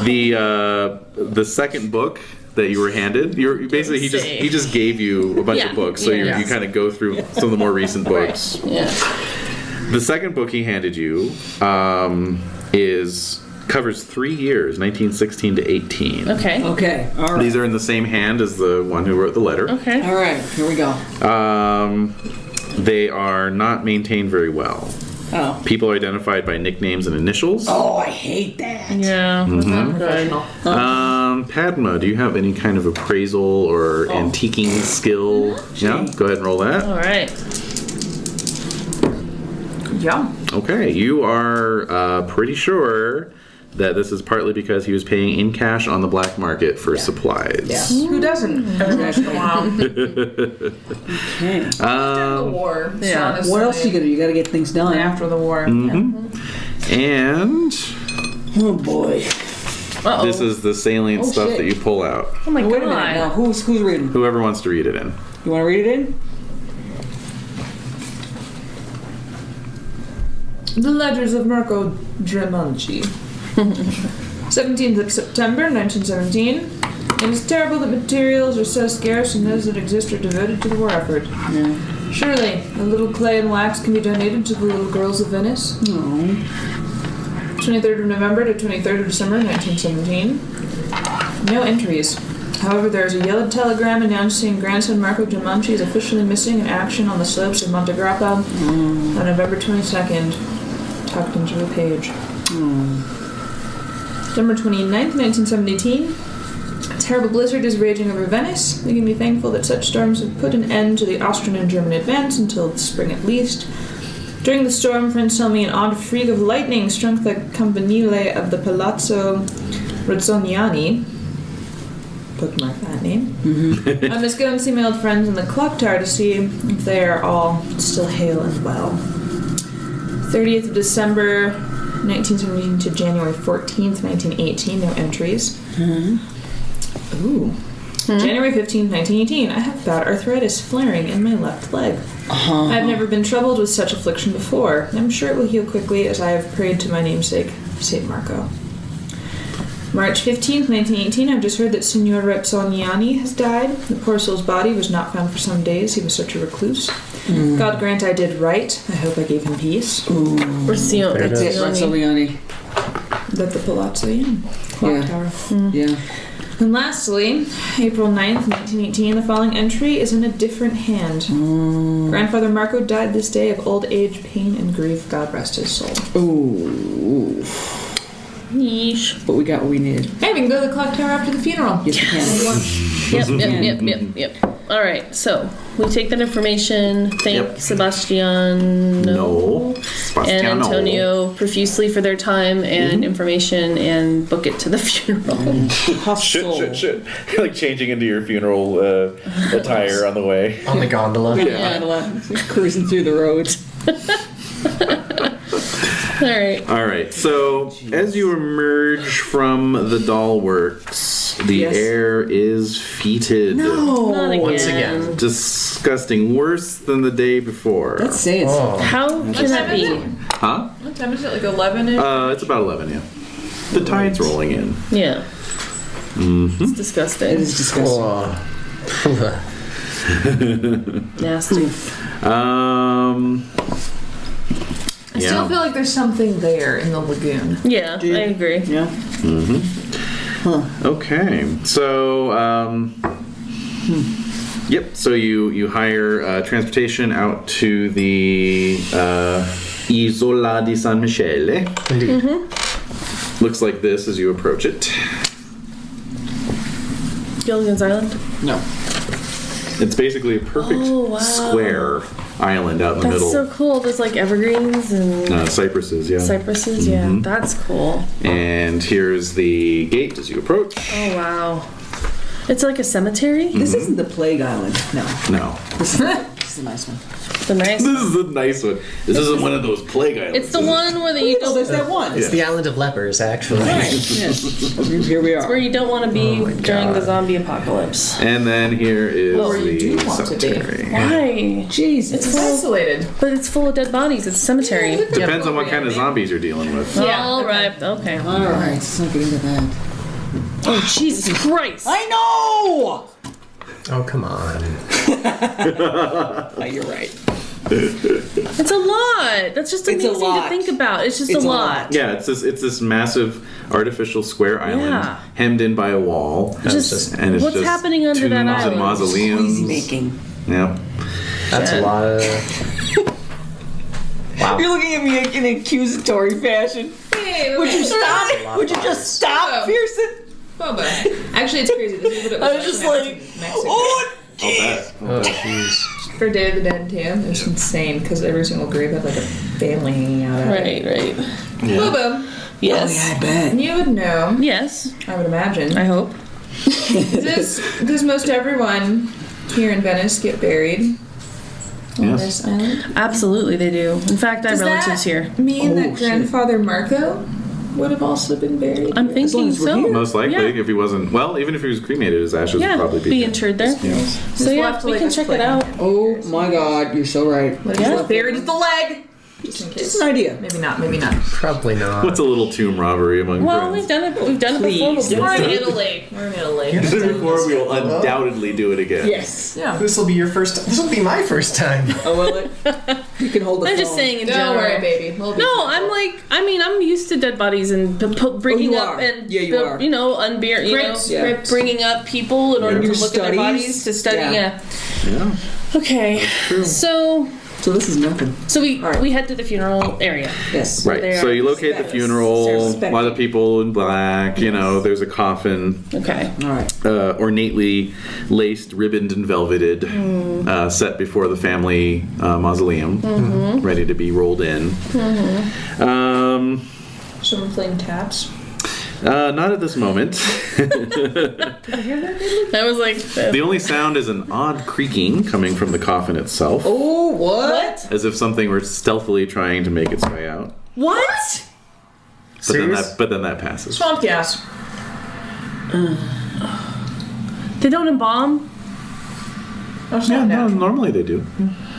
The second book that you were handed, you're basically he just gave you a bunch Yeah. of books, so Yeah. you kind of go through some of the more recent books. Yeah. The second book he handed you covers 3 years, 1916 to 18. Okay. Okay. All right. These are in the same hand as the one who wrote the letter. Okay. All right. Here we go. They are not maintained very well. Oh. People are identified by nicknames and initials. Oh, I hate that. Yeah. Mm-hmm. Not good. Padma, do you have any kind of appraisal or antiquing skill? Yeah, go ahead and roll that. All right. Yeah. Okay, you are pretty sure that this is partly because he was paying in cash on the black market for supplies. Yeah. Who doesn't? Every once in a while. Okay. The war. Yeah. honestly. What else you gotta do? You gotta get things done. After the war. And Oh boy. Uh-oh. this is the salient stuff shit. that you pull out. Oh my Wait a minute. Now, god. who's reading? Whoever wants to read it in. You want to read it in? The Ledgers of Marco Dremanci. 17th of September, 1917. It is terrible that materials are so scarce and those that exist are devoted to the war effort. Yeah. Surely, a little clay and wax can be donated to the little girls of Venice. No. 23rd of November to 23rd of December, 1917. No entries. However, there is a yellowed telegram announcing grandson Marco Dremanci is officially missing in action on the slopes of Monte Grappa on November 22nd. Tucked into the page. December 29th, 1917. A terrible blizzard is raging over Venice. We can be thankful that such storms have put an end to the Austrian and German advance until the spring at least. During the storm, friends tell me an odd freak of lightning struck the campanile of the Palazzo Rozzoniani. Bookmark that name. I must go and see my old friends in the clock tower to see if they are all still hale and well. 30th of December, 1917 to January 14th, 1918. No entries. Ooh. January 15th, 1918. I have bad arthritis flaring in my left leg. I have never been troubled with such affliction before. I'm sure it will heal quickly as I have prayed to my namesake, St. Marco. March 15th, 1918. I've just heard that Signor Rezzoniani has died. The poor soul's body was not found for some days. He was such a recluse. God grant I did right. I hope I gave him peace. That's it, Rozzoliani. That the Palazzo Inn. Clock Tower. Yeah. And lastly, April 9th, 1918, the following entry is in a different hand. Grandfather Marco died this day of old age, pain, and grief. God rest his soul. Ooh. Yeesh. But we got what we needed. Hey, we can go to the clock tower after the funeral. Yes, we can. Yep. All right, so we take that information, thank Sebastiano and Antonio profusely for their time and information, and book it to the funeral. Hustle. Shit. You're like changing into your funeral attire on the way. On the gondola. Cruising through the roads. All right. So as you emerge from the doll works, the air is fetid. Not again. Once again. Disgusting. Worse than the day before. Let's say it's. How can that be? Huh? What time is it? Like 11-ish? It's about 11, yeah. The tide's rolling in. Yeah. It's disgusting. It is disgusting. Nasty. I still feel like there's something there in the lagoon. Yeah, I agree. Yeah. Okay. So, yep. So you hire transportation out to the Isola di San Michele. Indeed. Looks like this as you approach it. Gilligan's Island? No. It's basically a perfect square island out in the middle. That's so cool. There's like evergreens and cypresses, yeah. cypresses, yeah. That's cool. And here's the gate as you approach. Oh, wow. It's like a cemetery? This isn't the Plague Island. No. No. This is a nice one. The nice. This is a nice one. This isn't one of those plague islands. It's the one where you Oh, don't. there's that one. It's the island of lepers, actually. Yes. Here we are. Where you don't want to be during the zombie apocalypse. And then here is Where you do the want to be. cemetery. Why? Jesus. It's full, Isolated. but it's full of dead bodies. It's a cemetery. Depends on what kind of zombies you're dealing with. Yeah, All okay. right. Okay. All right, let's not get into that. Oh Jesus Christ! I know. Oh, come on. You're right. It's a lot. That's just It's a amazing to lot. think about. It's just It's a a lot. Yeah, it's this massive artificial square island Yeah. hemmed in by a wall. Just And it's what's just happening under that tombs and island? mausoleums. Easy making. Yeah. That's a lot of... Wow. You're looking at me in an accusatory fashion. Hey, Would you stop? lot Would you of just stop, Oh. Pearson? Boba. Actually, it's crazy. This is what it was. I was just like, Mexico. I'll bet. Oh, jeez. For Day of the Dead too. It was insane because every single grave had like a family hanging out. At it. Right. Boba, Yes. Oh, yeah, I bet. you would know. Yes. I would imagine. I hope. Does most everyone here in Venice get buried on Yes. this island? Absolutely, they do. In fact, I have Does relatives that here. mean that shit. Grandfather Marco would have also been buried? I'm here? thinking as we're so. here. Most likely, Yeah. if he wasn't, well, even if he was cremated, his ashes Yeah, would probably be interred there. Yeah. So we'll yeah, have to, we like, can check it explain. out. Oh my God, you're so right. Like, Yeah. he was buried with the leg. Just in case. It's an idea. Maybe not. Maybe not. Probably not. What's a little tomb robbery among Well, friends? we've done it. We've done it before. We'll do We're in it. Italy. We're in Italy. Before we will undoubtedly do it again. Yes. Yeah. This will be your first. This will be my first time. Oh, will it? You can hold the I'm phone. just saying in Don't general. worry, baby. We'll be No, careful. I'm like, I mean, I'm used to dead bodies and bringing you up are. and Yeah, you are. you know, unburied, you know, Crypts, Yeah. crypts. bringing up people in order to Your look at their studies. bodies to study. Yeah. Yeah. Okay. So So this is nothing. we head to the funeral area. Yes. Right. They So are you locate the suspect- funeral. A suspect. lot of people in black. You know, there's a coffin, Okay. All right. ornately laced, ribboned, and velveted, set before the family mausoleum, ready to be rolled in. Someone playing taps. Not at this moment. I was like, The only sound is an odd creaking coming from the coffin itself, Oh, what? as if something were stealthily trying to make its way out. what? But then that passes. Swamp gas. They don't embalm? That's Yeah, not no, natural. normally they do.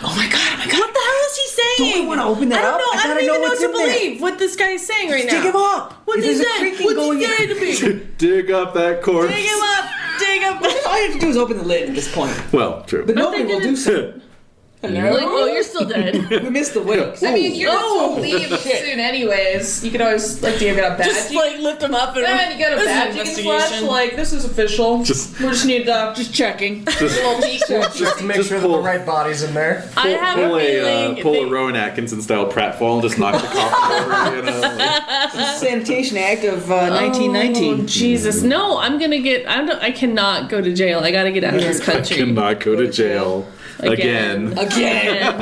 Oh my God. Oh my God. What the hell is he saying? Don't we want to open that I don't up? know. I gotta don't even know what's what to in there. believe what this guy is saying right now. Dig him up. What's If he there's a saying? creaking What's going he in. saying to me? Dig up that corpse. Dig him up. Dig him up. All you have to do is open the lid at this point. Well, true. But nobody they will do didn't- so. Like, oh, you're still dead. We missed the wake. I mean, you're Oh, going to leave soon anyways. You could always, like, do you got a badge? Just like lift him up and Yeah, and you got a This is badge you can flash, investigation. like, this is official. We just need to Just checking. a little peek. Just to make Just sure that pull- the right body's in there. I have a feeling. Pull they- a Rowan Atkinson style pratfall and just knock the coffin over. You know, like, Sanitation Act of 1919. Oh, Jesus, no! I'm gonna get. I cannot go to jail. I gotta get out of this country. cannot go to jail again. Again.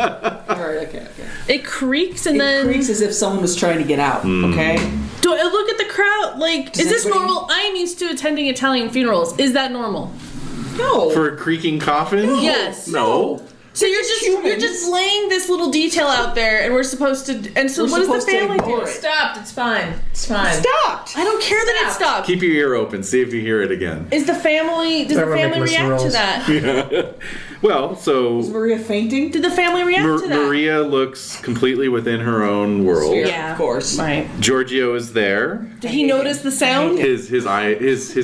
All right, okay. It creaks and It then. creaks as if someone was trying to get out, okay? Do I look at the crowd? Like, Does is this anybody- normal? I am used to attending Italian funerals. Is that normal? No. For a creaking coffin? Yes. No. So you're just you're humans. just laying this little detail out there, and we're supposed to. And so We're what does supposed the to family ignore do? it. Stopped. It's fine. It's fine. Stopped. I don't care that it Stop. stopped. Keep your ear open. See if you hear it again. Is the family? Does the Everyone family make react to rules. that? Well, so Is Maria fainting? Did the family react to that? Maria looks completely within her own world. Yeah. Of course. Right. Giorgio is there. Did he notice the sound? His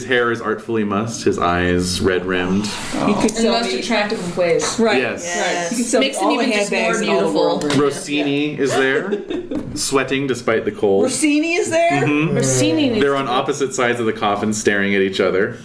hair is artfully mussed. His eyes red rimmed. He could In the sell most me. attractive of ways. Right. Yes. Right. He could sell me Makes him all the even just more handbags in all the beautiful. world. Rossini is there, sweating despite the cold. Rossini is there? Rossini needs They're to on go. opposite sides of the coffin, staring at each other.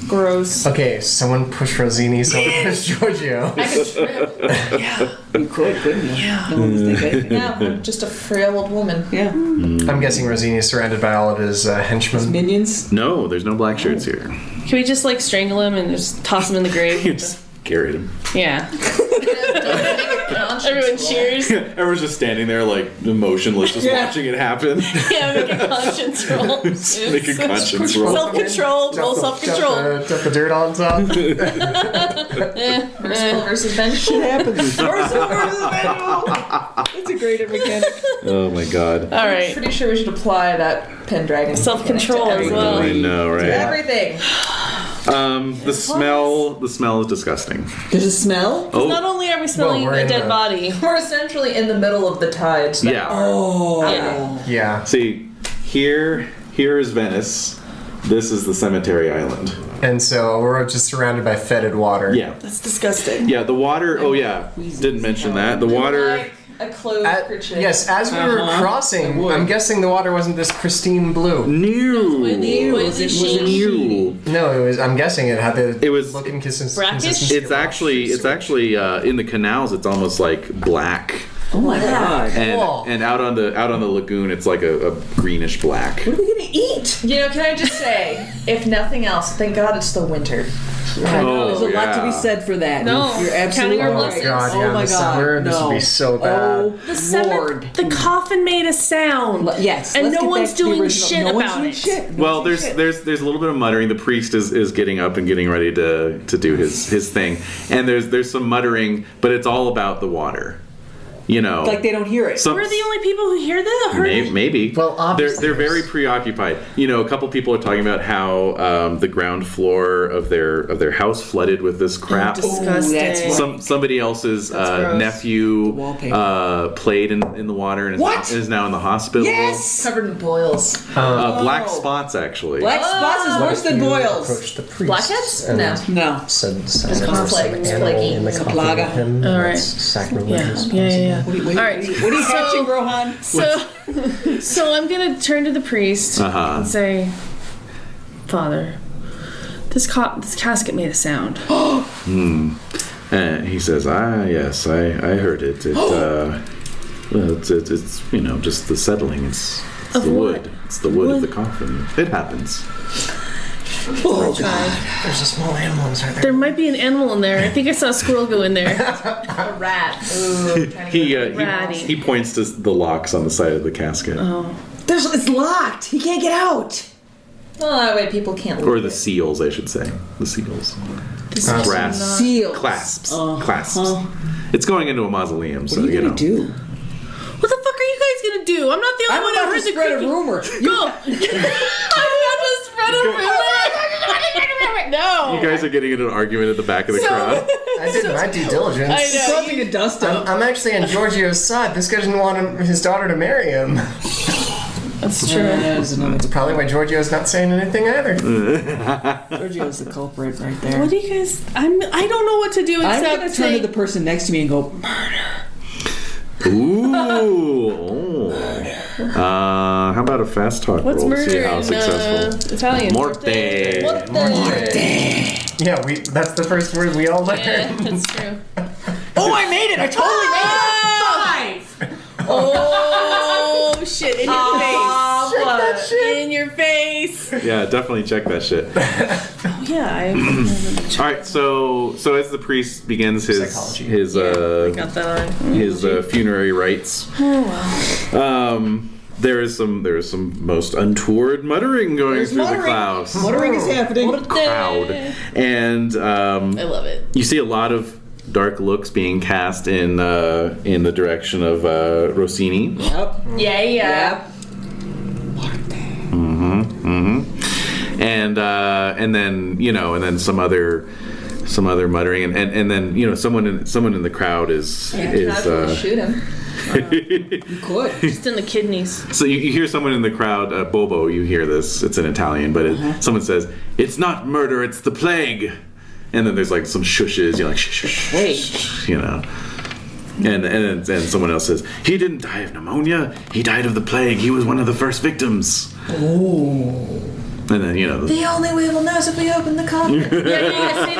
Gross. Okay, someone push Rosini, someone push Giorgio. I could trip. You could, couldn't you? Yeah. No one would think anything. Yeah, I'm just a frail old woman. Yeah. I'm guessing Rosini is surrounded by all of his henchmen. Minions. No, there's no black shirts here. Can we just like strangle him and just toss him in the grave? You just carried him. Yeah. Everyone cheers. Everyone's just standing there, like emotionless, just watching it happen. Yeah, make a conscience roll. Make a conscience roll. Self-control. Roll self-control. Dump the dirt on top. Merciful versus vengeful. It happens. That's a great mechanic. Oh my god. All right. Pretty sure we should apply that Pendragon. Self-control as well. I know, right? Everything. The smell is disgusting. There's a smell? Oh, Not only are we smelling we're a in dead the- body. We're essentially in the middle of the tides. yeah. Oh. Yeah. Yeah. See, here is Venice. This is the cemetery island. And so we're just surrounded by fetid water. Yeah. That's disgusting. Yeah, the water. Oh yeah, didn't mention that. The water. Like a clothed creature. Yes, as we were crossing, I'm guessing the water wasn't this pristine blue. New. Was it New. No, it was. I'm guessing it had the It was- look and Brackish? consistency. It's actually in the canals. It's almost like black. Oh my god. and out on the lagoon, it's like a greenish black. What are we gonna eat? You know, can I just say, if nothing else, thank God it's the winter. There's a lot to be said for that. No. You're absolutely Counting our right. blessings. God, Oh yeah, my the summer, god. this No. would be so bad. Oh, The Lord. seventh, the coffin made a sound. Yes. And let's no get one's back to the doing original. shit No one's about doing it. shit. Well, there's a little bit of muttering. The priest is getting up and getting ready to do his thing, and there's some muttering, but it's all about the water. You know, Like they don't hear it. some- We're the only people who hear that. Maybe. Well, obviously they're very preoccupied. You know, a couple people are talking about how the ground floor of their house flooded with this crap. Disgusting. that's right. Somebody else's gross. nephew wallpaper. played in the water and What? is now in the hospital. Yes! Covered in boils. Black spots actually. Black spots is worse than boils. Approach the priest. Blackheads? and No. No. Said It's there was some plague. It's animal plaguey. in the It's a coffin plaga. with him. All right. That's sacrilegious. Yeah. What are Right. you hatching, Rohan? So I'm gonna turn to the priest and say, Father, this casket made a sound. And he says, yes, I heard it. Well, it's you know, just the settling. It's the wood. It's the wood of the coffin. It happens. Oh God! There's a small animal inside there. There might be an animal in there. I think I saw a squirrel go in there. A rat. Ooh, Ratty. He points to the locks on the side of the casket, It's locked. He can't get out. well, that way people can't leave. or the seals, I should say. The seals. Brass Seals. clasps. Clasps. It's going into a mausoleum, so What are you know. gonna do? What the fuck are you guys gonna do? I'm not the only I'm one who about to heard the spread a creaking. rumor. Go. I'm about to spread a rumor. No. You guys are getting into an argument at the back of the crowd. I did my due diligence. I know. Causing a dust up. I'm actually on Giorgio's side. This guy didn't want his daughter to marry him. That's true. That's probably why Giorgio's not saying anything either. Giorgio's the culprit right there. What do you guys? I don't know what to do I'm except gonna turn say. to the person next to me and go, Ooh. How about a fast talk What's roll to murder see how in successful? Italian? Morte. Yeah, that's the first word we all learned. Yeah, that's true. "Oh, I made it! I totally made it! 5!" Oh shit! In your face! In your face! Yeah, definitely check that shit. Oh yeah, All right, so as the priest begins his Psychology. his got that on. his funerary rites, there is some most untoward muttering going through the clouds. Muttering is happening. Crowd, and I love it. you see a lot of dark looks being cast in the direction of Rossini. Yep. Yeah. And then some other muttering, and then someone in the crowd is Shoot him. Good. Just in the kidneys. so you hear someone in the crowd, Bobo, you hear this, it's in Italian, but someone says, "It's not murder, it's the plague." And then there's like some shushes, like shh, shh, Wait. shh, and then someone else says, "He didn't die of pneumonia, he died of the plague, he was one of the first victims." Oh. And then The only way we'll know is if we open the coffin. Yeah, say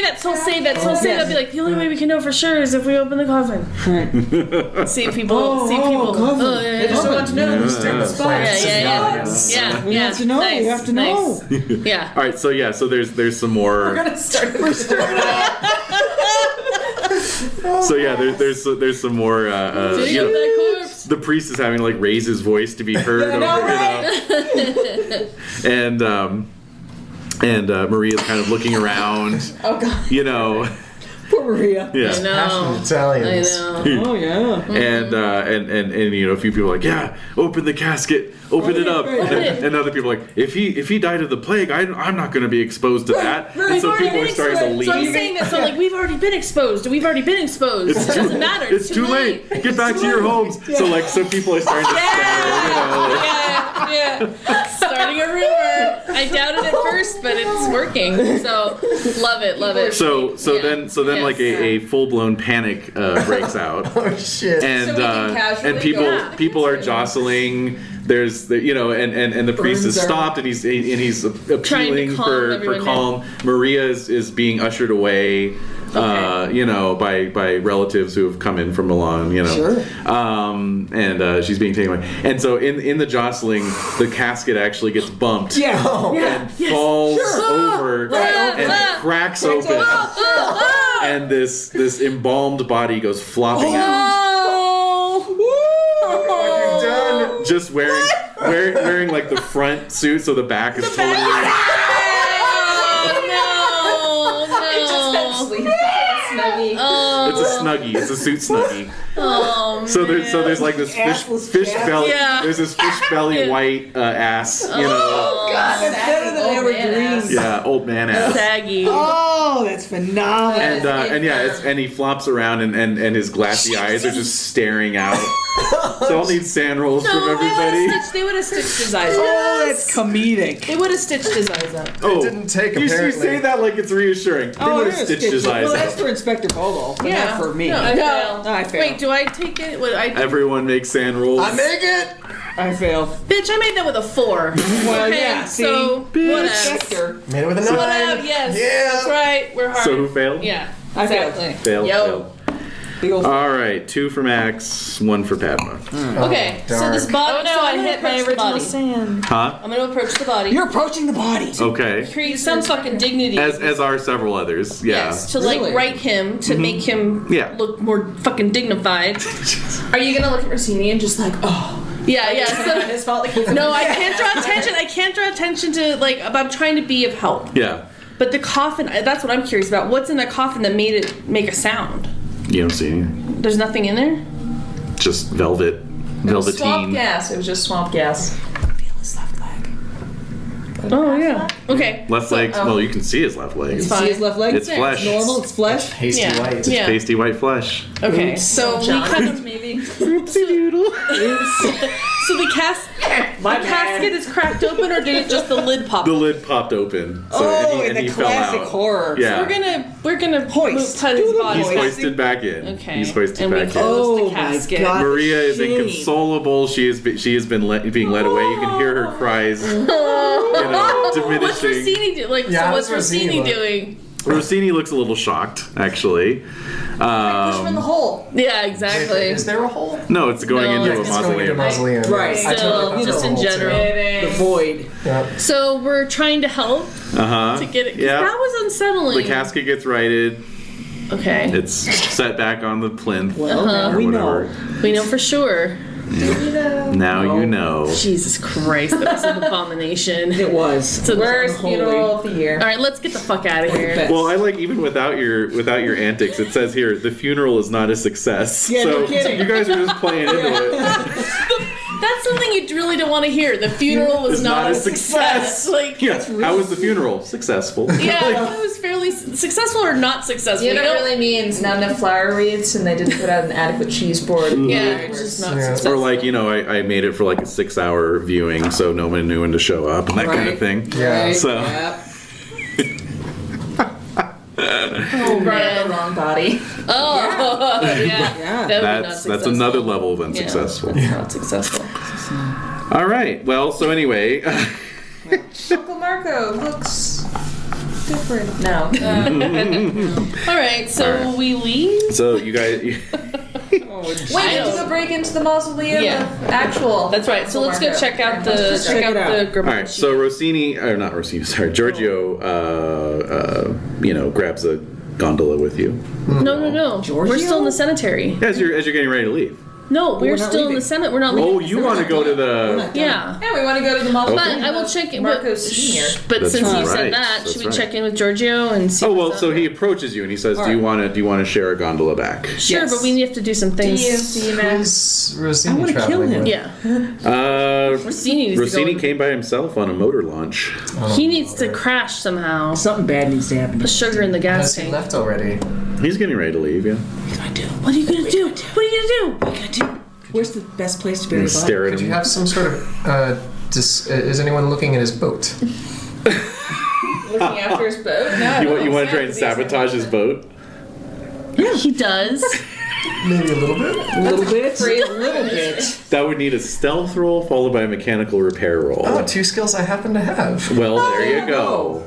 that. So say that. Be like, the only way we can know for sure is if we open the coffin. See people. coffin. Oh, yeah, I just want to know who's in the spot. Yeah. We have to know. Nice, We have to know. nice. Yeah. all right, so there's some more. So yeah, there's some more. That corpse. The priest is having to like raise his voice to be heard. And Maria's kind of looking around. Oh, God. Poor Maria. Yeah. I know. Passionate Italians. I know. Oh, yeah. And a few people are like, yeah, open the casket, open it up. And other people are like, if he died of the plague, I'm not going to be exposed to that. And so people are starting to leave. So I'm saying that. So like we've already been exposed. It doesn't matter. It's too late. Get back to your homes. So like some people are starting to scatter. Yeah. Starting a rumor. I doubted it first, but it's working. So love it. So then like a full blown panic breaks out. Oh shit. And So we can casually and people are jostling. There's and the priest has stopped and he's appealing calm for everyone calm. Maria is being ushered away. by relatives who have come in from Milan, Sure. And she's being taken away. And so in the jostling, the casket actually gets bumped. Yeah. And falls over and cracks open. And this embalmed body goes flopping out. Done. Just wearing like the front suit, so the back is totally. It's a snuggie. It's a suit snuggie. Oh, So there's like this fish belly. Yeah. There's this fish belly white ass. Oh, God, that's better than I ever dreamed. Yeah, old man ass. saggy. Oh, that's phenomenal. And he flops around and his glassy eyes are just staring out. So I'll need sand rolls from everybody. They would have stitched his eyes up. Oh, that's comedic. They would have stitched his eyes up. Oh, didn't take, you apparently. say that like it's reassuring. They would have stitched his eyes Well, that's out. for Inspector Bobo, but Yeah. not for me. No, I fail. I fail. Wait, do I take it? What, Everyone makes sand rolls. I make it. I fail. Bitch, I made that with a 4. Well, Okay, yeah, see? so whatever. Inspector. Made it with a 9. Whatever, yes. Yeah. That's right. We're hard. So who failed? Yeah. I failed. Exactly. Failed. Yo. Failed. Big old All right, 2 for Max, 1 for Padma. Okay, so dark. this body. Oh no, so I I'm gonna hit my approach the original body. sand. Huh? I'm gonna approach the body. You're approaching the body. Okay. Create some fucking dignity. As are several others. Yeah. Yes, to Really? like right him to make him Yeah. look more fucking dignified. Are you gonna look at Rossini and just like, oh, Yeah, yeah. it's not So, his fault? Like, no, I can't draw attention. I can't draw attention to like. I'm trying to be of help. Yeah. But the coffin. That's what I'm curious about. What's in the coffin that made it make a sound? You don't see anything. There's nothing in there. Just velvet. swamp Velveteen. gas. It was just swamp gas. Feel his left leg. Oh yeah. Okay. Left leg. Well, you can see his left leg. You It's see his left leg? It's flesh. Normal, it's flesh. Pasty Yeah. white. Yeah. pasty white flesh. Okay. So we kind of maybe. Oopsie doodle. so the casket is cracked open, or did it just the lid pop? The lid popped open. So Oh, and in he the fell classic out. horror. Yeah. We're gonna Hoist. cut his body. He's Hoist. hoisted back in. Okay. He's hoisted And we back in. close Oh the my casket. God. Maria is Shame. inconsolable. She is being led away. You can hear her cries, What's diminishing. Rossini do? Like, Yeah, so how what's does Rossini Rossini look? doing? Rossini looks a little shocked, actually. Push him in the hole. Yeah, exactly. Is there a hole? No, it's going No, into a it's It's going into mausoleum. mausoleum. Right. I totally Still, thought there just was a in hole, too. general. The void. Yeah. So we're trying to help to get it. 'Cause Yeah. that was unsettling. The casket gets righted. Okay. It's set back on the plinth. Well, now we know. We know for sure. Now you know. Jesus Christ, that was an abomination. It was. So- Worst Unholy. funeral of the year. All right, let's get the fuck out of here. Well, I like even without your antics. It says here the funeral is not a success. Yeah, so no kidding. you guys are just playing into it. That's something you really don't want to hear. The funeral was It's not a success. Like, Yeah. How was the funeral? Successful. yeah, it was fairly successful or not successful. You know You what it don't- really means? Not enough flower wreaths, and they didn't put out an adequate cheese board. Yeah, it's just not Yeah. successful. Or like I made it for like a 6-hour viewing, so no one knew when to show up and that kind of Right. thing. Yeah. Right. So- Yep. Oh, right, the wrong body. Oh, yeah. Yeah. That would be not That's successful. another level of unsuccessful. Not successful. All right. Well, so anyway, Uncle Marco looks different. No. All right, so we leave. so you guys. Wait, we have to go break into the mausoleum Yeah. of actual. That's right. So let's go Marco. check out the Let's check check out it the All right. So Rossini, or not Rossini, sorry, Giorgio, grabs a gondola with you No. We're still in the cemetery. as you're getting ready to leave. No, we're not still in leaving. the Senate. We're not leaving. Oh, you want to go to the? Yeah. Yeah, we want to go to the mausoleum. But I will check in. Marco But, Senior. but That's since you right. said that, That's should we right. check in with Giorgio and see? Oh well, what's so up? he approaches you and he says, "Do you want to share a gondola back?" Sure, Yes. but we have to do some things. Do you, Max? Who's Rossini I wanna kill traveling him. with? Yeah. Rossini needs to Rossini go. came by himself on a motor launch. He needs to crash somehow. Something bad needs to happen. The sugar in the gas Has he tank. left already? He's getting ready to leave. Yeah. What are you gonna do? What are you gonna do? Where's the best place to bury a body? Stare at Could you him. have some sort of is anyone looking at his boat? Looking after his boat? No. You want to try and sabotage his boat? Yeah, he does. Maybe a little bit. A little bit. A little bit. That would need a stealth roll followed by a mechanical repair roll. Oh, 2 skills I happen to have. Well, there you go.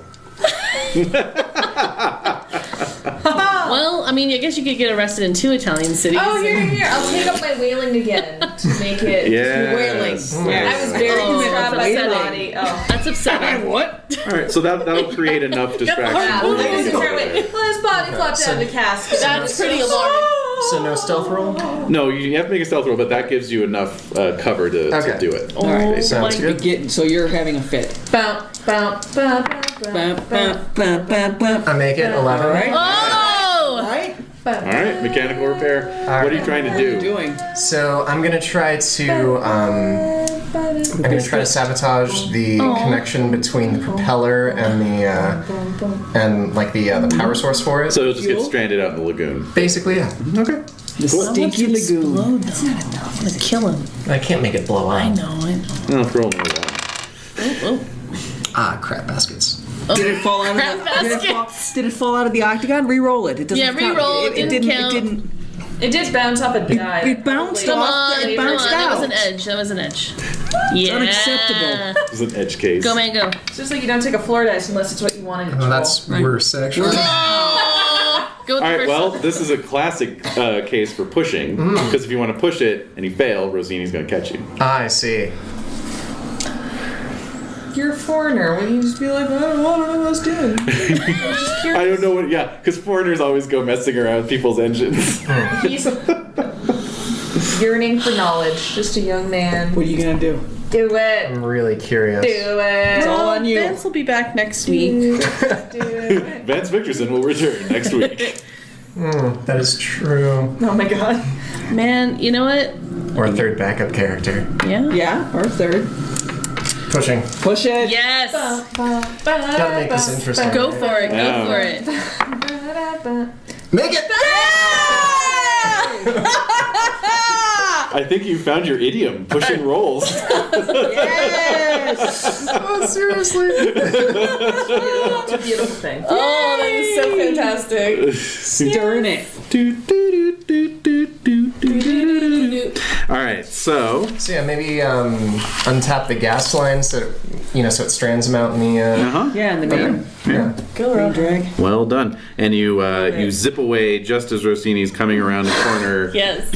Well, mean, I guess you could get arrested in 2 Italian cities. Oh, here. I'll take up my wailing again to make it. Yeah. Wailing. I was very distraught by the upsetting. body. Oh. That's upsetting. What? All right, so that'll create enough distraction. Yeah, well, his body flopped out of the casket. That's pretty alarming. So no stealth roll? No, you have to make a stealth roll, but that gives you enough cover to do it. Oh, Alright, sounds my good. So you're having a fit. Bow, bow, bow, bow, Bam, bam, bam, bam, bam. I make it 11. Right? Oh! Right? All right, mechanical repair. What are you trying to What are you do? doing? So I'm gonna try to sabotage the connection between the propeller and the power source for it. So you'll just get stranded out in the lagoon. Basically, yeah. Okay. The stinky lagoon. That's not enough. I'm gonna kill him. I can't make it blow up. I know. I'll throw another one. Oh. Ah, crap baskets. Did it fall out of Crap did it fall out of the octagon? Re-roll it. It doesn't Yeah, count. re-roll. It didn't count. It didn't. It did bounce off and die. It bounced Come off. on, It bounced That was out. an edge. Yeah. unacceptable. This is an edge case. Go, man, go. It's just like you don't take a floor dice unless it's what you want to control. That's worse, actually. Go with All the right, first well, one. this is a classic case for pushing, because if you want to push it and you fail, Rosini's going to catch you. I see. You're a foreigner. Wouldn't you just be like, I don't know what I was doing? I was just curious. I don't know what, because foreigners always go messing around with people's engines. He's yearning for knowledge. Just a young man. What are you gonna do? Do it. I'm really curious. Do it. It's all on you. Vince will be back next week. Do it. Vance Victorson will return next week. That is true. Oh my god. Man, you know what? Or a third backup character. Yeah. Yeah, or third. Pushing. Push it. Yes. Gotta make this interesting. Go for it. Yeah. Go for it. Make it! I think you found your idiom, pushing rolls. Yes. Oh, seriously? It's a beautiful thing. Oh, that is so fantastic. Stirring it. All right, so So yeah, maybe untap the gas line so it strands them out in the. Yeah, in the main. Yeah. Main drag. well done, and you zip away just as Rossini's coming around the corner. Yes.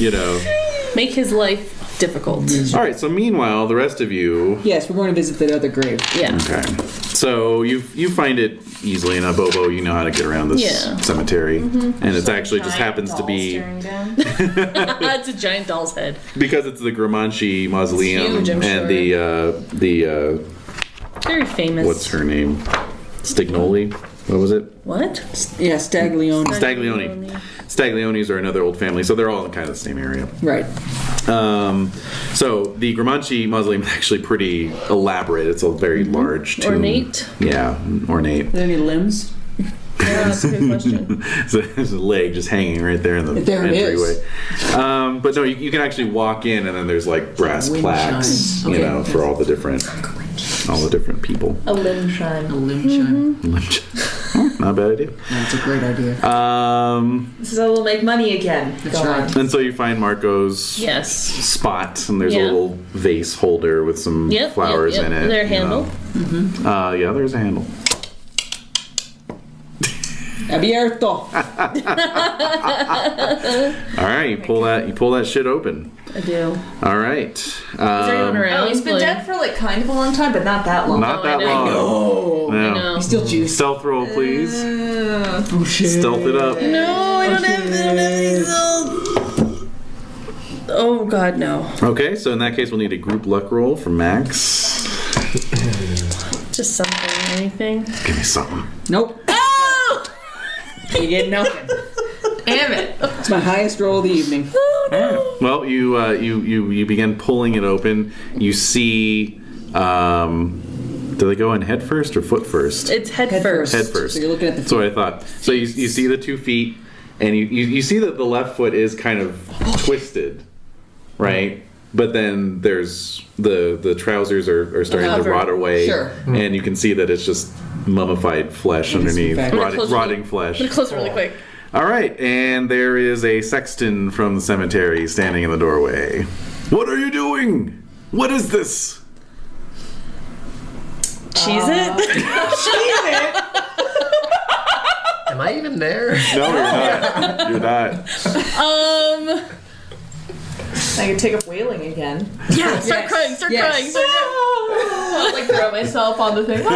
Make his life difficult. All right, so meanwhile, the rest of you. Yes, we're going to visit that other grave. Yeah. Okay. So you find it easily enough, Bobo. You know how to get around this cemetery, and it's actually just happens to be It's a giant doll's head. because it's the Gramanci Mausoleum It's huge, I'm and sure. the Very famous. what's her name? Stignoli. What was it? What? Yeah, Staglione. Staglione. Stagliones are another old family, so they're all in kind of the same area. Right. So the Gramanci Mausoleum is actually pretty elaborate. It's a very large tomb. Ornate? Yeah, ornate. Are there any limbs? Yeah, that's a good question. So there's a leg just hanging right there in the There it entryway. is. But no, you can actually walk in, and then there's like brass Wind plaques, chime. Okay. for all the different people. A limb shine. A limb chime. Not a bad idea. That's a great idea. This is how we'll make money again. That's Go right. on. And so you find Marco's Yes. spot, and there's a Yeah. little vase holder with some flowers in it. Their handle. Yeah, there's a handle. Abierto. All right, you pull that shit open. I do. All right. Is anyone around? Oh, he's been dead for like kind of a long time, but not that long. Not that I long. Oh, No. I know. he's still juiced. Stealth roll, please. Oh shit. Stealth it up. No, I don't have these. Oh God, no. Okay, so in that case, we'll need a group luck roll from Max. Just something, anything. Give me something. Nope. Oh! You get nothing. Damn it. It's my highest roll of the evening. Well, you begin pulling it open. You see. Do they go in head first or foot first? It's head Head first. Head first. So you're looking at the That's what I thought. So you see the 2 feet, and you see that the left foot is kind of twisted, right? But then there's the trousers are starting to Hover. rot away, Sure. and you can see that it's just mummified flesh underneath, in fact. rotting flesh. I'm gonna close it really quick. All right, and there is a sexton from the cemetery standing in the doorway. What are you doing? What is this? Cheese it. Am Am I even there? No, you're not. I can take up wailing again. Yeah, start crying. Like throw myself on the thing. All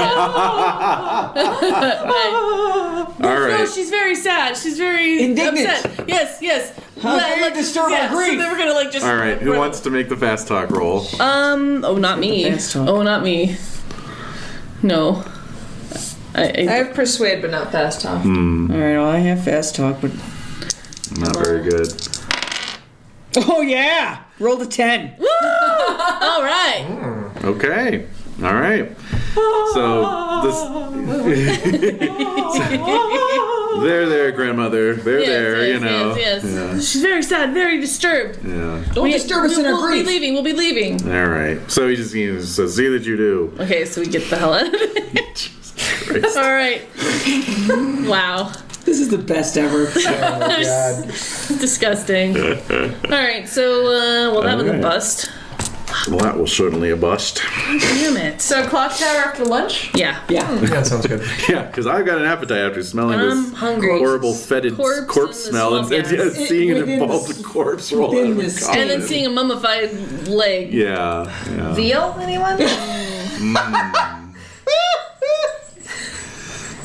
right. No, she's very sad. She's very Indignant. upset. Yes. How dare you disturb our grief? So then we're gonna just. All right. Who wants to make the fast talk roll? Oh, not me. Fast talk. Oh, not me. No. I have persuade, but not fast talk. All right, well, I have fast talk, but Not very good. oh yeah, roll the 10. Woo! All right. Okay. All right. So they're there, grandmother. They're there. You know. Yes. Yeah. She's very sad, very disturbed. Yeah. Don't disturb us in our grief. We'll be leaving. All right. So he just says, "See that you do." Okay, so we get the hell out of it. Jesus Christ. All right. Wow. This is the best ever. Oh my god. Disgusting. All right, so well, that was a Alright. bust. Well, that was certainly a bust. Damn it. So clock tower after lunch? Yeah. Yeah. That sounds good. Yeah, because I've got an appetite after smelling I'm this hungry. horrible fetid Corpse corpse in the smell and swamp, just yes. seeing an Within involved the- corpse roll out within of the a skin. coffin. And then seeing a mummified leg. Yeah. Veal, anyone?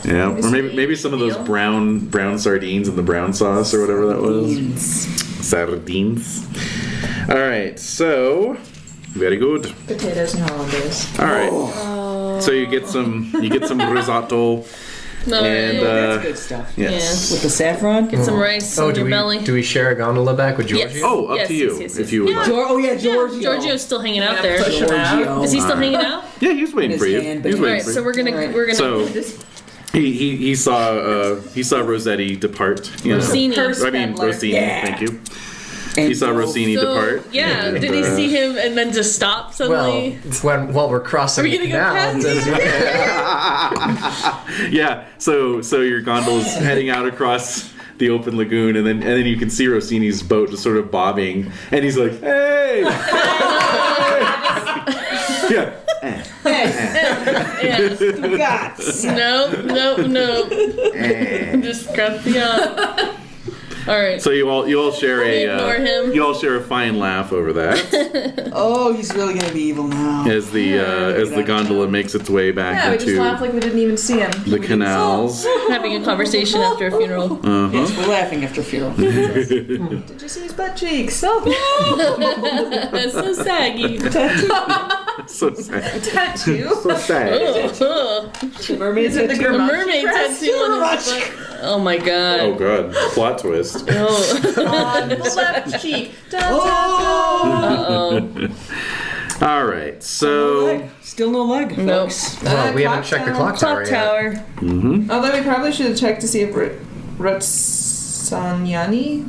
Yeah, or maybe some of those brown sardines in the brown sauce or whatever that was. Sardines. All right, so very good. Potatoes and hollandaise. All right, so you get some risotto No, and That's good stuff. yes. With the saffron. get some rice in your belly. do we share a gondola back with Georgie? Yes. Oh, up to you yes. if you would like. Giorgio. Giorgio's still hanging out there. push him out. Giorgio. Is he still hanging out? Yeah, he was waiting In for his you. hand, He was but- All waiting right, for so you. we're gonna So he saw Rossetti depart. You know. Rossini. I mean Rossini. Yeah. Thank you. And He saw Rossini So, depart. yeah, and, did he see him and then just stop Well, suddenly? while we're crossing Are we the gonna go canal, past Yeah, so your gondola's heading out across the open lagoon, and then you can see Rossini's boat just sort of bobbing, and he's like, "Hey!" Yeah. Yeah. Guts. No. Just cut the arm. All right. So you all share Ignore him. you all share a fine laugh over that Oh, he's really gonna be evil now. as the gondola makes its way back Yeah, we just into laughed like we didn't even see him. the canals. Having a conversation after a funeral. Yes, we're laughing after funeral. Did you see his butt cheeks? Oh, That's so saggy. So sad. tattoo. So sad. Is it the A Gurmati mermaid crest? tattoo on his butt. Oh my god. Oh god, plot twist. Oh. On the left cheek. Da, da, da. Uh-oh. All right, so Still no leg. Nope. Folks. well, we haven't Clock checked the tower. clock tower Clock yet. tower. Although we probably should have checked to see if Razzaniani.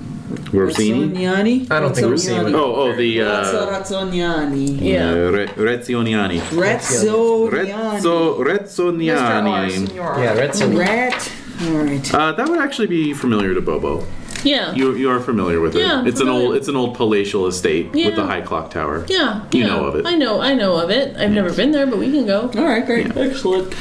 Rossini. Razzioniani? I don't think we're seeing it. Oh, the Razzioniani. Yeah. Rezioniani. Razzioniani. Rezzoniani. Yeah, that's a Rat. All right. That would actually be familiar to Bobo. Yeah. You are familiar with it. Yeah, It's familiar. an old palatial estate with the Yeah. high clock tower. Yeah. You yeah. know of it. I know of it. I've never been there, but we can go. All right, great. Excellent.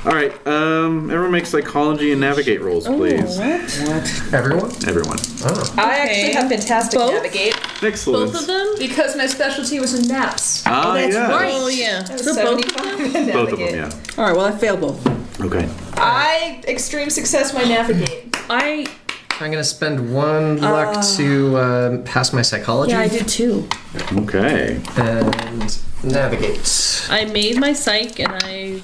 All right, everyone make psychology and navigate rolls, please. What? everyone. Everyone. Oh, I actually have fantastic Both? navigate Excellent. Both of them? because my specialty was in naps. Ah, that's yes. right. Oh yeah. I was So both of 75 them? in Both of navigate. them, yeah. All right, well, I failed both. Okay. I extreme success my navigate. I I'm gonna spend one luck to pass my psychology I did too. Okay. and navigate. I made my psych and I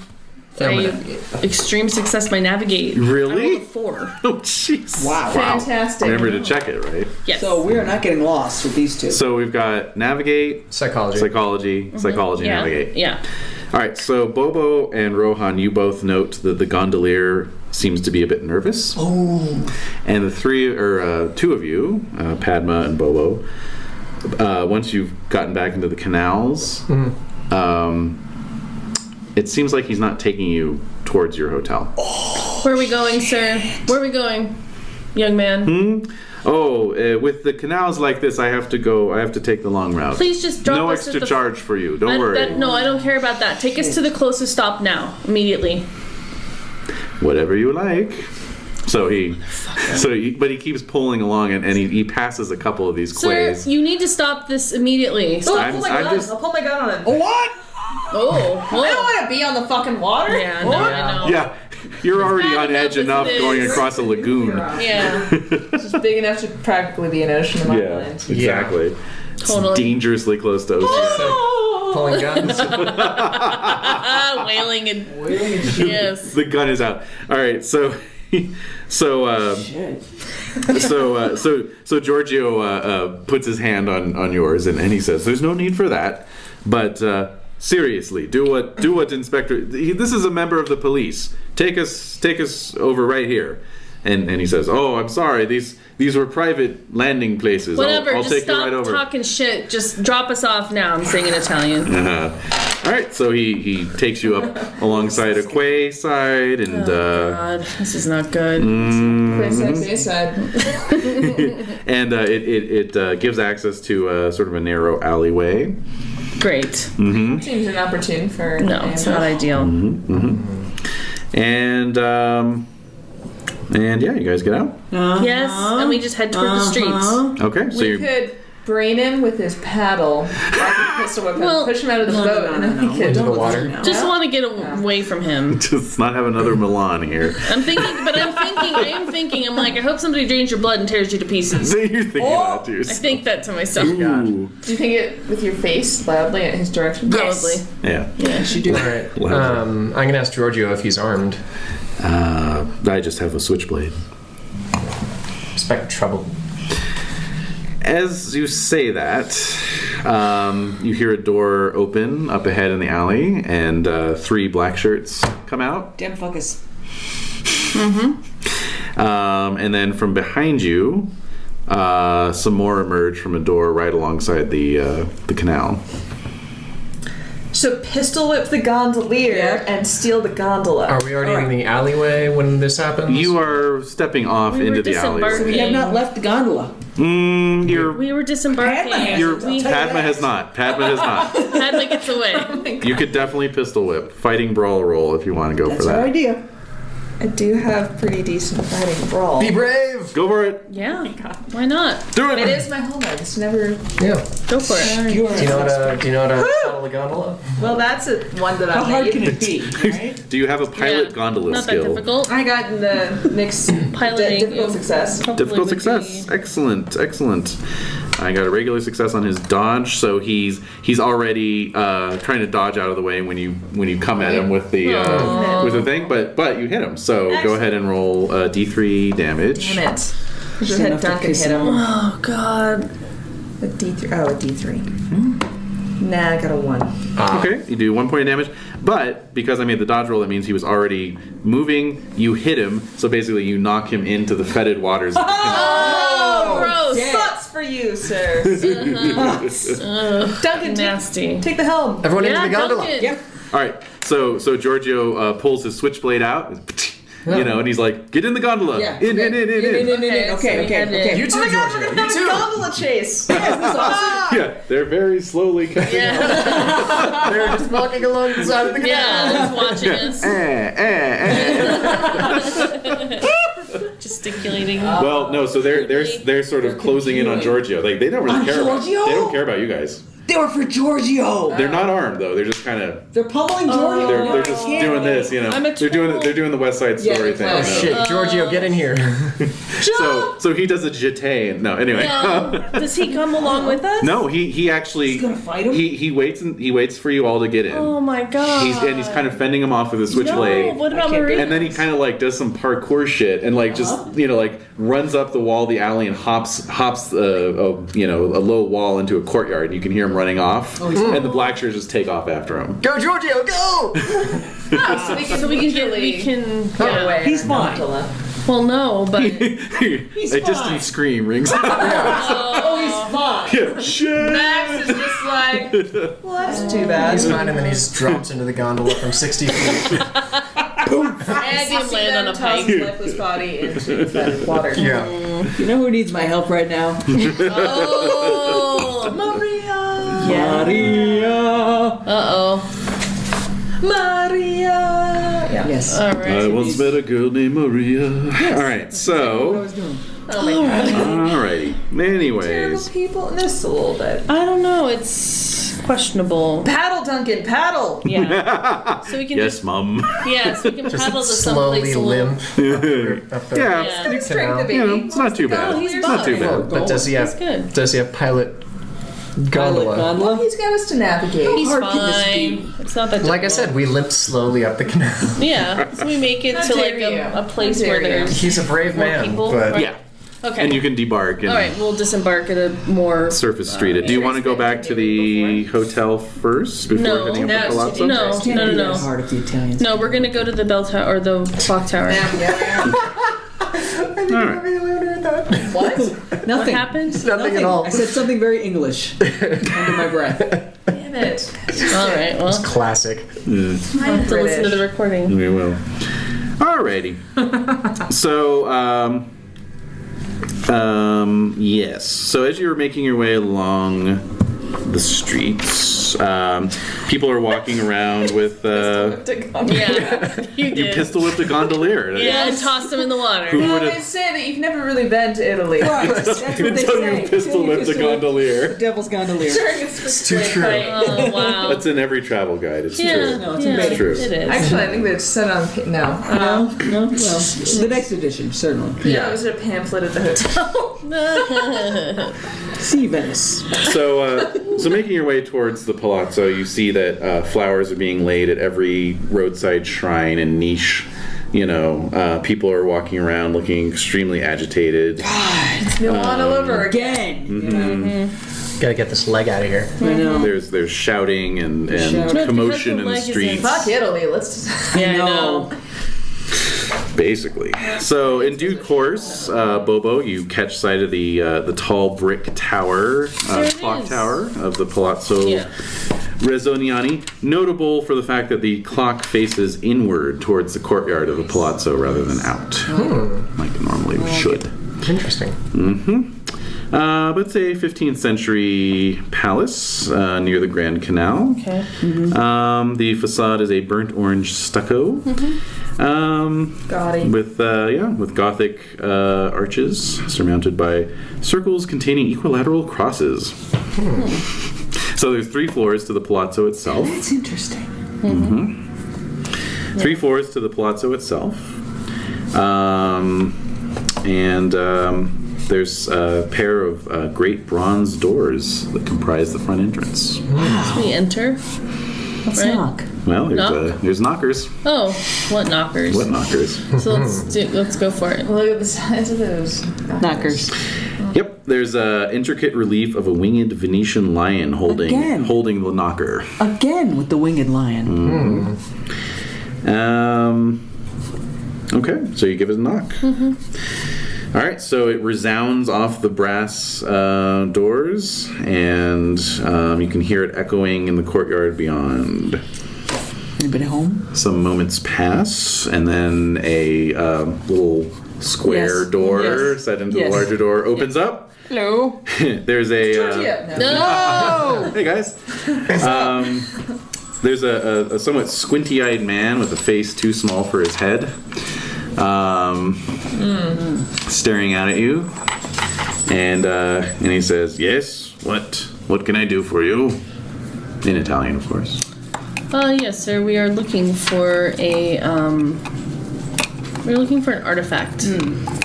Failed my navigate. extreme success my navigate. Really? I rolled a 4. Oh, jeez. Wow. Fantastic. Remember to check it, right? Yes. So we are not getting lost with these two. So we've got navigate, Psychology. psychology, yeah. navigate. Yeah. All right, so Bobo and Rohan, you both note that the gondolier seems to be a bit nervous. Oh. And two of you, Padma and Bobo, once you've gotten back into the canals, it seems like he's not taking you towards your hotel. Where are we going, sir? Where are we going, young man? With the canals like this, I have to take the long route. Please just drop no us at extra the charge for you. Don't worry. No, I don't care about that. Take us to the closest stop now, immediately. Whatever you like. But he keeps pulling along, and he passes a couple of these Sir, quays. you need to stop this immediately. Oh, I'm just- I'll pull my gun on him. What? Oh, I don't want to be on the fucking water. Yeah, no, I know. Yeah, you're already bad on edge enough enough as it going is. across a lagoon. Yeah, It's just big enough to practically be an ocean in my Yeah, mind. exactly. totally. It's dangerously close to ocean. Pulling guns. Wailing and yes. The gun is out. All right, so Giorgio puts his hand on yours, and he says, "There's no need for that, but seriously, do what Inspector. This is a member of the police. Take us over right here." And he says, "Oh, I'm sorry. These were private landing places. Whatever, I'll just take you stop right over." talking shit. Just drop us off now. I'm saying in Italian. All right, so he takes you up alongside a quay side, and God, this is not good. Side. and it gives access to sort of a narrow alleyway. Great. Seems inopportune for. No, it's not ideal. And yeah, you guys get out. Yes, and we just head toward the streets. Okay, so We you're could brain him with his paddle. I could pistol whip him, Well, push him out of the boat, and then we could. Into the water. Just want to get away from him. just not have another Milan here. I am thinking. I'm like, I hope somebody drains your blood and tears you to pieces. So you're thinking that to I yourself. think that to myself. Ooh. Do you think it with your face loudly at his direction? Probably. Yeah. Yeah. You do. All right. I'm gonna ask Giorgio if he's armed. I just have a switchblade. Expect trouble. As you say that, you hear a door open up ahead in the alley, and 3 black shirts come out. Damn fuckers. And then from behind you, some more emerge from a door right alongside the canal. So pistol whip the gondolier Yeah. and steal the gondola. Are we already in the alleyway when this happens? You are stepping off We were into the alley. disembarking. We have not left the gondola. We were disembarking. Padma has not. Padma gets away. You could definitely pistol whip. Fighting brawl roll if you want to go That's for our that. idea. I do have pretty decent fighting brawl. Be brave. Go for it. Yeah. Why not? Do it. It is my hallmark. It's never. Yeah. Go for it. You are. Do you know how to follow the gondola? Well, that's one that How I hard made. can it be? Right? Do you have a pilot Yeah. gondola Not skill? that difficult. I got in the mixed Piloting. difficult success. Probably Difficult would success. be- Excellent. I got a regular success on his dodge, so he's already trying to dodge out of the way when you come at him with the thing, but you hit him. So go ahead and roll D3 damage. Damn it. I should have had enough to Duncan piss hit him him. Oh God. A D3. Oh, a D3. Nah, I got a 1. Okay, you do 1 point of damage, but because I made the dodge roll, that means he was already moving. You hit him, so basically you knock him into the fetid waters. of the canal. Oh, gross. Thoughts for you, sir. Duncan, Nasty. take the helm. Everyone into Yeah, the gondola. Duncan. Yeah. All right, so Giorgio pulls his switchblade out, and he's like, "Get in the gondola! Yeah. In." Okay. You too, Oh my god, we're Giorgio. gonna have You a too. gondola chase. Yeah, they're very slowly coming. Yeah. They're just walking along the side of the canal. Yeah. Just watching us. Gesticulating. Well, no, so they're sort of closing in on Giorgio. Like they don't really care about. Giorgio? They don't care about you guys. They were for Giorgio. They're not armed though. They're just kind of. They're pummeling Giorgio. They're just doing this, you know. I'm a They're doing the West Side Story thing. Oh you know? shit, Giorgio, get in here. So he does a jeté. No, anyway. Does he come along with us? No, he actually. He's gonna fight him? He waits for you all to get in. Oh my God. He's kind of fending him off with a switchblade. No, what about Maria? And then he kind of like does some parkour shit and like just like runs up the wall of the alley and hops a low wall into a courtyard. And you can hear him running off, and the black shirts just take off after him. Go, Giorgio, go! So we can Get away. He's fine. Well, no, but A distant scream rings out. Oh, he's fine. Yeah, shit. Max is just like, well, that's too bad. He's fine, and then he just drops into the gondola from 60 feet. And you see land them on a toss pike. his lifeless body into the water. Yeah. You know who needs my help right now? oh, Maria! Maria. uh-oh. Maria! Yeah. Yes. Yes. All right. I once met a girl named Maria. All right, What I so. was doing. Oh my god. Alrighty. Terrible Anyways. people. Just a little bit. I don't know. It's questionable. Paddle, Duncan, paddle! Yeah. So we can Yes, Mum. so we can paddle to Slowly someplace a little. limp up the Yeah. Yeah. Strength the baby. You know, it's not too bad. Oh, he's It's not too fine. bad. But does he He's have good. pilot gondola? Well, he's got us to navigate. He's hard can this fine. It's not that. Like I difficult. said, we limp slowly up the canal. Yeah. So we make it How to like dare you. a place How where dare you. there's He's a brave more man, people. but Right. Yeah. Okay. And you can debark and All right. We'll disembark at a more. surface street it. Do you want to go back to the hotel first before No. heading up No, to it's Palazzo? No. Can't No. be No. that hard if the Italians. No. We're gonna go to the bell tower or the clock tower. Yeah. All right. What? What Nothing. happened? nothing at all. I said something very English under my breath. Damn it. All right. Well, Classic. Yeah. I'll have to listen to the recording. We will. Alrighty. So, yes. So as you're making your way along the streets, people are walking around with. Yeah. You You did. pistol whipped a gondolier. Yeah, and tossed him in the water. Who Well, would they have? say that you've never really been to Italy. That's what they Until say. you pistol whipped a The gondolier. devil's gondolier. It's too true. Oh wow. That's in every travel guide. It's Yeah. true. No, it's yeah, embedded. True. It is. Actually, I think they're set on. No. No? Well, the next edition, certainly. Yeah, it was a pamphlet at the hotel. See Venice. So making your way towards the palazzo, you see that flowers are being laid at every roadside shrine and niche. You know, people are walking around looking extremely agitated. It's Milan all over again. Again. Gotta get this leg out of here. I know. There's shouting and Shouting. commotion No, in the because the leg is in streets. Fuck Italy. Let's. Yeah, I know. Basically. So in due course, Bobo, you catch sight of the tall brick tower, There it clock is. tower of the Palazzo Yeah. Rezzoniani, notable for the fact that the clock faces inward towards the courtyard of the palazzo rather than out, like it normally should. Interesting. But it's a 15th century palace near the Grand Canal. Okay. The facade is a burnt orange stucco. Gaudy. With Gothic arches surmounted by circles containing equilateral crosses. So there's 3 floors to the palazzo itself. That's interesting. 3 floors to the palazzo itself. And there's a pair of great bronze doors that comprise the front entrance. We enter. Let's Right. knock. Well, Knock? there's knockers. Oh, what knockers? What knockers? So let's go for it. Look at the size of those. Knockers. Yep, there's a intricate relief of a winged Venetian lion Again. holding the knocker. Again with the winged lion. Okay, so you give it a knock. All right, so it resounds off the brass doors, and you can hear it echoing in the courtyard beyond. Anybody home? Some moments pass, and then a little square Yes. door Yes. set into Yes. the larger door opens up. Hello. There's a Yeah, no. No. hey guys. There's a somewhat squinty-eyed man with a face too small for his head, staring out at you, and he says, "Yes, what can I do for you?" In Italian, of course. Yes, sir. We are looking for an artifact,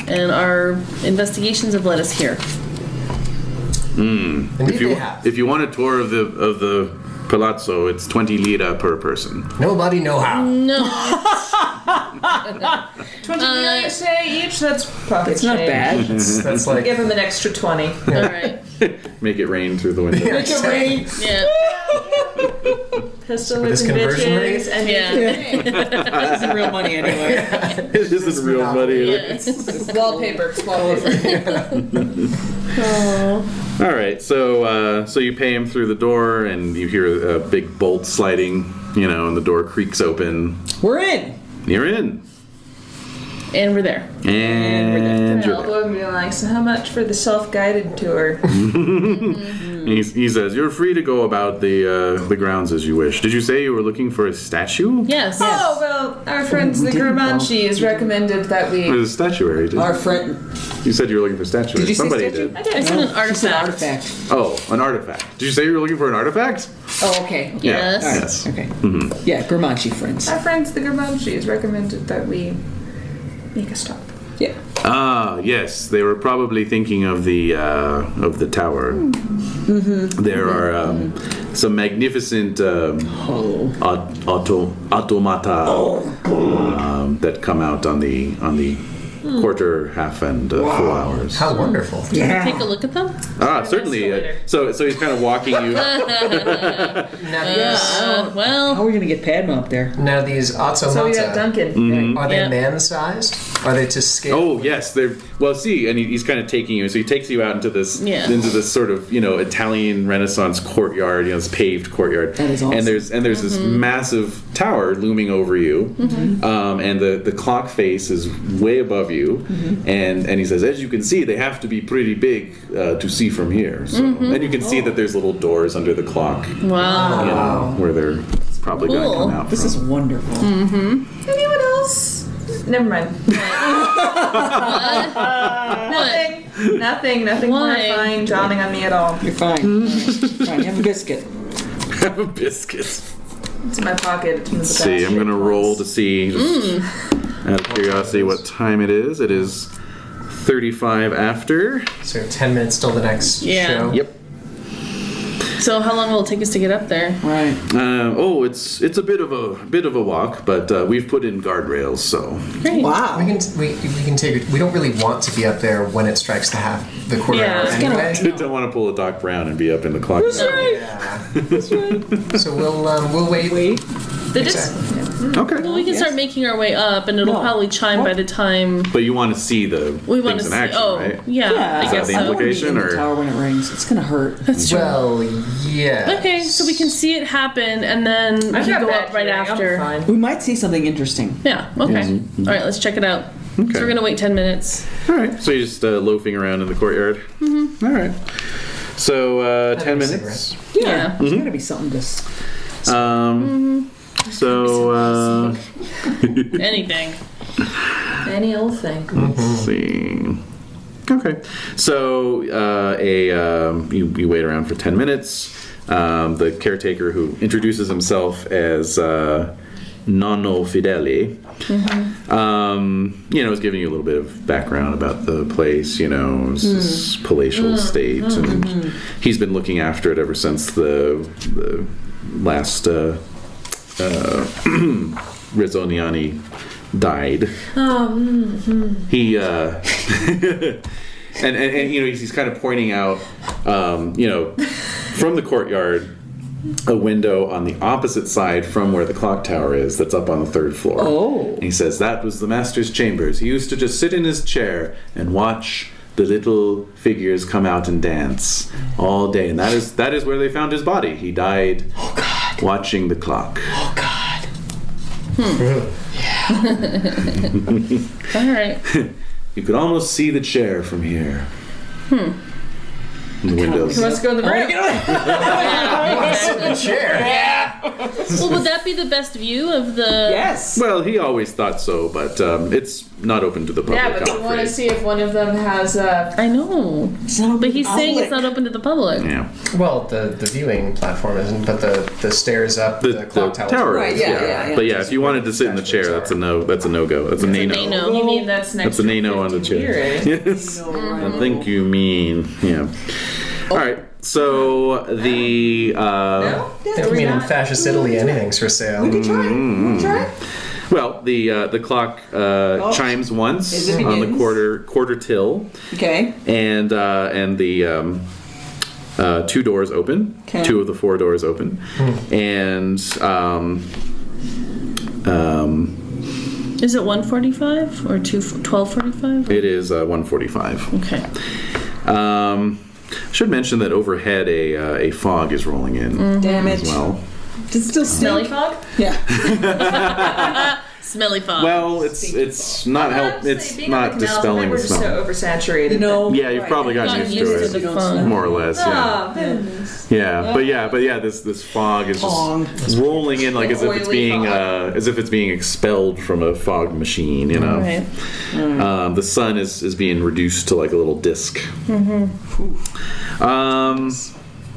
and our investigations have led us here. Indeed they have. If you want a tour of the palazzo, it's 20 lira per person. Nobody know how. No. 20 million say each. That's pocket It's not change. bad. That's like Give him an extra 20. All right. Make it rain through the window. Yeah. Pistol This whipping conversion bitches rate? and Yeah. This isn't real money anyway. It isn't real money. Yeah. wallpaper. It's wallpaper. All right, so you pay him through the door, and you hear a big bolt sliding, and the door creaks open. We're in. You're in, And we're there. and you're there. Elbow and be like, so how much for the self-guided tour? He says, "You're free to go about the grounds as you wish. Did you say you were looking for a statue? Yes. Oh, well, our friends the Gurmanchis recommended that we... There's a statuary. Our friend. You said you were looking for statuary. Did you say Somebody statue? did. I did. I said an She said artifact. artifact. Oh, an artifact. Did you say you were looking for an artifact? Oh, okay. Yes. All right. Yes. Okay. Yeah, Gurmanchi friends. Our friends the Gurmanchis recommended that we make a stop. Yeah. Ah, yes. They were probably thinking of the tower. There are some magnificent automata that come out on the quarter, half, and full hours. How wonderful. Take a look at them. Certainly. So he's kind of walking you. Now How Well, are we going to get Padma up there? these automata, So we got Duncan. are they Yeah. man-sized? Are they to scale? Oh yes, they're see, and he's kind of taking you. So he takes you out into this sort of Italian Renaissance courtyard, this paved courtyard. That is awesome. And there's this massive tower looming over you, and the clock face is way above you, and he says, as you can see, they have to be pretty big to see from here. So, and you can see that there's little doors under the clock, wow. where they're probably going to Cool. come out. This from. is wonderful. Anyone else? Never mind. Nothing Why? horrifying dawning on me at all. You're fine. Fine. Have a biscuit. Have a biscuit. It's in my pocket. It's in the Let's see, I'm going to roll to see, just out of curiosity, what time it is. It is 35 after. So 10 minutes till the next show. Yep. So how long will it take us to get up there? Right. It's a bit of a walk, but we've put in guardrails, so. Great. Wow. We can take it. We don't really want to be up there when it strikes the quarter Yeah, hour it's anyway. I don't want to pull a Doc Brown and be up in the clock. So we'll wait. The Exactly. Okay. Well, we can start making our way up, and it'll No. probably chime by the time But you want to see the we want to things see. in action, right? Yeah, Yeah. I Is that guess the so. implication? In the or- tower when it rings. It's going to hurt. That's true. Well, yeah. Okay, so we can see it happen, and then we I've can got go bad up right hearing, I'm after. fine. We might see something interesting. Yeah. Okay. All right. Let's check it out. Okay. So we're gonna wait 10 minutes. All right. So you're just loafing around in the courtyard. All right. So 10 a minutes. Yeah. There's got to be something to. So Anything. Any old thing. let's see. Okay. So you wait around for 10 minutes. The caretaker, who introduces himself as Nonno Fidele, is giving you a little bit of background about the place. It's this palatial estate, and he's been looking after it ever since the last Rizzoniani died. He and he's kind of pointing out from the courtyard a window on the opposite side from where the clock tower is, that's up on the 3rd floor. Oh. And he says that was the master's chambers. He used to just sit in his chair and watch the little figures come out and dance all day, and that is where they found his body. He died watching the clock. Oh, God. All right. You could almost see the chair from here. The windows. Let's go in the room. Well, would that be the best view of the? Yes. Well, he always thought so, but it's not open to the public. Yeah, but I'm we want to afraid. see if one of them has a... I know, but he's saying it's not open to the public. Yeah. Well, the viewing platform isn't, but the stairs up, the clock tower. Right, is, yeah. But yeah, if you wanted to sit in the chair, that's a no. That's a no-go. That's a They no. know. You mean that's next That's a to nano on the 50 chair. beer, eh? Yes. I think you mean All right. So the No? I think you mean in fascist Italy, anything's for sale. We can try. well the clock chimes once As it on the begins. quarter till, Okay. and the 2 doors open. Okay. 2 of the 4 doors open, and Is it 1:45 or 12:45? it is 1:45. Okay. Should mention that overhead a fog is rolling in Damn it. as well. Does it still Smelly stink? fog? Yeah. Smelly fog. Well, it's not help. It's not dispelling the We're just so smell. oversaturated. You know, Yeah, you've probably gotten Gotten used used to to it, the fog. more or less. Yeah. Ah, goodness. Yeah, but this fog is Fog. just rolling in like as if it's Oily being fog. expelled from a fog machine. You know, Right. the sun is being reduced to like a little disc.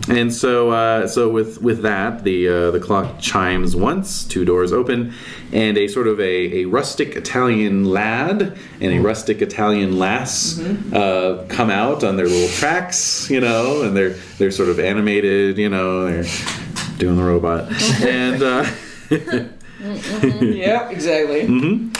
And so with that, the clock chimes once, 2 doors open, and a sort of a rustic Italian lad and a rustic Italian lass come out on their little tracks, you know, and they're sort of animated, you know, they're doing the robot, and yeah, exactly. and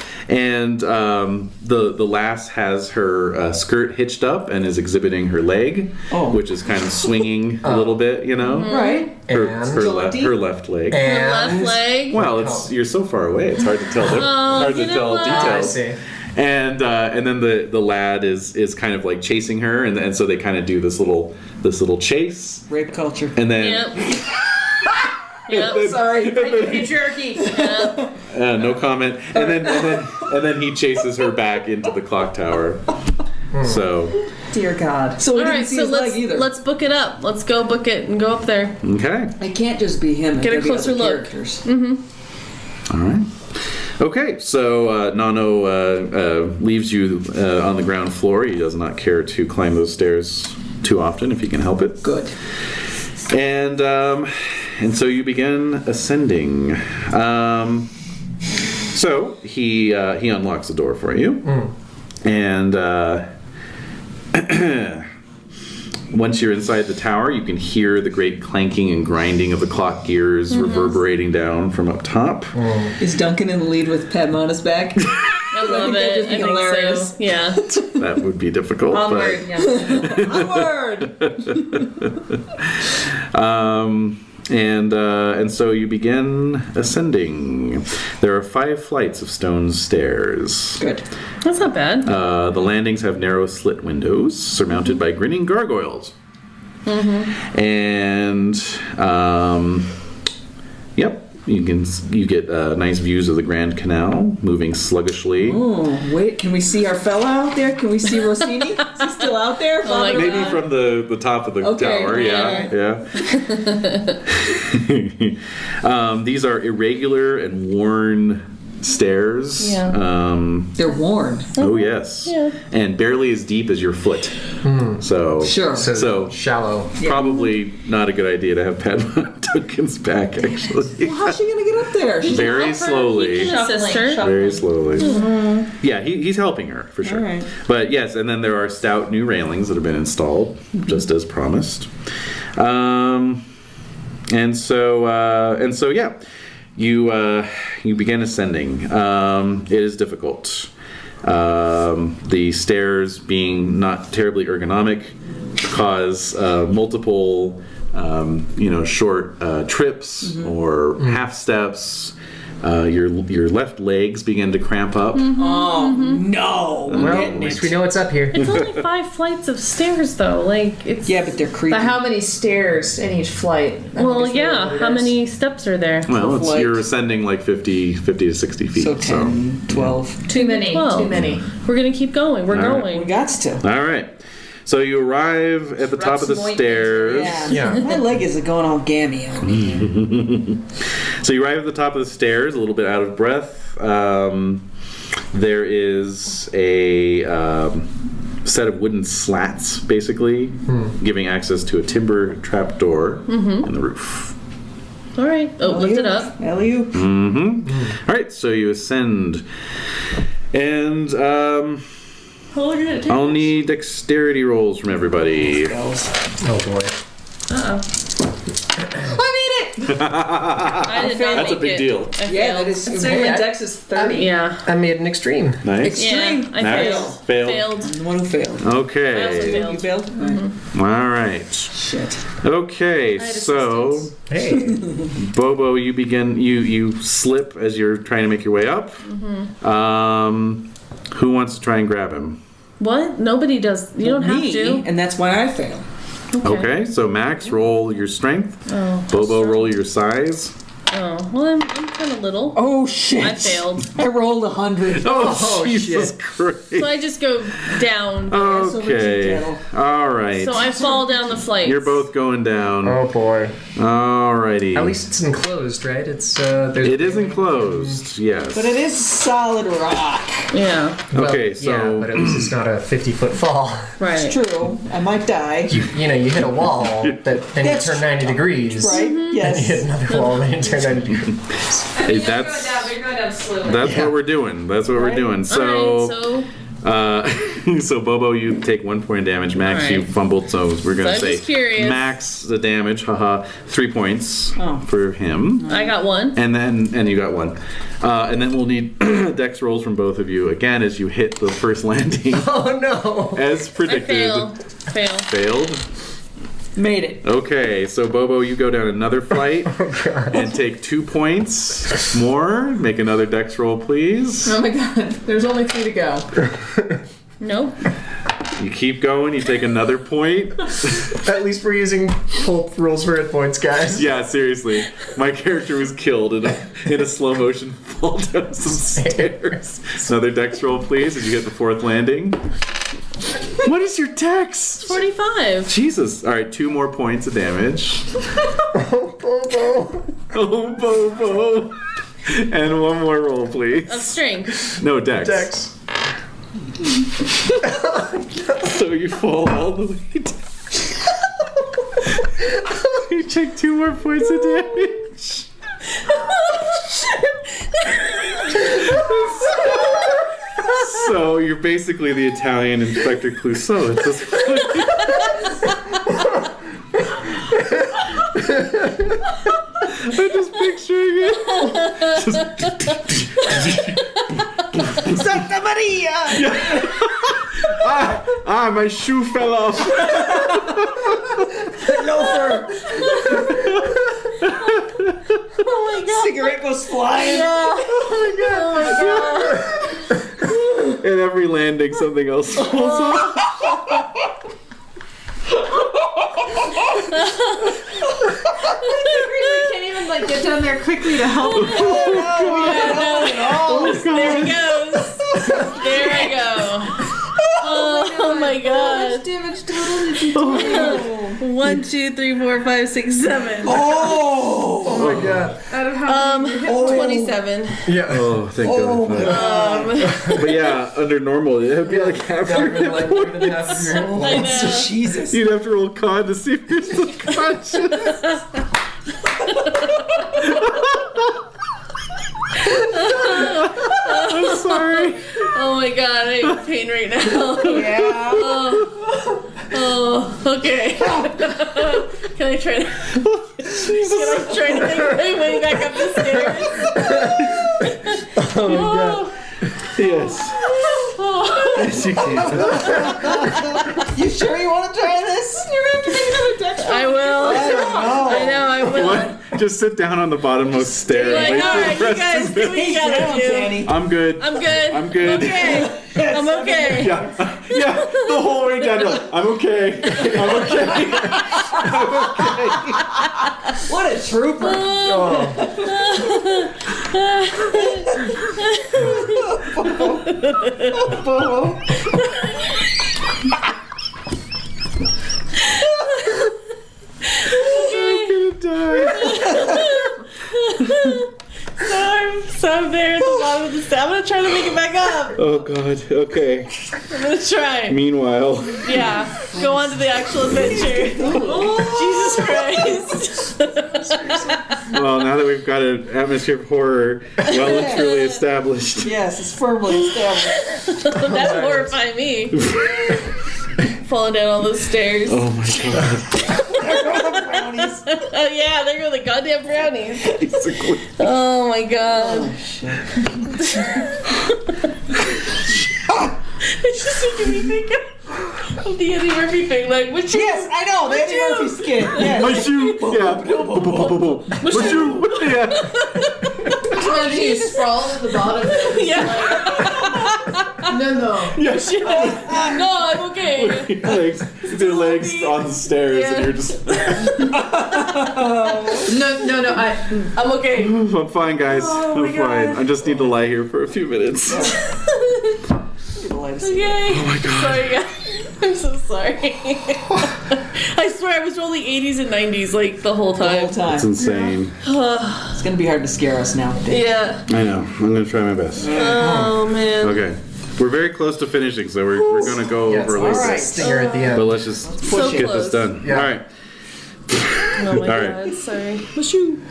the lass has her skirt hitched up and is exhibiting her leg, which is kind of swinging a little bit, you know. Right. Her left leg. Her left leg. Well, you're so far away; it's hard to tell. Hard to tell I details. see. And then the lad is kind of like chasing her, and so they kind of do this little chase, Rape culture. and then Yep. Yep. Sorry. Patriarchy. Yep. no comment, and then he chases her back into the clock tower. So Dear God. So we All didn't right, see so his leg either. let's book it up. Let's go book it and go up there. okay, It can't just be him. Get a It gotta be closer other look. Characters. all right. Okay, so Nano leaves you on the ground floor. He does not care to climb those stairs too often if he can help it. Good. And so you begin ascending. So he unlocks the door for you, and once you're inside the tower, you can hear the great clanking and grinding of the clock gears reverberating down from up top. Is Duncan in the lead with Padma on his back? I love that'd it. just be I think hilarious. so. Yeah. That would be difficult. Onward. Yeah. Onward! And so you begin ascending. There are 5 flights of stone stairs. Good. That's not bad. The landings have narrow slit windows surmounted by grinning gargoyles. And yep, you get nice views of the Grand Canal moving sluggishly. Oh, wait. Can we see our fella out there? Can we see Rossini? Is he still out there? Oh my Maybe from the top of the Okay, tower, yeah. These are irregular and worn stairs. Yeah. They're worn. Oh yes, Yeah. and barely as deep as your foot. So Sure. So Shallow. probably not a good idea to have Padma on Duncan's back. Actually, Well, how's she going to get up there? She's very slowly. Sister. Very slowly. Yeah, he's helping her for sure. All right. But yes, and then there are stout new railings that have been installed, just as promised. And so yeah, you begin ascending. It is difficult. The stairs, being not terribly ergonomic, cause multiple short trips or half steps. Your left legs begin to cramp up. Oh, no. Well, at least we know what's up here. It's only 5 flights of stairs, though. Like it's. Yeah, but they're creepy. But how many stairs in each flight? I think Well, is really yeah. what it How is. many steps are there? Well, Flight. you're ascending like 50 to 60 feet. So 10, 12. Too many. 12. Too many. We're gonna keep going. We're All right. going. We gots to. All right. So you arrive at the top of the some ointment. stairs. Yeah. Yeah. My leg is going all gammy on me. So you arrive at the top of the stairs, a little bit out of breath. There is a set of wooden slats, basically, giving access to a timber trapdoor in the roof. All right. Oh, lift it up. Alley-oop. All right, so you ascend. And I'll need dexterity rolls from everybody. Oh boy. I did not That's a make big it. deal. I Yeah, failed. that is Considering super. my dex is 30. Yeah. I made an extreme. Nice. Yeah. I Nice. failed. Failed. The one who failed. I also Okay. failed. You failed? All right. Shit. Okay, had so Hey. Bobo, you begin. You slip as you're trying to make your way up. Who wants to try and grab him? What? Nobody does. You don't have Me, to. and that's why I fail. Okay, so Max, roll your strength. Oh. Bobo, roll your size. Oh. Well, I'm kind of little. Oh shit! I failed. I rolled 100. Oh, Jesus shit. Christ. So I just go down. Okay. All right. So I fall down the flight. You're both going down. Oh boy. Alrighty. At least it's enclosed, right? It's It is enclosed, yes. But it is solid rock. Yeah. Okay, so- yeah, but at least it's not a 50-foot fall. Right. It's true. I might die. You hit a wall, that then you That's turn 90 degrees. Right? Then you Yes. hit another wall, then you turn 90 degrees. Hey, that's You're going down slowly. that's what we're doing. That's what we're doing. Alright, so So Bobo, you take 1 point of damage. Max, Alright. you fumbled, so we're gonna So I'm say just curious. max the damage. Haha, 3 points Oh. for him. I got one. And you got 1. And then we'll need dex rolls from both of you again as you hit the first landing. Oh no! As I predicted. fail. Failed. Made it. Okay, so Bobo, you go down another flight and take 2 points more. Make another dex roll, please. Oh my god. There's only 3 to go. Nope. You keep going. You take another point. At least we're using pulp rules for hit points, guys. Yeah, seriously. My character was killed in a slow motion fall down some stairs. Another dex roll, please, as you get the 4th landing. What is your dex? 45. Jesus. All right, 2 more points of damage. Oh, Bobo. Oh, Bobo. And 1 more roll, please. Of strength. No, dex. Dex. So you fall all the way down. You take 2 more points of damage. So you're basically the Italian Inspector Clouseau at this point. I'm just picturing it. Santa Maria! My shoe fell off. Loafer! Oh my god. Cigarette goes flying. And every landing, something else falls off. We can't even get down there quickly to help. There it goes. There I go. Oh my god. How much damage total did you do? 1, 2, 3, 4, 5, 6, 7. Oh my god. Out of how many? 27. Yeah. Oh, thank God. But yeah, under normal, it would be like half That your would be like more than half of your hit I points. know. Jesus. You'd have to roll con to see if you're still conscious. I'm sorry. Oh my god, I have pain right now. Yeah. Oh, okay. Can I try to make my way back up the stairs? Oh my god. Yes. Oh. Yes, you can. You sure you want to try this? You're going to have to make another dex roll. I will. I know, I will. What? Just sit down on the bottommost stair and wait Like, for the alright, you rest guys of do it. what you gotta do. Danny. I'm good. I'm good. I'm good. Okay. I'm okay. Yeah, the whole way down. You're like, I'm okay. I'm okay. I'm okay. What a trooper. I'm gonna die. So I'm there at the bottom of the stairs. I'm gonna try to make it back up. Oh God. Okay. I'm gonna try. Meanwhile, Yeah. Go on to the actual adventure. Jesus Christ. well, now that we've got an atmosphere of horror well and truly established, Yes, it's firmly established. That would horrify me. Falling down all those stairs. oh my God. Brownies. Yeah, there go the goddamn brownies. Basically. Oh my god. It's just making me think of the Eddie Murphy thing. Like, which Yes, I know. The Eddie Murphy skin. Yes. My shoe. Yeah. My shoe. Yeah. When you sprawl at the bottom. No. Yeah. No, I'm okay. Your legs on the stairs, and you're just. No. I'm okay. I'm fine, guys. Oh, I'm fine. I just need to lie here for a few minutes. Okay. Oh my god. Sorry, guys. I'm so sorry. I swear I was rolling 80s and 90s like the whole The time. whole time. It's insane. It's gonna be hard to scare us now. Dave. Yeah. I know. I'm going to try my best. Oh man. Okay. We're very close to finishing, so we're going to go over a little All right, bit. stinger at the end. But let's just So get close. this done. Yeah. All right. Oh my All right. god. Sorry. What's you?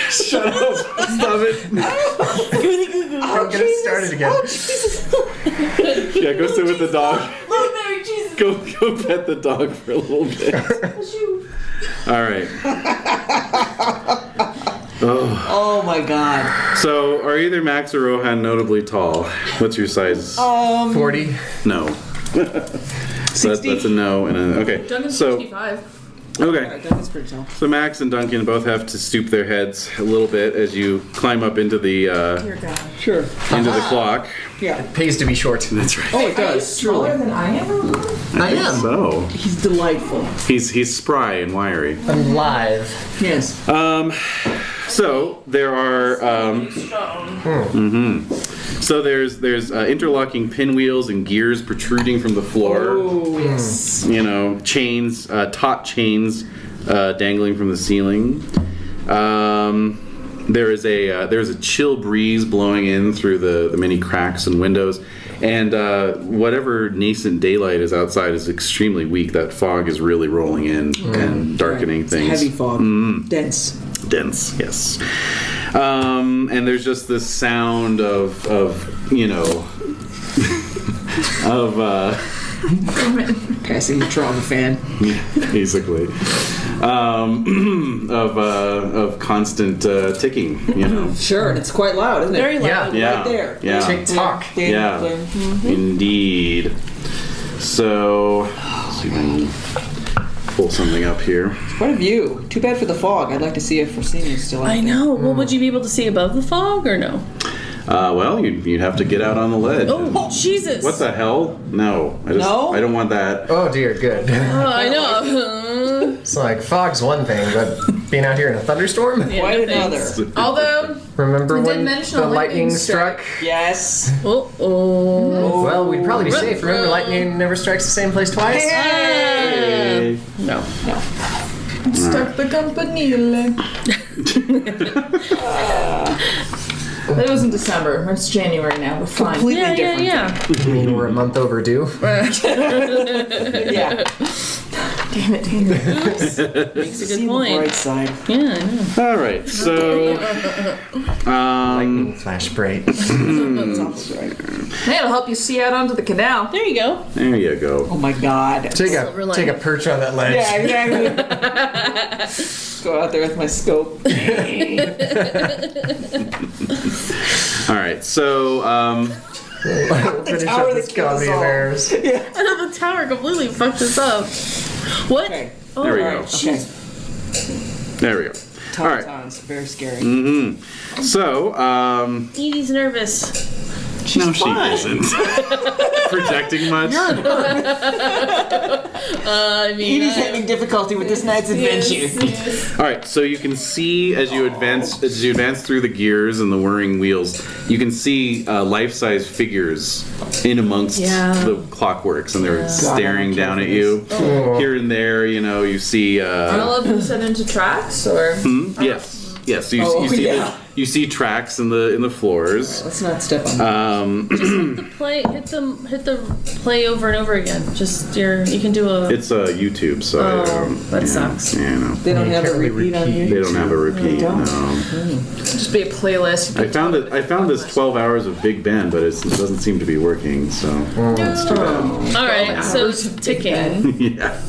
Shut up. Stop it. Don't get it started again. Yeah, go sit with the dog. Blueberry Jesus. Go pet the dog for a little bit. What's you? All right. Oh my god. So, are either Max or Rohan notably tall? What's your size? 40. No. So that's a no and a okay. Duncan's So 65. okay. That's pretty tall. So Max and Duncan both have to stoop their heads a little bit as you climb up into the Sure. into the clock. Yeah. Pays to be short. That's right. Oh, it does. Smaller than I am? I am. So He's delightful. he's spry and wiry. I'm live. Yes. So there are so there's interlocking pinwheels and gears protruding from the floor. Oh yes. You know, chains, taut chains dangling from the ceiling. There's a chill breeze blowing in through the many cracks and windows, and whatever nascent daylight is outside is extremely weak. That fog is really rolling in and darkening It's a things. heavy fog. Dense. Dense, yes. And there's just this sound of you know of Passing the trauma fan. basically of constant ticking, you know. Sure, and it's quite loud, isn't it? Very loud. Yeah. Right there. Yeah. Tick tock. Yeah. Indeed. So let's see if I can pull something up here. Quite a view. Too bad for the fog. I'd like to see if Forsini's still out I there. know. Well, would you be able to see above the fog or no? Well, you'd have to get out on the ledge. Oh, Jesus. What the hell? No. No? I don't want that. Oh dear, good. Oh, I know. It's like fog's one thing, but being out here in a thunderstorm? Yeah, Quite no thanks. another. Although, Remember We did when mention the a lightning lightning struck? Yes. Oh. Well, we'd probably be safe. Remember, lightning never strikes the same place twice? Hey. No. stuck the campanile. That was in December. It's January now. We're fine. Completely Yeah, different. yeah. I mean, we're a month overdue. Yeah. Damn it. That's a good See the point. bright side. Yeah, I know. All right. So Lightning flash break. That's almost right. Hey, it'll help you see out onto the canal. There you go. there you go. Oh my god. Take Silver a lining. perch on that ledge. Yeah, exactly. Go out there with my scope. All right. So We'll finish tower up that this killed us comedy of all. errors. I know the tower completely fucked us up. What? Okay. Oh, there we right. go. Okay. There we go. All right. Tauntauns. Very scary. So Edie's nervous. no, she isn't. Projecting much. I mean, Edie's having difficulty with this night's adventure. All right, so you can see as you advance through the gears and the whirring wheels, you can see life-size figures in amongst Yeah. the clockworks, and they're staring down at you. Here and there, you know, you see. Are all of them set into tracks, or? Yes. Yes, you, Oh, you see yeah. you see tracks in the floors. Let's not step on that. hit the play over and over again. Just you can do a. It's YouTube, so I don't, that sucks. Yeah, no. They don't have a repeat on you. They don't have a repeat. don't? No. Just be a playlist. I found this 12 hours of Big Ben, but it doesn't seem to be working. So it's too bad. All right, so ticking. Yeah.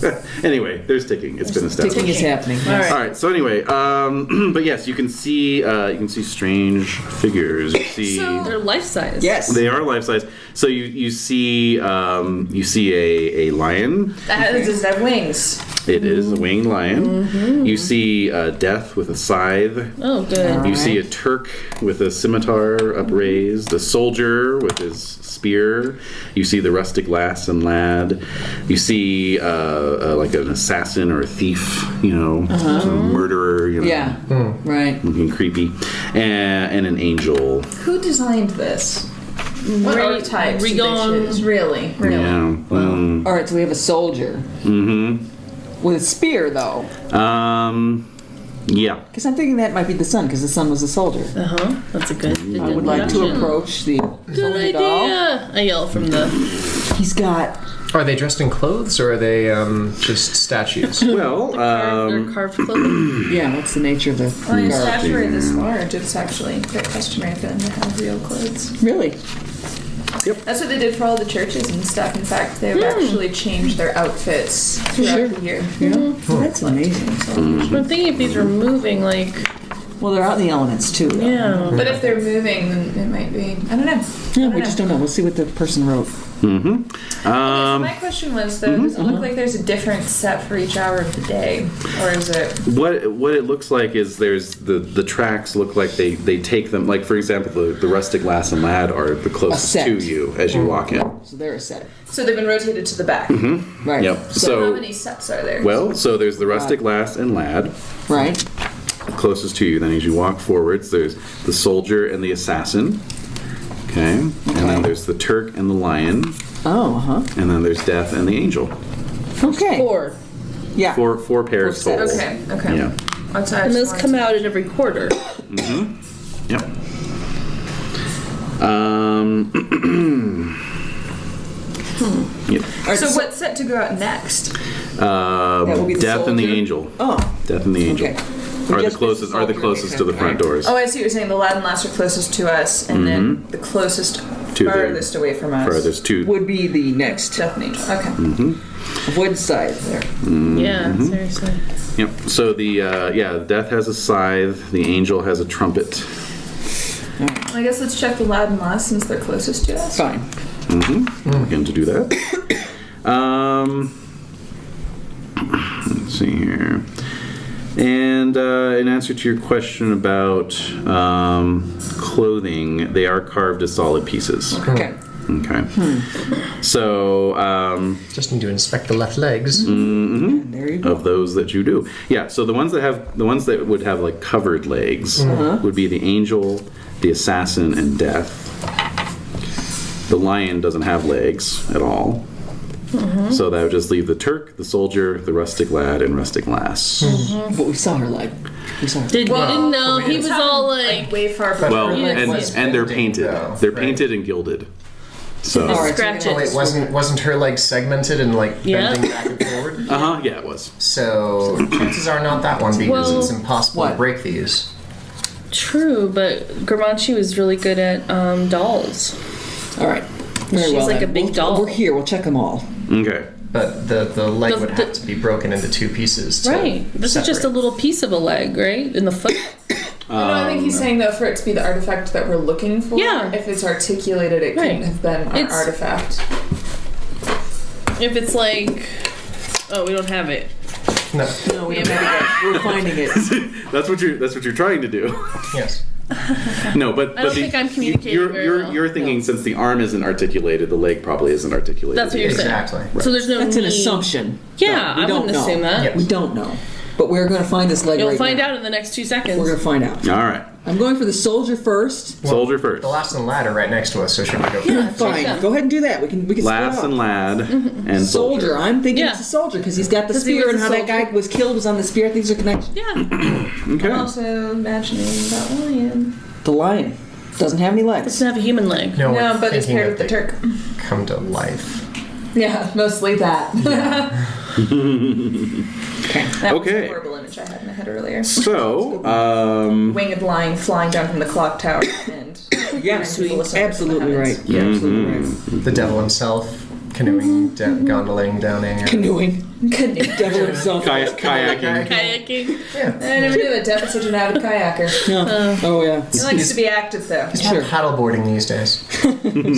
Anyway, there's ticking. It's been established. Ticking is happening. All right. All right. So anyway, but yes, you can see strange figures. You see They're life size. Yes. they are life size. So you see a lion. Does it have wings? It is a winged lion. You see death with a scythe. Oh, good. You see a Turk with a scimitar upraised, a soldier with his spear. You see the rustic lass and lad. You see like an assassin or a thief, you know, some murderer, you know, Yeah. Right. looking creepy, and an angel. Who designed this? What archetypes did they Rigon. choose? Really? Yeah. All right, so we have a soldier. With a spear, though. Yeah. Because I'm thinking that might be the sun, because the sun was a soldier. That's a good. I would like to approach the Good soldier doll. idea. I yell from the. He's got... Are they dressed in clothes or are they just statues? Well, They're carved clothing. Yeah, what's the nature of the... Well, in a garb? statuary this large, it's actually quite customary for them to have real clothes. Really? That's what they did for all the churches and stuff. In fact, they would actually change their outfits throughout the year. Yeah. Well, that's amazing. I'm thinking if these are moving, like. Well, they're out in the elements, too. Though. Yeah. But if they're moving, then it might be. I don't know. Yeah, we just don't know. We'll see what the person wrote. So my question was, though, does it look like there's a different set for each hour of the day? Or is it... what it looks like is there's the tracks look like they take them, like for example the rustic lass and lad are the closest set. to you as you walk in. So they're a set. So they've been rotated to the back. Right. Yep. How So many sets are there? well, so there's the rustic lass and lad Right. closest to you. Then as you walk forwards, there's the soldier and the assassin. Okay. And then there's the Turk and the lion. Oh, And then there's death and the angel. Okay. 4. Yeah. Four pairs Four total. sets. Okay. Yeah. That's And those come out at every quarter. Yep. Yep. So what's set to go out next? will be the Death and the soldier. angel. Oh, Death and the angel. okay. Are the Just closest? Are the soldier. closest to the front doors? Oh, I see what you're saying. The lad and lass are closest to us, and then the closest To the farthest away from us. Farthest to. Would be the next. Death and angel. Okay. Avoid side there. Yeah, seriously. Yep. So the death has a scythe. The angel has a trumpet. I guess let's check the lad and lass since they're closest to us. Fine. Begin to do that. Let's see here. And in answer to your question about clothing, they are carved as solid pieces. Okay. Okay. So, Just need to inspect the left legs. There you go. of those that you do, yeah. So the ones that would have like covered legs would be the angel, the assassin, and death. The lion doesn't have legs at all. So that would just leave the Turk, the soldier, the rustic lad, and rustic lass. But we saw her leg. We saw her. Didn't know. He was all like. way far before. Well, Yeah. and they're painted. though, They're right? painted and gilded. So. All right. Scratch Oh, wait, it. wasn't her leg segmented and like Yeah. bending back and forward? Yeah, it was. So chances are not that one because Well- it's impossible What? to break these. True, but Gramanchi was really good at dolls. All right. Very She's well, like then. a big We'll- doll. We're here. We'll check them all. Okay. But the leg would The- have to be broken into two pieces. To Right. This is just a separate. little piece of a leg, right? In the foot. No, I think he's saying though for it to be the artifact that we're looking for. Yeah. If it's articulated, it couldn't Right. have been our It's- artifact. If it's like. Oh, we don't have it. No. No, we don't have it. We're finding it. That's what you're trying to do. Yes. No, but I don't think I'm communicating very well. You're thinking since the arm isn't articulated, the leg probably isn't articulated. That's what you're saying. Exactly. So there's no That's an need. assumption. Yeah, We I don't wouldn't know. assume that. Yeah. We don't know. But we're going to find this leg You'll right find now. out in the next 2 seconds. We're going to find out. All right. I'm going for the soldier first. Soldier first. The last and ladder right next to us, so should we go first? Fine. them. Go ahead and do that. We can split Lass up. and lad and Soldier. I'm thinking Yeah. it's a soldier because he's got the 'Cause he spear was and a how that soldier. guy was killed was on the spear. I think there's a connection. Yeah. Okay. I'm also imagining that lion. The lion doesn't have any legs. Doesn't have a human leg. No, No, we're but it's thinking paired with that the they Turk. come to life. Yeah, mostly that. Okay. That was Okay. a horrible image I had in my head earlier. So, Winged lion flying down from the clock tower and Yeah, people ascending absolutely from the right. heavens. Yeah, absolutely right. The devil himself, canoeing, gondoling, downing. Canoeing. Devil himself. kayaking. Kayaking. I never knew that Depp was such an avid kayaker. Yeah. Oh, yeah. He likes to be active though. Sure. Paddleboarding these days.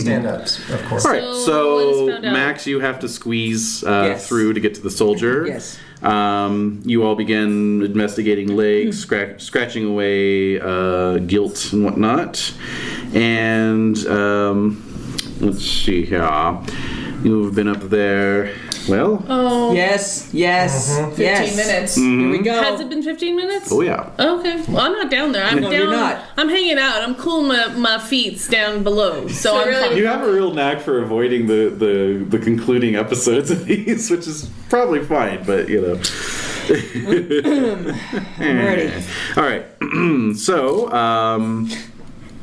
Stand-ups, of course. All right. So, what So, is found out? Max, you have to squeeze Yes. through to get to the soldier. Yes. You all begin investigating legs, scratching away guilt and whatnot. And let's see here. You've been up there. Well, Oh. Yes. 15 minutes. Here we go. Has it been 15 minutes? oh yeah. Okay. Well, I'm not down there. I'm No, down. you're not. I'm hanging out. I'm cooling my feet down below. So I'm really- fine. You have a real knack for avoiding the concluding episodes of these, which is probably fine, but you know. I'm ready. All right. So,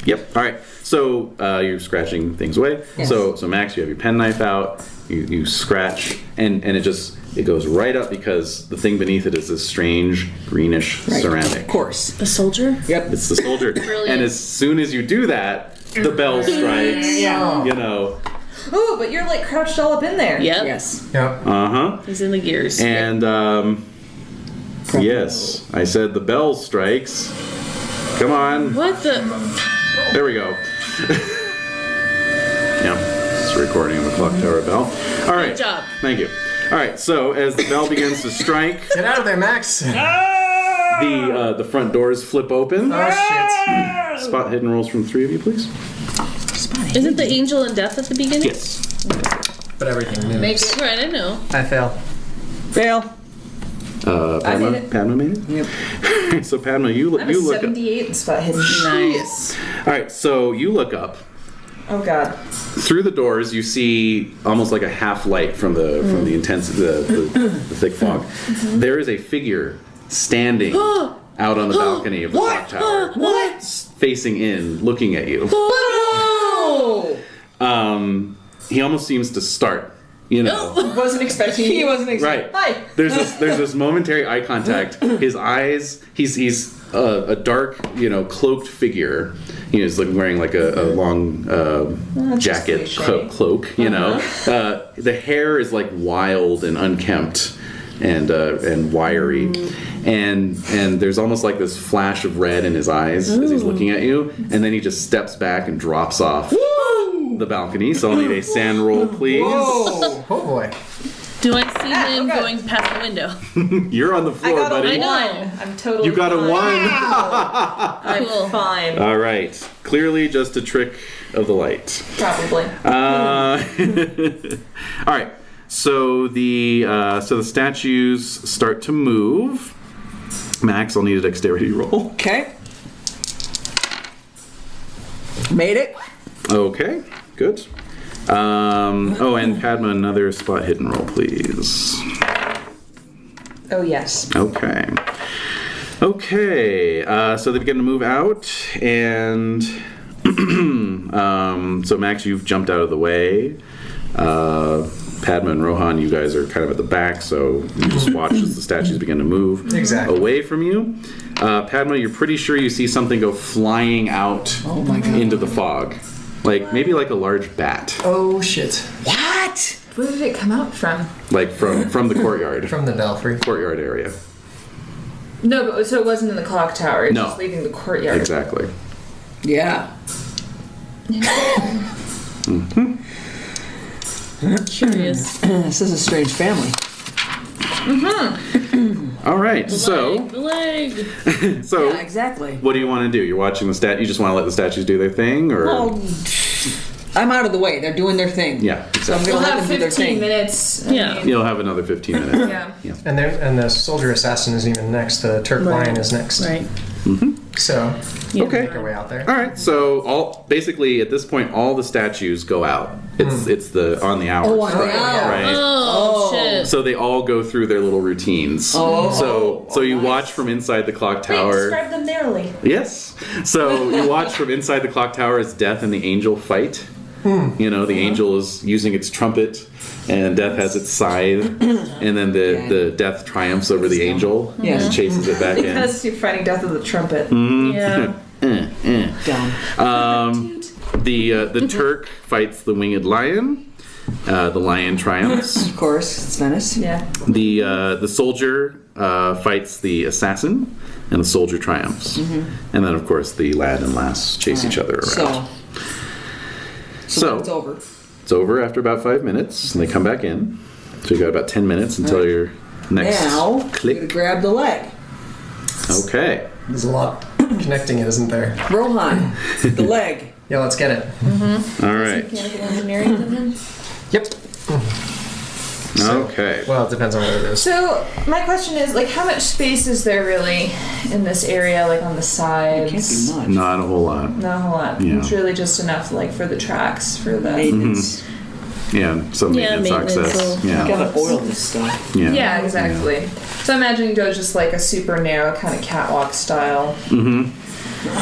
yep. All right. So you're scratching things away. Yes. So Max, you have your penknife out. You scratch, and it goes right up because the thing beneath it is this strange greenish ceramic. Of course. The soldier? Yep. It's the soldier. Brilliant. And as soon as you do that, the bell strikes. Yeah. You know. Ooh, but you're like crouched all up in there. Yep. Yes. Yep. He's in the gears. And yes, I said the bell strikes. Come on. What the? There we go. Yeah, it's a recording of a clock tower bell. All right. Good job. Thank you. All right. So as the bell begins to strike, Get out of there, Max. the front doors flip open. Oh shit. Spot hidden rolls from 3 of you, please. Isn't the angel in death at the beginning? Yes. But everything moves. Make it. Right, I know. I fail. Fail. Padma, made it. Padma made it. Yep. So Padma, you I'm a look up. 78 in spot hidden. Nice. All right. So you look up. Oh god. Through the doors, you see almost like a half light from the intense the thick fog. There is a figure standing out on the balcony of the clock tower, facing in, looking at you. Oh! He almost seems to start. You know, Wasn't expecting He you. wasn't expecting. right? Hi. There's this momentary eye contact. His eyes. He's a dark, cloaked figure. He's like wearing like a long jacket cliche. cloak. The hair is like wild and unkempt and wiry, and there's almost like this flash of red in his eyes as he's looking at you, and then he just steps back and drops off the balcony. So I'll need a sand roll, please. Oh boy. Do I see him okay. going past the window? You're on the I floor, got buddy. a I know. 1. I'm totally You got a fine. 1. Cool. I'm fine. All right. Clearly just a trick of the light. Probably. All right. So the statues start to move. Max, I'll need a dexterity roll. Okay. Made it. Okay. Good. And Padma, another spot hidden roll, please. Oh yes. Okay. Okay. So they begin to move out, and so Max, you've jumped out of the way. Padma and Rohan, you guys are kind of at the back, so you just watch as the statues begin to move Exactly. away from you. Padma, you're pretty sure you see something go flying out into the fog, maybe like a large bat, Oh shit. What? Where did it come out from? like from the courtyard From the belfry. courtyard area. No, but so it wasn't in the clock tower. It's No. just leaving the courtyard. Exactly. Yeah. Curious. This is a strange family. All right. So The leg. Yeah, exactly. what do you want to do? You're watching the You just want to let the statues do their thing, or Well, I'm out of the way. They're doing their thing. yeah, So I'm exactly. gonna We'll let have them do their 15 thing. minutes. Yeah. You'll have another 15 minutes. Yeah. And the soldier assassin is even next. The Turk lion is next. Right. So Okay. make our way out there. All right. So basically at this point, all the statues go out. It's the on the hour. Oh, on the strike, hour. right? Oh, shit. So they all go through their little routines. So you watch from inside the clock Wait, tower. describe them narrowly. Yes. So you watch from inside the clock tower as Death and the Angel fight. The angel is using its trumpet, and Death has its scythe, and then the Death triumphs over the angel Yes. and chases it back in. Because you're fighting death with a trumpet. Yeah. Down. The Turk fights the winged lion. The lion triumphs. Of course, it's Venice. Yeah. The soldier fights the assassin, and the soldier triumphs. And then, of course, the lad and lass chase each other around. So it's over. It's over after about 5 minutes, and they come back in. So you got about 10 minutes until your next Now, we're gonna click. grab the leg. Okay. There's a lot connecting it, isn't there? Rohan, the leg. Yeah, let's get it. All right. Mechanical engineering then? Yep. Okay. Well, it depends on what it is. So my question is, like, how much space is there really in this area, like on the sides? Can't be much. Not a whole lot. Not a whole lot. Yeah. It's really just enough, like, for the tracks, for the Maintenance. Yeah, some maintenance access. so- Yeah. You gotta oil this stuff. Yeah. Yeah, exactly. So I'm imagining go just like a super narrow kind of catwalk style.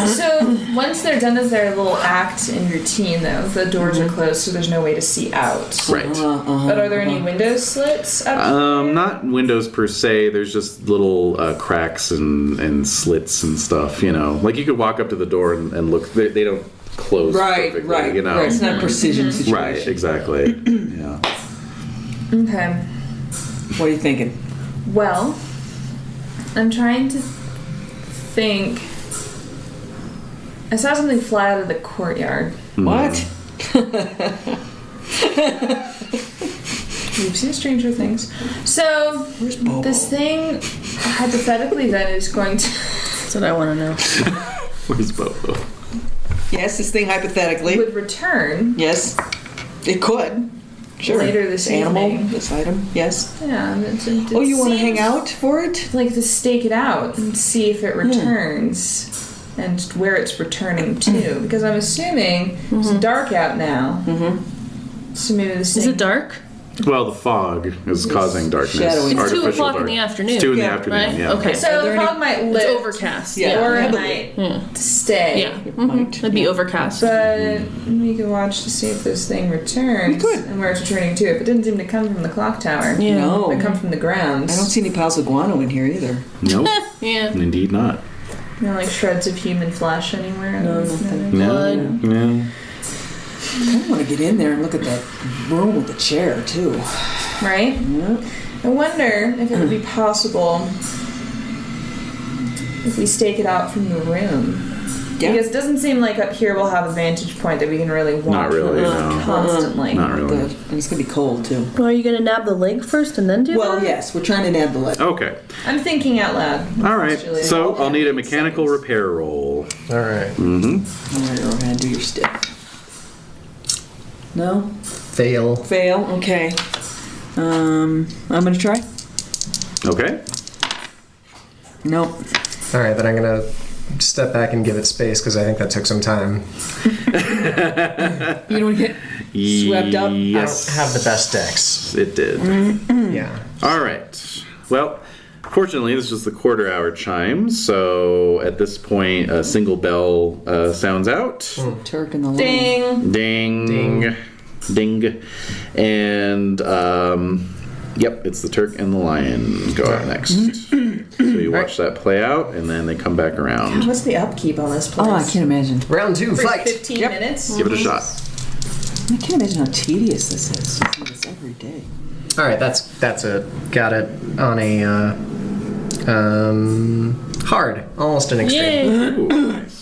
So once they're done with their little act and routine, though, the doors are closed, so there's no way to see out. Right. But are there any window slits up there? Not windows per se. There's just little cracks and slits and stuff. You know, like you could walk up to the door and look. They don't close perfectly. You know. Right. It's not a precision situation. Right. Exactly. Yeah. Okay. What are you thinking? Well, I'm trying to think. I saw something fly out of the courtyard. What? We've seen Stranger Things. So, Where's Bobo? this thing, hypothetically, then is going to. That's what I want to know. Where's Bobo? Yes, this thing hypothetically. would return Yes, it could. Sure. later this animal, evening. this item. Yes. Yeah. It Oh, you want to hang seems out for it? Like to stake it out and see if it returns. And where it's returning to, because I'm assuming it's dark out now. So maybe this Is it dark? Well, the fog is causing darkness. shadowy. It's 2 Artificial o'clock in dark. the afternoon. It's 2 in the Yeah. afternoon. Right? Yeah. Okay. So Are the there any- fog might It's lift, overcast. Yeah. or it Heavily. might stay. Yeah. Might. It'd be overcast. But we could watch to see if this thing returns. We could. And where it's returning to. If it didn't seem to come from the clock tower. Yeah. No. It come from the ground. I don't see any piles of guano in here either. Nope. Yeah. Indeed not. No, like shreds of human flesh anywhere. No, nothing. Blood. No. I kind of want to get in there and look at that room with the chair too. Right? Yeah. I wonder if it would be possible if we stake it out from the room. Yeah. Because it doesn't seem like up here we'll have a vantage point that we can really watch Not really, no. constantly. Not really. And it's gonna be cold too. Well, are you going to nab the leg first and then do Well, that? yes, we're trying to nab the leg. Okay. I'm thinking out loud. All right. Julia. So I'll need a mechanical repair roll. All right. All right, Rohan, do your stick. No, Fail. fail. Okay. I'm gonna try. Okay. No. All right, then I'm gonna step back and give it space because I think that took some time. You don't get swept up. Yes. I don't have the best decks. It did. Yeah. All right. Well, fortunately, this is the quarter-hour chime, so at this point, a single bell sounds out. Turk in the line. Ding. Ding. Ding. And, yep, it's the Turk and the Lion go out next. So you watch that play out, and then they come back around. What's the upkeep on this place? Oh, I can't imagine. Round 2, For fight. 15 minutes? Give it a shot. I can't imagine how tedious this is. I do this every day. All right, that's it. Got it on a hard, almost an extreme. Yay. Ooh, nice.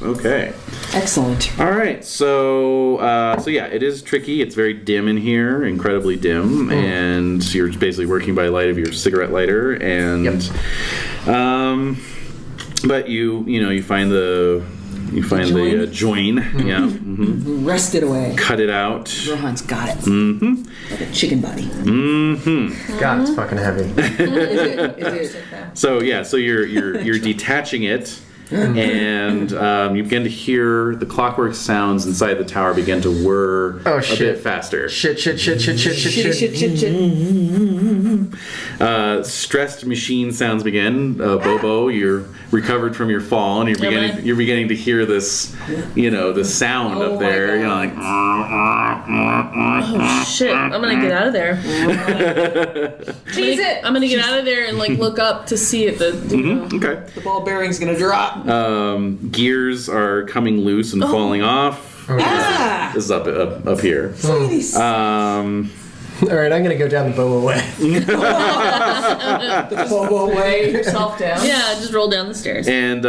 Okay. Excellent. All right, so yeah, it is tricky. It's very dim in here, incredibly dim, and you're basically working by light of your cigarette lighter, and but you find the join, yeah, Rest it away. cut it out, Rohan's got it. Mm-hmm. Like a chicken body. God, it's fucking heavy. Is it? So yeah, so you're detaching it. And you begin to hear the clockwork sounds inside the tower begin to whir Oh, a shit. bit faster. Shit. Stressed machine sounds begin. Bobo, you're recovered from your fall, and you're beginning to hear this, the sound Oh up there. my Like, Oh, shit. I'm going to get out of there. Cheese it! I'm going to get out of there and, look up to see if the... okay. The ball bearing's gonna drop. Gears are coming loose and falling off. Ah! This is up here. Ladies. All right, I'm gonna go down the Boa way. The Bobo way. Yourself down. Yeah, just roll down the stairs. And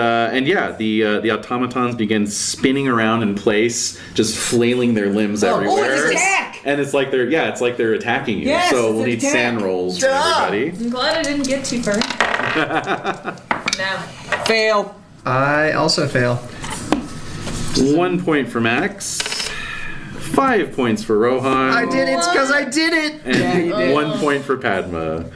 yeah, the automatons begin spinning around in place, just flailing their limbs everywhere. attack! And it's like they're attacking you. Yes, so it's we'll an need attack. sand rolls from everybody. I'm glad I didn't get too far. No. Fail. I also fail. 1 point for Max. 5 points for Rohan. I did it because I did it. And 1 point for Padma.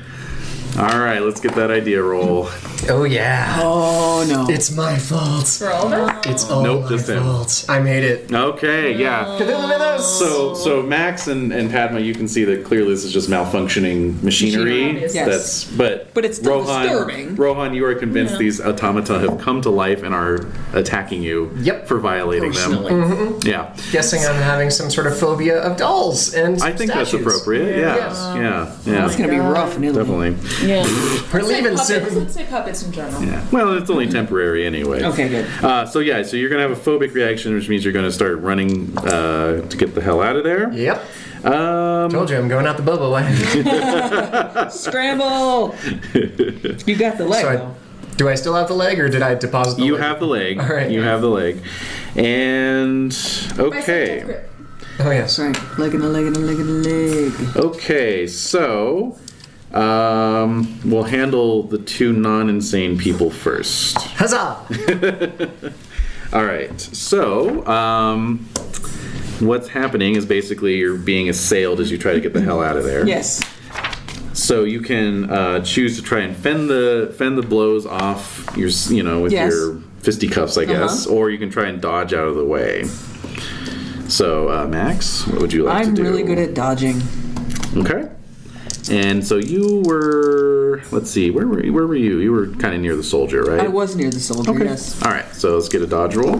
All right, let's get that idea roll. Oh yeah. Oh no. It's my fault. For all of us? It's all Nope, my just him. fault. I made it. Okay, yeah. So Max and Padma, you can see that clearly this is just malfunctioning machinery. Machinery, yes. But But it's still disturbing. Rohan, you are convinced these automata have come to life and are attacking you Yep. for violating Personally. them. Yeah. Guessing I'm having some sort of phobia of dolls and I think that's statues. appropriate. Yeah. It's gonna be rough in Italy. Definitely. Yeah. We're leaving Let's soon. say puppets in general. Yeah. Well, it's only temporary anyway. Okay, good. So you're gonna have a phobic reaction, which means you're gonna start running to get the hell out of there. Yep. Told you I'm going out the bubble way. Scramble! You got the leg. So do I still have the leg, or did I deposit the You leg? have the leg. All right. You have the leg. And okay. Oh yes. Sorry, leg and a leg and a leg and a leg. Okay, so we'll handle the 2 non-insane people first. Huzzah! All right. So, what's happening is basically you're being assailed as you try to get the hell out of there. Yes. So you can choose to try and fend the blows off your, with Yes. your fisticuffs, I guess, or you can try and dodge out of the way. So, Max, what would you like to I'm do? really good at dodging. Okay. And so you were, let's see, where were you? You were kind of near the soldier, right? I was near the soldier, Okay. yes. All right, so let's get a dodge roll.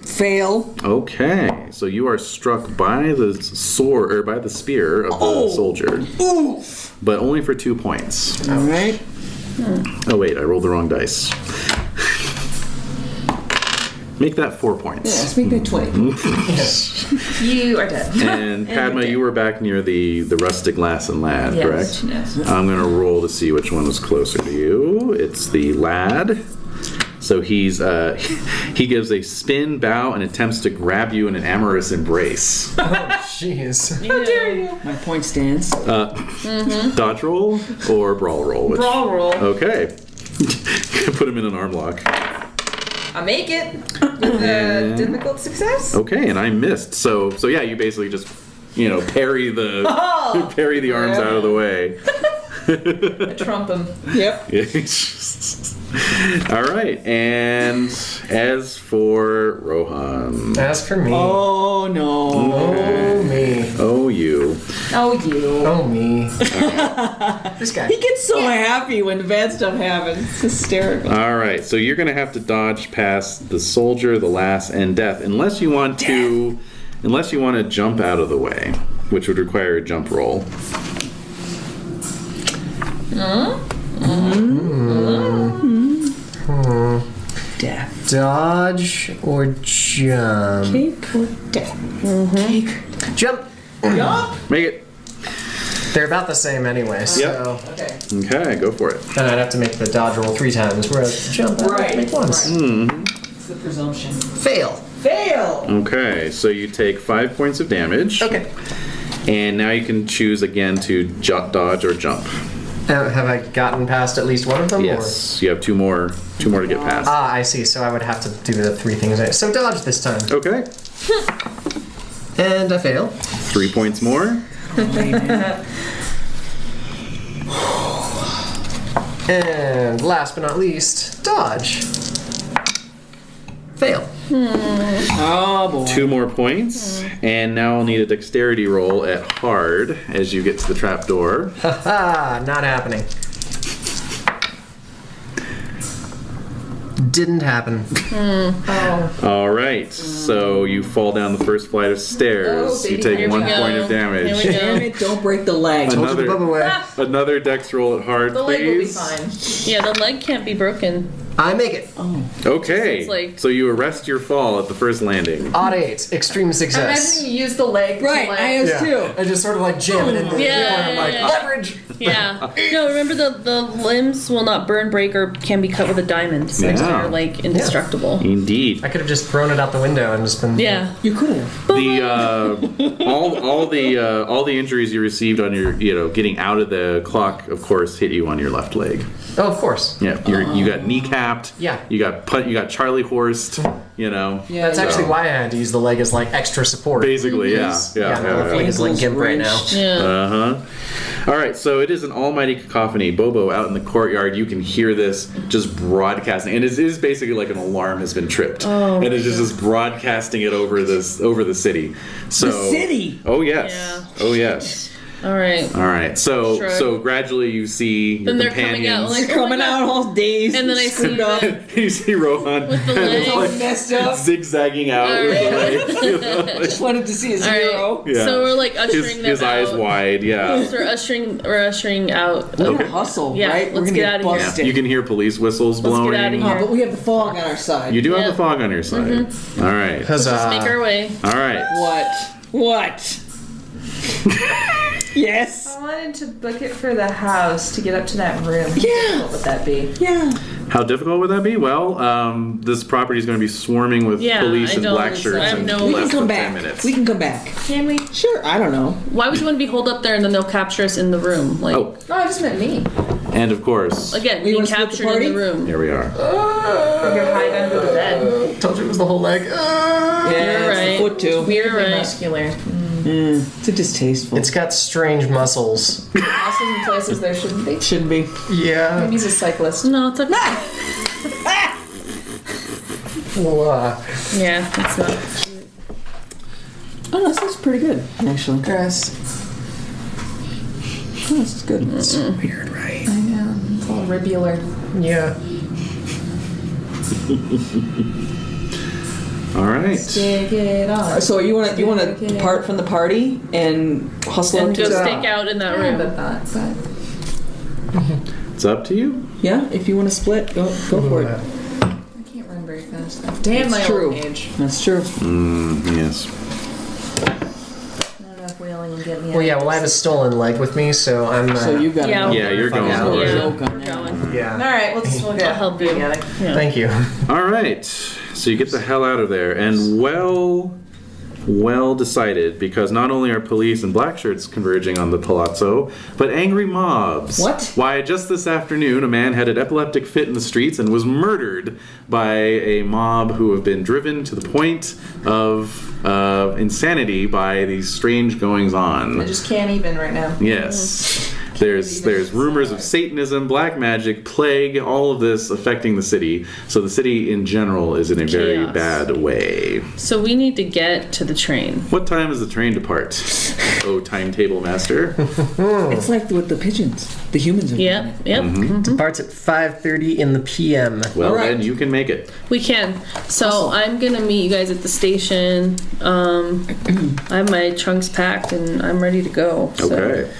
Fail. Okay, so you are struck by the sword or by the spear of the soldier, Oof! but only for 2 points. All right. Oh wait, I rolled the wrong dice. Make that 4 points. Yeah, speak that 20. You are dead. And Padma, you were back near the rustic lass and lad, Yes, correct? yes. I'm gonna roll to see which one was closer to you. It's the lad. So he gives a spin, bow, and attempts to grab you in an amorous embrace. Jeez. How dare you? My point stands. Dodge roll or brawl roll? Brawl roll. Okay. Put him in an arm lock. I make it with a difficult success. Okay, and I missed. So yeah, you basically just parry the parry the arms out of the way. I trump him. Yep. All right, and as for Rohan, As for me. Oh no. Oh me. oh you. Oh, you. Oh me. This guy. He gets so happy when bad stuff happens. It's hysterical. All right, so you're gonna have to dodge past the soldier, the lass, and death, unless you want to jump out of the way, which would require a jump roll. Death. Dodge or jump? Cake or death? Cake. Jump. Make it. They're about the same anyway, so. Okay. Okay, go for it. Then I'd have to make the dodge roll 3 times, whereas jump I'd have to make once. It's the presumption. Fail. Fail! Okay, so you take 5 points of damage. Okay. And now you can choose again to dodge or jump. Have I gotten past at least one of them? Yes, you have two more to get past. Ah, I see. So I would have to do the 3 things. So dodge this time. Okay, And I fail. 3 points more. And last but not least, dodge. Fail. Oh boy. 2 more points, and now I'll need a dexterity roll at hard as you get to the trapdoor. Haha, not happening. Didn't happen. All right, so you fall down the first flight of stairs. Oh, baby, you take here we 1 go. point of damage. Here we go. Damn it, don't break the leg. Told you the bubble way. Another dex roll at hard, The leg will be please. fine. Yeah, the leg can't be broken. I make it. Okay, It's like- so you arrest your fall at the first landing. Odd 8. Extreme I'm success. imagining you use the leg Right, to like, I was too. I just sort of like jam it in the Yeah, I'm like, yeah. leverage. Yeah. No, remember the limbs will not burn, break, or can be cut with a diamond. So Yeah. they're like indestructible. Indeed. I could have just thrown it out the window and just been. Yeah. You could have. The all the injuries you received on your getting out of the clock, of course, hit you on your left leg. Oh, of course. Yeah, you got kneecap snapped. Yeah. You got Charlie horsed. You know. Yeah, that's actually why I had to use the leg as like extra support. Basically, yeah. My left leg is like gimp right now. Yeah. All right, so it is an almighty cacophony. Bobo, out in the courtyard, you can hear this just broadcasting, and it is basically like an alarm has been tripped, and it's just broadcasting it over the city. So The city? Oh yes. Yeah. Oh yes. All right. So Shrug. so gradually you see your Then they're coming out, companions. like, Coming out all dazed. And then I see them you see Rohan with the kind of legs. all like messed up. zigzagging out All with the right. legs. You know, like- Just wanted to see his All right. hero. yeah. So we're like ushering his them eyes out. wide. Yeah. So we're ushering out. We're gonna hustle, Yeah, right? We're let's gonna get outta here. busted. You can hear police whistles Let's blowing. get outta Oh, here. but we have the fog on our side. You do have Yeah. the fog on your side. All right. Huzzah. Let's make our way. All right. What? Yes. I wanted to book it for the house to get up to that room. How Yeah. difficult would that be? Yeah. How difficult would that be? Well, this property is going to be swarming with Yeah, police I and don't black think so. shirts I have in no- We can less come than 10 back. minutes. We can come back. Can we? Sure. I don't know. Why would you want to be holed up there and then they'll capture us in the room? Like, Oh, No, I just meant me. and of course, again, You being wanna split the captured in party? the room. here we are. We could hide under the bed. Told you it was the whole leg. Yeah, You're it's the right. foot too. You're Weirdly right. muscular. It's a distasteful. It's got strange muscles. Also in places there shouldn't be. Shouldn't be. Yeah. Maybe he's a cyclist. No, it's okay. Well, Yeah, it's not. Oh, no, this is pretty good, actually. Gross. Oh, this is good. weird, right? I know. It's all ribular. Yeah. All right. Stick it on. So you want to depart from the party and hustle And up to go the... stake out in that I room. but that, but It's up to you. Yeah, if you want to split, go for it. I can't run very fast. Damn my It's true. old age. That's true. Yes. Not enough wailing will get me Well, out. yeah. Well, I have a stolen leg with me, so I'm. So you got to Yeah. go. Yeah, you're going Yeah. for it. Yeah, Joke on we're that. going. Yeah. All right, we'll I'll get help you. together. Yeah. Thank you. All right. So you get the hell out of there, and well decided, because not only are police and black shirts converging on the palazzo, but angry mobs. What? Why, just this afternoon, a man had an epileptic fit in the streets and was murdered by a mob who have been driven to the point of insanity by these strange goings on. I just can't even right now. Yes. There's rumors of Satanism, black magic, plague, all of this affecting the city. So the city in general is in a very Chaos. bad way. So we need to get to the train. What time does the train depart? Oh, timetable master. It's like with the pigeons. The humans are Yep, yep. Departs at 5:30 in the p.m. Well, All right. then you can make it. We can. So I'm gonna meet you guys at the station. I have my trunks packed and I'm ready to go. So. Okay.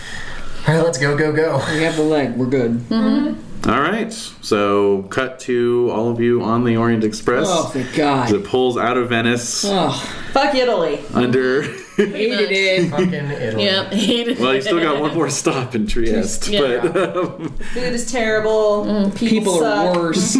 All right, let's go. We have the leg. We're good. All right. So cut to all of you on the Orient Express. Oh, thank As God. it pulls out of Venice Oh, Fuck Italy. under. hated it. Fucking Italy. Yep. Hated Well, you still got one more stop in Trieste, Yeah. but Food is terrible. People suck. are worse.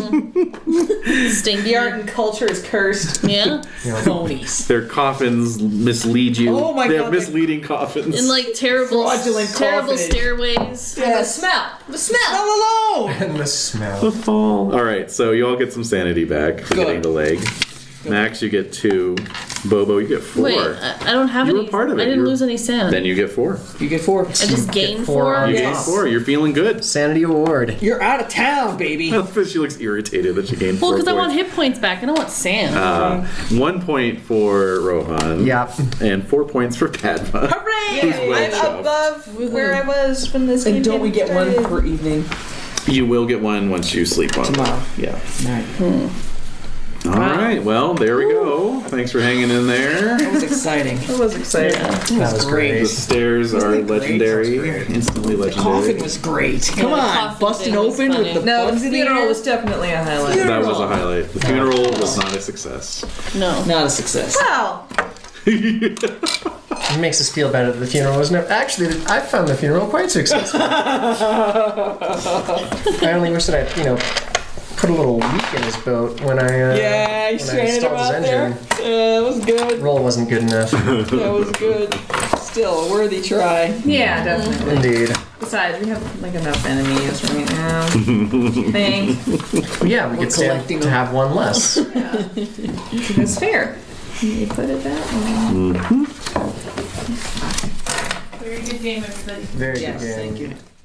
Stinky. The art and culture is cursed. Yeah. Phonies. their coffins mislead you. Oh my they God, have misleading coffins. And like terrible, Fraudulent terrible confidence. stairways. The smell. The smell. All alone. And the smell. The fall. All right, so you all get some sanity back for Good. getting the leg. Max, you get 2. Bobo, you get 4. Wait, I don't have You were any. part of it. I didn't You were- lose any sand. Then you get 4. You get 4. I just gained four 4. on You Yeah. gain 4. You're feeling good. Sanity award. You're out of town, baby. She looks irritated that she gained 4 Well, because I want points. hit points back. I don't want sand. 1 point for Rohan. Yep. And 4 points for Padma. Hooray! well I'm shoved. above where I was when this game And don't we get one started. per evening? You will get 1 once you sleep on it. Tomorrow. Yeah. All right. All right. Well, there we go. Thanks for hanging in there. That was exciting. It was exciting. That was great. The stairs are Wasn't that great? legendary. That was great. Instantly The legendary. coffin was great. Come the on, coffin busting thing was open with funny. the No, the bugs in the funeral air. was definitely a highlight. That was a highlight. The funeral was not a success. No. Not a success. Well, It makes us feel better that the funeral was never. Actually, I found the funeral quite successful. I only wish that I, put a little leak in his boat when I. Yeah, you when I stranded him installed his out there. engine. That was good. Roll wasn't good enough. That was good. still a worthy try. Yeah, definitely. Indeed. Besides, we have like enough enemies right now. Thanks. Yeah, we could stand collecting to them. have one less. That's fair. Can you put it that way? Very good game, everybody. Very Yes, good game. thank you.